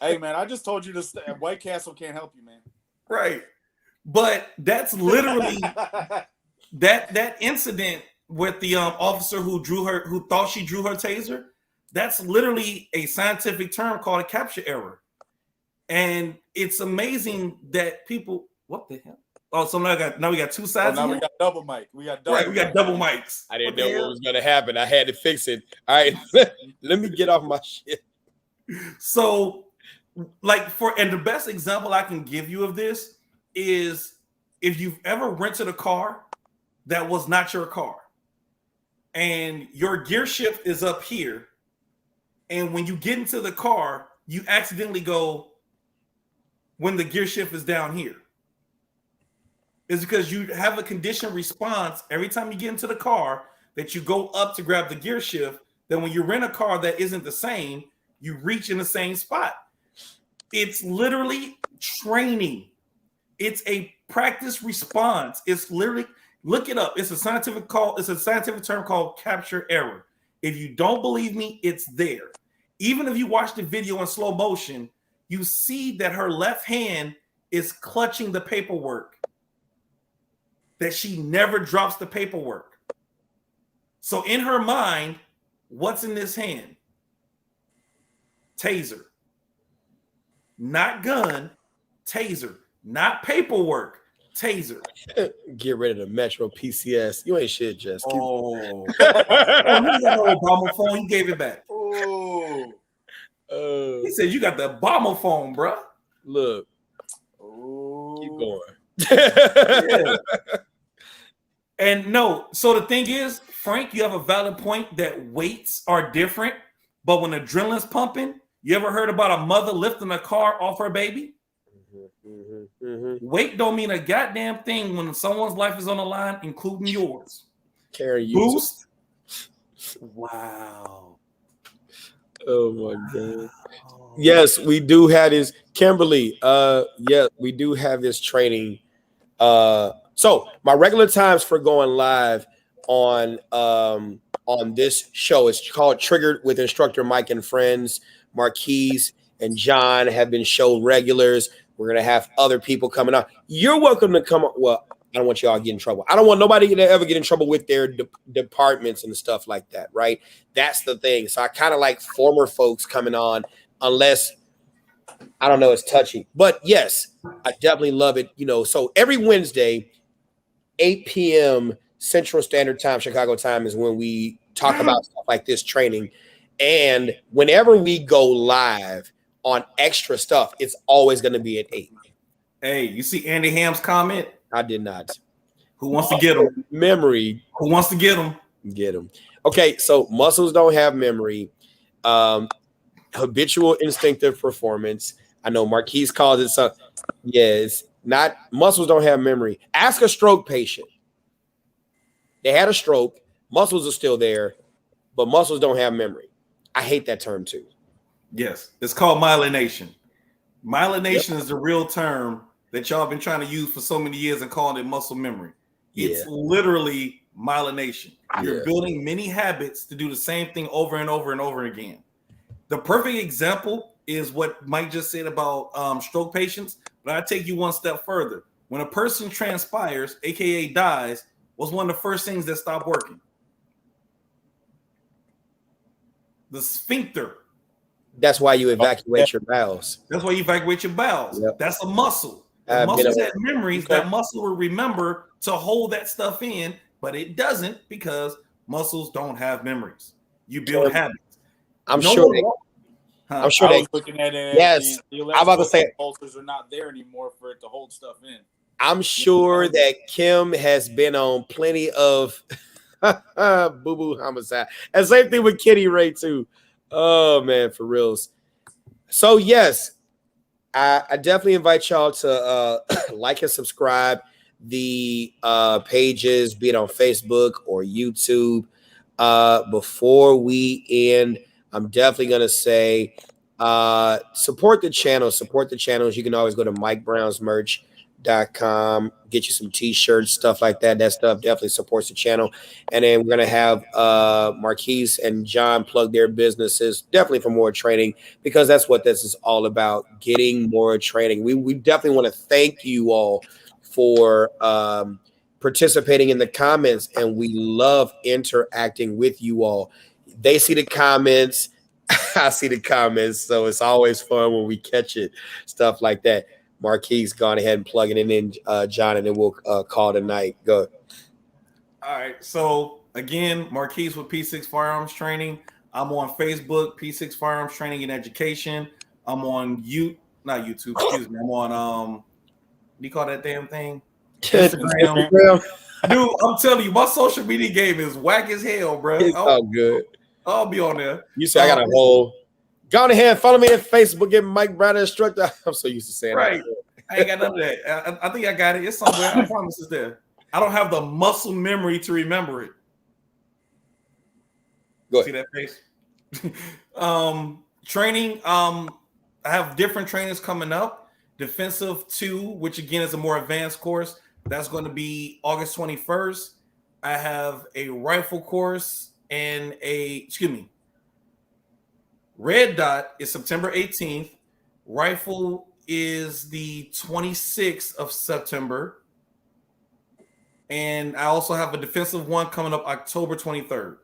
Hey, man, I just told you this. White Castle can't help you, man. Right. But that's literally that incident with the officer who thought she drew her taser. That's literally a scientific term called a capture error. And it's amazing that people, what the hell? Oh, so now we got two sides. Now we got double mic. We got double. Right, we got double mics. I didn't know what was gonna happen. I had to fix it. All right, let me get off my shit. So, and the best example I can give you of this is if you've ever rented a car that was not your car, and your gear shift is up here, and when you get into the car, you accidentally go when the gear shift is down here. Is because you have a conditioned response every time you get into the car that you go up to grab the gear shift. Then when you rent a car that isn't the same, you reach in the same spot. It's literally training. It's a practice response. It's literally, look it up. It's a scientific term called capture error. If you don't believe me, it's there. Even if you watch the video in slow motion, you see that her left hand is clutching the paperwork. That she never drops the paperwork. So in her mind, what's in this hand? Taser. Not gun, taser. Not paperwork, taser. Get rid of the Metro PCS. You ain't shit, Jess. Oh, he got no Obama phone. He gave it back. Oh. He said, you got the Obama phone, bro. Look. Keep going. Yeah. And no, so the thing is, Frank, you have a valid point that weights are different, but when adrenaline's pumping, you ever heard about a mother lifting a car off her baby? Weight don't mean a goddamn thing when someone's life is on the line, including yours. Carry Boost. Wow. Oh my God. Yes, we do have this. Kimberly, yeah, we do have this training. So my regular times for going live on this show is called Triggered with instructor Mike and friends. Marquise and John have been show regulars. We're gonna have other people coming on. You're welcome to come on. Well, I don't want y'all to get in trouble. I don't want nobody to ever get in trouble with their departments and stuff like that, right? That's the thing. So I kind of like former folks coming on, unless I don't know, it's touchy. But yes, I definitely love it. So every Wednesday, 8 p.m. Central Standard Time, Chicago time, is when we talk about stuff like this training. And whenever we go live on extra stuff, it's always going to be at 8. Hey, you see Andy Ham's comment? I did not. Who wants to get him? Memory. Who wants to get him? Get him. Okay, so muscles don't have memory. Habitual instinctive performance. I know Marquise calls it something. Yeah, it's not. Muscles don't have memory. Ask a stroke patient. They had a stroke. Muscles are still there, but muscles don't have memory. I hate that term too. Yes, it's called myelination. Myelination is the real term that y'all been trying to use for so many years and calling it muscle memory. It's literally myelination. You're building many habits to do the same thing over and over and over again. The perfect example is what Mike just said about stroke patients, but I take you one step further. When a person transpires, aka dies, what's one of the first things that stop working? The sphincter. That's why you evacuate your bowels. That's why you evacuate your bowels. Yep. That's a muscle. The muscle had memories. That muscle will remember to hold that stuff in, but it doesn't because muscles don't have memories. You build habits. I'm sure. I'm sure. I was looking at it. Yes, the I'm about to say. Ulcers are not there anymore for it to hold stuff in. I'm sure that Kim has been on plenty of boo-boo homicide. And same thing with Kitty Ray too. Oh man, for reals. So yes, I definitely invite y'all to like and subscribe the pages, be it on Facebook or YouTube. Before we end, I'm definitely gonna say support the channel. Support the channels. You can always go to MikeBrownsMerch.com, get you some t-shirts, stuff like that. That stuff definitely supports the channel. And then we're gonna have Marquise and John plug their businesses definitely for more training, because that's what this is all about, getting more training. We definitely want to thank you all for participating in the comments, and we love interacting with you all. They see the comments, I see the comments, so it's always fun when we catch it, stuff like that. Marquise, gone ahead and plug it in, John, and then we'll call it a night. Go. All right. So again, Marquise with P6 Firearms Training. I'm on Facebook, P6 Firearms Training and Education. I'm on not YouTube, excuse me. I'm on what do you call that damn thing? Instagram. Dude, I'm telling you, my social media game is whack as hell, bro. It's all good. I'll be on there. You say I got a whole. Go on ahead, follow me on Facebook, get Mike Brown instructor. I'm so used to saying right. that. I ain't got none of that. I think I got it. It's somewhere. I promise it's there. I don't have the muscle memory to remember it. Go ahead. See that face? Training. I have different trainings coming up. Defensive 2, which again is a more advanced course. That's going to be August 21st. I have a rifle course and Red Dot is September 18th. Rifle is the 26th of September. And I also have a defensive one coming up October 23rd.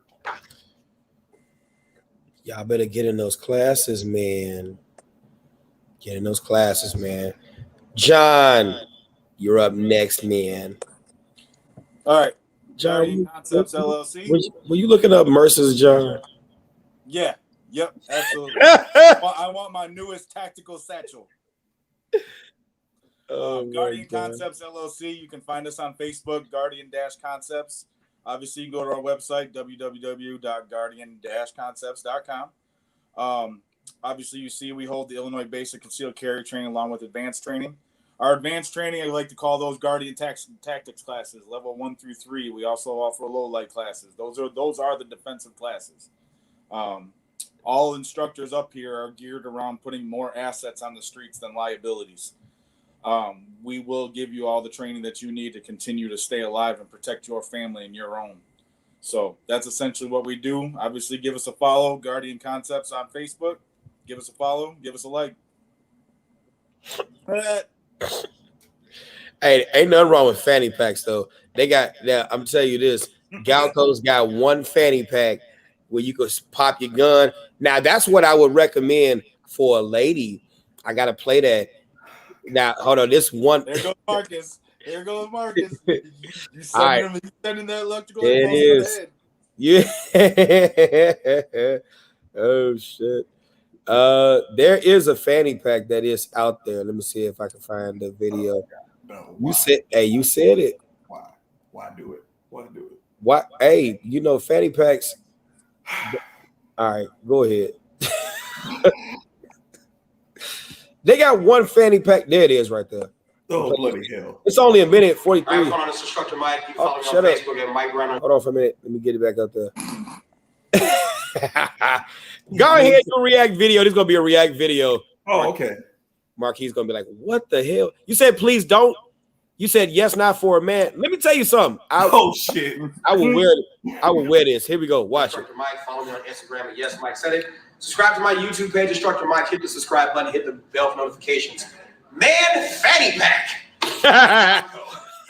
Y'all better get in those classes, man. Get in those classes, man. John, you're up next, man. All right. John, Concepts LLC. Were you looking up Mercer's, John? Yeah. Yep. Absolutely. I want my newest tactical satchel. Guardian Concepts LLC. You can find us on Facebook, Guardian-Concepts. Obviously, you can go to our website, www.guardian-concepts.com. Obviously, you see we hold the Illinois Basic Concealed Carry Training along with advanced training. Our advanced training, I like to call those Guardian Tactics classes, level 1 through 3. We also offer low light classes. Those are the defensive classes. All instructors up here are geared around putting more assets on the streets than liabilities. We will give you all the training that you need to continue to stay alive and protect your family and your own. So that's essentially what we do. Obviously, give us a follow, Guardian Concepts on Facebook. Give us a follow, give us a like. Hey, ain't nothing wrong with fanny packs though. They got I'm telling you this. Galco's got one fanny pack where you could pop your gun. Now that's what I would recommend for a lady. I gotta play that. Now hold on, this one. There goes Marcus. There goes Marcus. You sending sending that electrical it impulse is. in the Yeah. Oh shit. There is a fanny pack that is out there. Let me see if I can find the video. No, you said it. Why do it? Why do it? What? Hey, you know, fanny packs. All right, go ahead. They got one fanny pack. There it is right there. Oh, bloody hell. It's only a minute 43. Hold on, it's Instructor Mike. You follow me shut on up. Facebook at Mike Brown. Hold on for a minute. Let me get it back up there. Go ahead, do a react video. This is going to be a react video. Oh, okay. Marquis is going to be like, what the hell? You said, please don't. You said, yes, not for a man. Let me tell you something. Oh shit! I will wear this. Here we go. Watch it. Mike, follow me on Instagram at Yes Mike Said It. Subscribe to my YouTube page, Instructor Mike. Hit the subscribe button. Hit the bell for notifications. Man, fanny pack.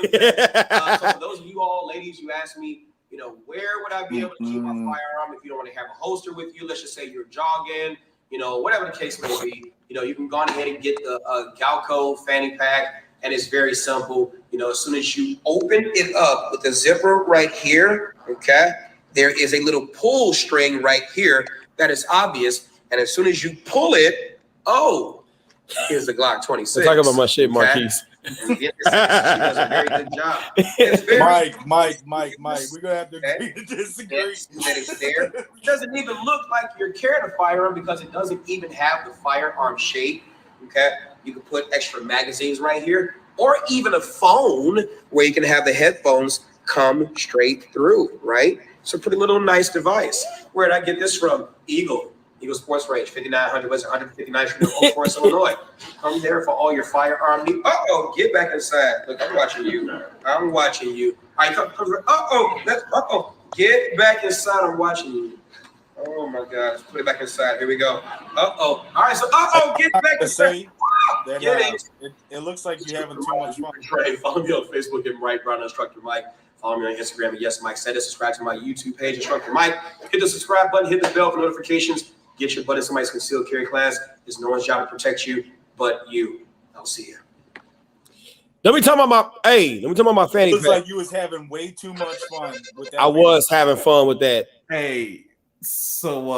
So for those of you all, ladies, you asked me, you know, where would I be able to keep my firearm if you don't want to have a holster with you? Let's just say you're jogging, you know, whatever the case may be. You know, you can go on ahead and get the Galco fanny pack, and it's very simple. You know, as soon as you open it up with the zipper right here, okay, there is a little pull string right here that is obvious, and as soon as you pull it, oh, here's the Glock 26. Talk about my shit, Marquise. And she does a very good job. Mike, we're gonna have to agree to disagree. That it's there. It doesn't even look like you're carrying a firearm because it doesn't even have the firearm shape. Okay, you can put extra magazines right here, or even a phone where you can have the headphones come straight through. Right, it's a pretty little nice device. Where did I get this from? Eagle Sports Range, 5900 West 159th Street, Oak Forest, Illinois. Come there for all your firearm needs. Uh-oh, get back inside. Look, I'm watching you. I'm watching you. All right, uh-oh, get back inside. I'm watching you. Oh my God, let's put it back inside. Here we go. Uh-oh. All right, so get back inside. It looks like you're having too much fun. Follow me on Facebook at Right Brown Instructor Mike. Follow me on Instagram at Yes Mike Said It. Subscribe to my YouTube page, Instructor Mike. Hit the subscribe button, hit the bell for notifications. Get your butt in somebody's concealed carry class. It's no one's job to protect you but you. I'll see you. Let me talk about my fanny pack. Looks like you was having way too much fun with that. I was having fun with that. Hey, so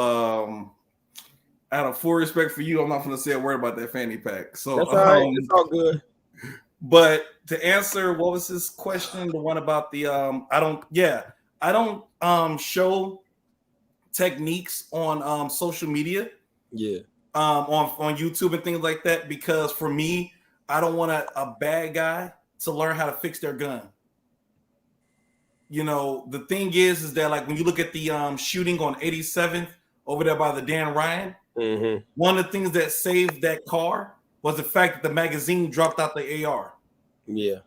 out of full respect for you, I'm not gonna say a word about that fanny pack. So that's all right. It's all good. But to answer, what was this question? The one about the I don't show techniques on social media. Yeah. On YouTube and things like that, because for me, I don't want a bad guy to learn how to fix their gun. You know, the thing is that like when you look at the shooting on 87th over there by the Dan Ryan, one of the things that saved that car was the fact that the magazine dropped out the AR. Yeah.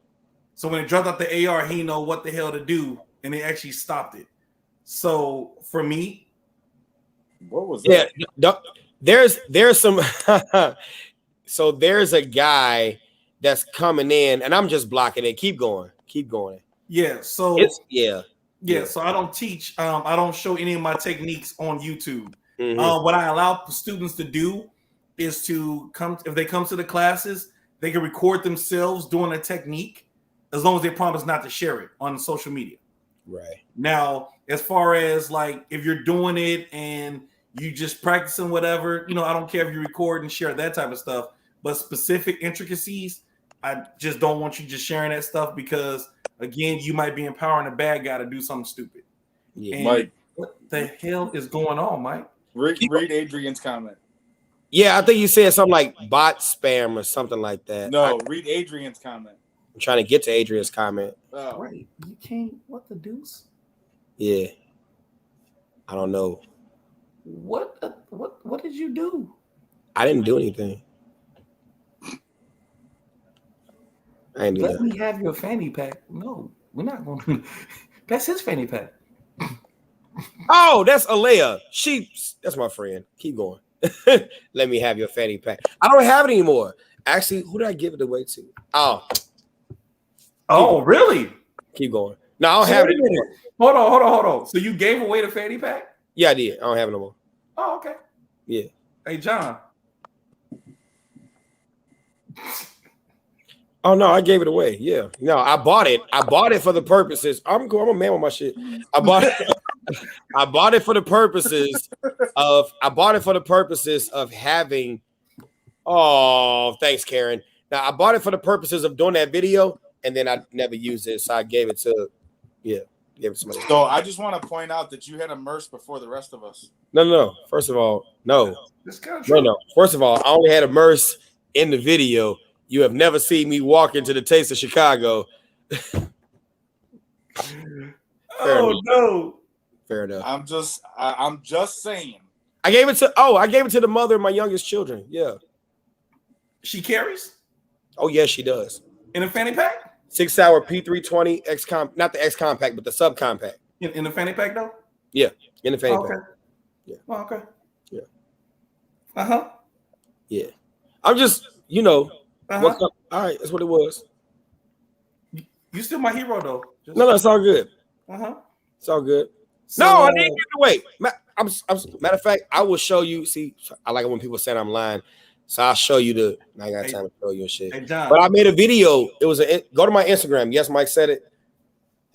So when it dropped out the AR, he know what the hell to do, and they actually stopped it. So for me, what was that? Yeah, there's some. So there's a guy that's coming in, and I'm just blocking it. Keep going. Yeah. So yeah. So I don't teach. I don't show any of my techniques on YouTube. What I allow students to do is to come. If they come to the classes, they can record themselves doing a technique, as long as they promise not to share it on social media. Right. Now, as far as like if you're doing it and you just practicing whatever, you know, I don't care if you record and share that type of stuff, but specific intricacies, I just don't want you just sharing that stuff because again, you might be empowering a bad guy to do something stupid. Yeah. And Mike, what the hell is going on, Mike? Read Adrian's comment. Yeah, I think you said something like bot spam or something like that. No, read Adrian's comment. I'm trying to get to Adrian's comment. Oh. Right. You can't. What the deuce? Yeah. I don't know. What did you do? I didn't do anything. I didn't do Let that. me have your fanny pack. No, we're not going to. That's his fanny pack. Oh, that's Alea. That's my friend. Keep going. Let me have your fanny pack. I don't have it anymore. Actually, who did I give it away to? Oh, really? Keep going. No, I don't have it anymore. Hold on. So you gave away the fanny pack? Yeah, I did. I don't have it no more. Oh, okay. Yeah. Hey, John. Oh no, I gave it away. Yeah. No, I bought it. I bought it for the purposes. I'm cool. I'm a man with my shit. I bought it for the purposes of having. Oh, thanks, Karen. Now I bought it for the purposes of doing that video, and then I never used it, so I gave it to gave it to somebody. So I just want to point out that you had a merce before the rest of us. No. First of all, no. First of all, I only had a merce in the video. You have never seen me walk into the Taste of Chicago. No. Fair enough. I'm just saying. I gave it to the mother of my youngest children. Yeah. She carries? Oh, yes, she does. In a fanny pack? 6-hour P320 X not the X compact, but the subcompact. In the fanny pack though? Yeah, in the fanny okay. pack. Yeah. Oh, okay. Yeah. Uh-huh. Yeah. I'm just, you know, Uh-huh. all right, that's what it was. You still my hero though. Just... No, it's all good. Uh-huh. It's all good. So, no, I didn't get away. Matter of fact, I will show you. See, I like it when people say I'm lying. So I'll show you I ain't got time to show you and shit. Hey, John. But I made a video. It was go to my Instagram. Yes, Mike said it.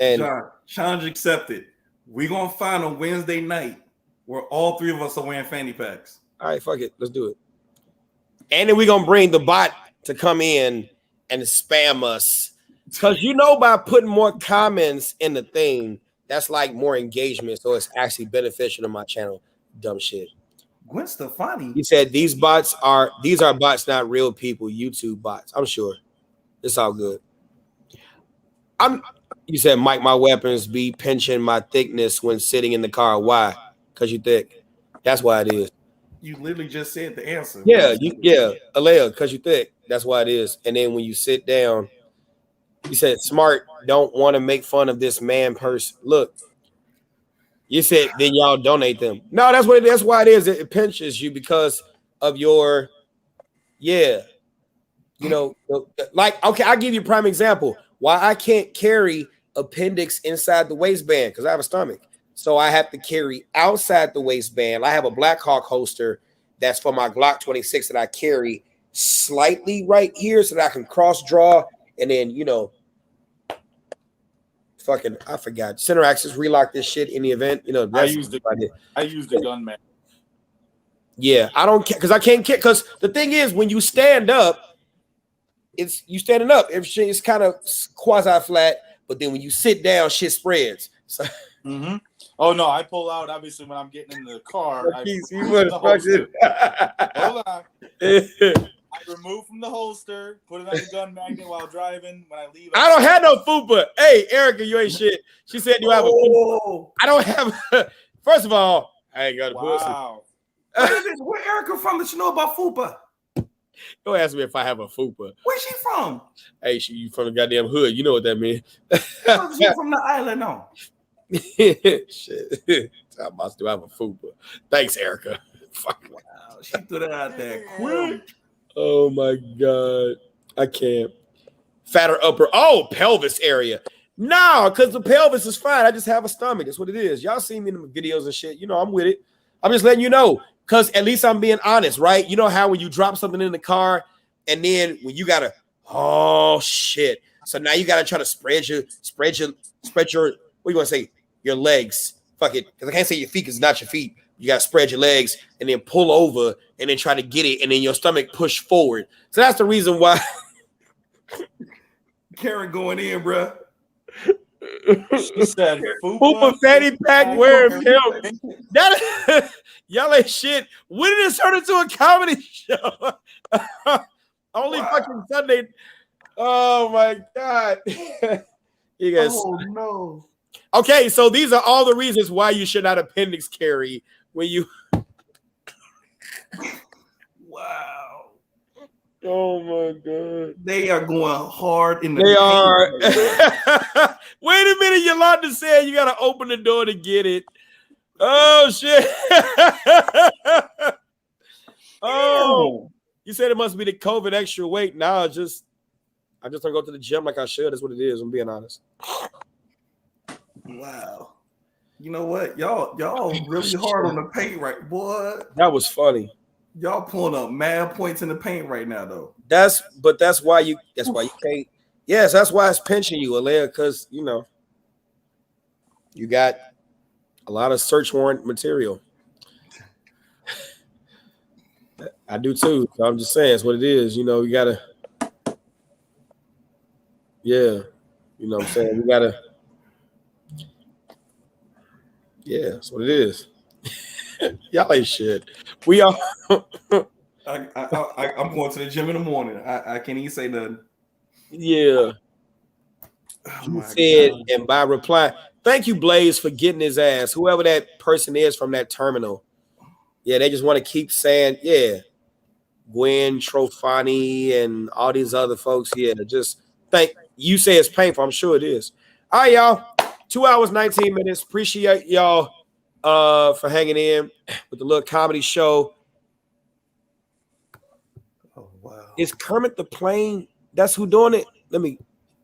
And John, challenge accepted. We're gonna find a Wednesday night where all three of us are wearing fanny packs. All right, fuck it. Let's do it. And then we're gonna bring the bot to come in and spam us. Because by putting more comments in the thing, that's like more engagement. So it's actually beneficial to my channel. Dumb shit. Gwen Stefani. He said these are bots, not real people, YouTube bots. I'm sure. It's all good. You said, Mike, my weapons be pinching my thickness when sitting in the car. Why? Because you thick. That's why it is. You literally just said the answer. Yeah, Alea, because you thick. That's why it is. And then when you sit down, you said smart, don't want to make fun of this man person. Look, you said then y'all donate them. No, that's why it is. It pinches you because of your, like, okay, I'll give you a prime example. Why I can't carry appendix inside the waistband because I have a stomach. So I have to carry outside the waistband. I have a Black Hawk holster that's for my Glock 26 that I carry slightly right here so that I can cross draw and then, I forgot. Center axis, relock this shit in the event. I use the gun man. Yeah, I don't care because I can't kick. Because the thing is, when you stand up, you standing up. Everything is kind of quasi flat, but then when you sit down, shit spreads. So. Mm-hmm. Oh no, I pull out obviously when I'm getting in the car. Hold on. I remove from the holster, put it on the gun magnet while driving. When I leave, I don't have no fupa. Hey, Erica, you ain't shit. She said you have a fupa. I don't have. First of all, I ain't got a pussy. Where Erica from that you know about fupa? Don't ask me if I have a fupa. Where's she from? Hey, you from the goddamn hood. You know what that means. She's from the island, no. Shit. I must do have a fupa. Thanks, Erica. Fuck. Wow, she threw that out there quick. Oh my god. I can't. Fatter upper. Oh, pelvis area. No, because the pelvis is fine. I just have a stomach. That's what it is. Y'all see me in the videos and shit. I'm with it. I'm just letting you know. Because at least I'm being honest, right? You know how when you drop something in the car and then when you gotta, oh shit. So now you gotta try to spread your, what do you want to say? Your legs. Fuck it. Because I can't say your feet because it's not your feet. You gotta spread your legs and then pull over and then try to get it and then your stomach push forward. So that's the reason why. Karen going in, bro. She said, "Fupa fanny pack wearing pimp." That y'all ain't shit. When did this turn into a comedy show? Only fucking Sunday. Oh my god. You guys. Oh no. Okay, so these are all the reasons why you should not appendix carry when you. Wow. Oh my god. They are going hard in the. They are. Wait a minute, Yolanda said you gotta open the door to get it. Oh shit. Oh, you said it must be the COVID extra weight. Nah, I just don't go to the gym like I should. That's what it is. I'm being honest. Wow. You know what? Y'all really hard on the paint right, boy. That was funny. Y'all pulling up mad points in the paint right now, though. That's why you can't. Yes, that's why it's pinching you, Alea, because you got a lot of search warrant material. I do too. So I'm just saying it's what it is. You gotta. Yeah. You know what I'm saying? You gotta. Yeah, that's what it is. Y'all ain't shit. We are. I'm going to the gym in the morning. I can't even say nothing. Yeah. You said, and by reply, thank you, Blaze, for getting his ass. Whoever that person is from that terminal. Yeah, they just want to keep saying, yeah, Gwen, Trofani, and all these other folks. Yeah, just You say it's painful. I'm sure it is. All right, y'all. 2 hours, 19 minutes. Appreciate y'all for hanging in with the little comedy show. Oh, wow. Is Kermit the Plane? That's who doing it?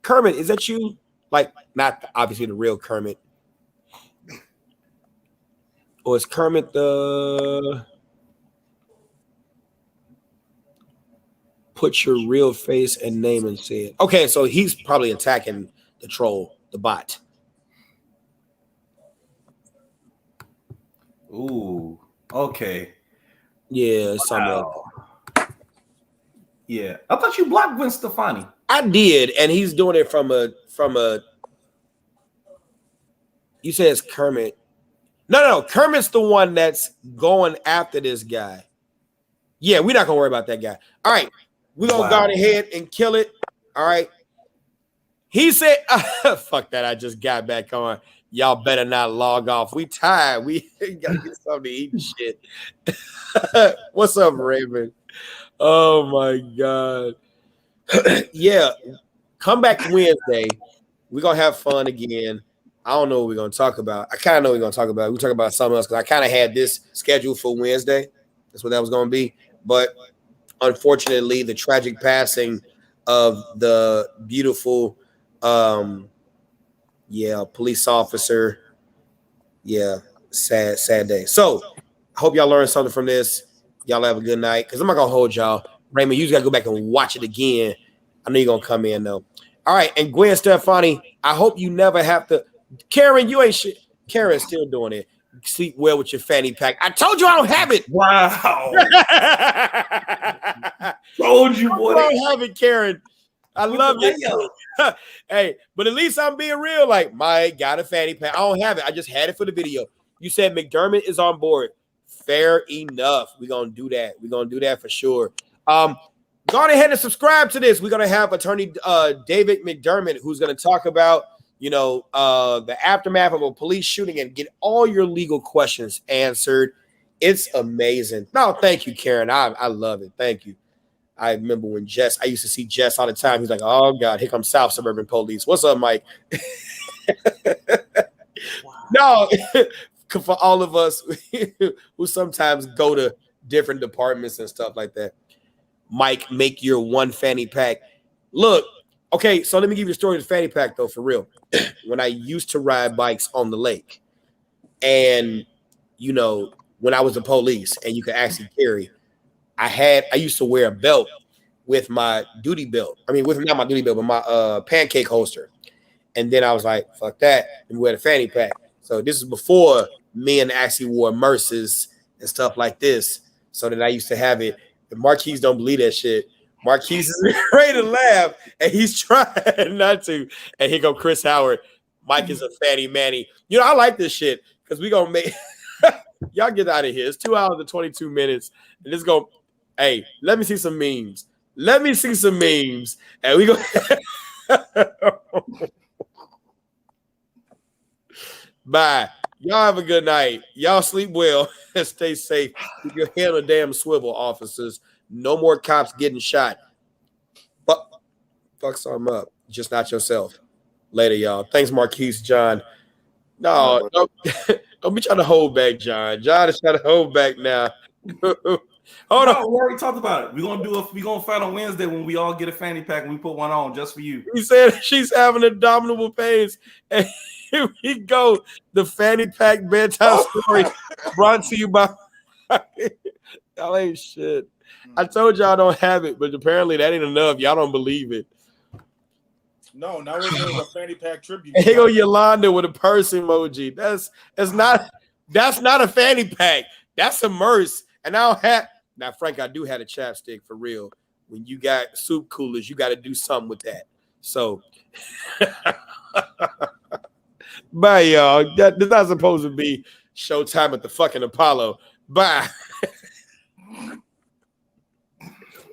Kermit, is that you? Like, not obviously the real Kermit. Or is Kermit the... Put your real face and name and say it. Okay, so he's probably attacking the troll, the bot. Ooh, okay. Yeah, wow. Yeah, I thought you blocked Gwen Stefani. I did, and he's doing it from a. You say it's Kermit. No, Kermit's the one that's going after this guy. Yeah, we're not gonna worry about that guy. All right, we're gonna go ahead and kill it. All right. He said, "Fuck that! I just got back on. Y'all better not log off. We tired. We gotta get something to eat and shit." What's up, Raven? Oh my god. Yeah, come back Wednesday. We're gonna have fun again. I don't know what we're gonna talk about. I kind of know what we're gonna talk about. We'll talk about something else because I kind of had this scheduled for Wednesday. That's what that was gonna be. But unfortunately, the tragic passing of the beautiful police officer. Yeah, sad day. So I hope y'all learned something from this. Y'all have a good night. Because I'm not gonna hold y'all. Raymond, you just gotta go back and watch it again. I know you're gonna come in though. All right, and Gwen Stefani, I hope you never have to. Karen, you ain't shit. Karen's still doing it. Sleep well with your fanny pack. I told you I don't have it. Wow. Told you, boy. I don't have it, Karen. I love it. Hey, but at least I'm being real. Like, Mike got a fanny pack. I don't have it. I just had it for the video. You said McDermott is on board. Fair enough. We're gonna do that. We're gonna do that for sure. Go on ahead and subscribe to this. We're gonna have attorney David McDermott, who's gonna talk about the aftermath of a police shooting and get all your legal questions answered. It's amazing. No, thank you, Karen. I love it. Thank you. I remember when I used to see Jess all the time. He's like, oh God, here comes South Suburban Police. What's up, Mike? No, for all of us who sometimes go to different departments and stuff like that. Mike, make your one fanny pack. Look, okay, so let me give you a story of the fanny pack, though, for real. When I used to ride bikes on the lake, and, when I was the police and you could actually carry, I used to wear a belt with my duty belt. I mean, not my duty belt, but my pancake holster. And then I was like, fuck that, and wear the fanny pack. So this is before men actually wore Merces and stuff like this. So that I used to have it. And Marquise don't believe that shit. Marquise is ready to laugh, and he's trying not to. And here go Chris Howard. Mike is a fatty manny. I like this shit because we gonna make y'all get out of here. It's 2 hours and 22 minutes, and it's go. Hey, let me see some memes. Let me see some memes, and we go. Bye. Y'all have a good night. Y'all sleep well and stay safe. Keep your head on a damn swivel, officers. No more cops getting shot. But fuck something up. Just not yourself. Later, y'all. Thanks, Marquise, John. No, don't be trying to hold back, John. John is trying to hold back now. Hold on. We already talked about it. We're gonna fight on Wednesday when we all get a fanny pack and we put one on just for you. He said she's having abdominal pains. And here we go. The fanny pack bedtime story brought to you by y'all ain't shit. I told y'all I don't have it, but apparently that ain't enough. Y'all don't believe it. No, now we're doing a fanny pack tribute. Here go Yolanda with a purse emoji. That's not a fanny pack. That's a Merce. And I don't have now, Frank. I do have a chapstick for real. When you got soup coolers, you got to do something with that. So, bye, y'all. That's not supposed to be showtime at the fucking Apollo. Bye.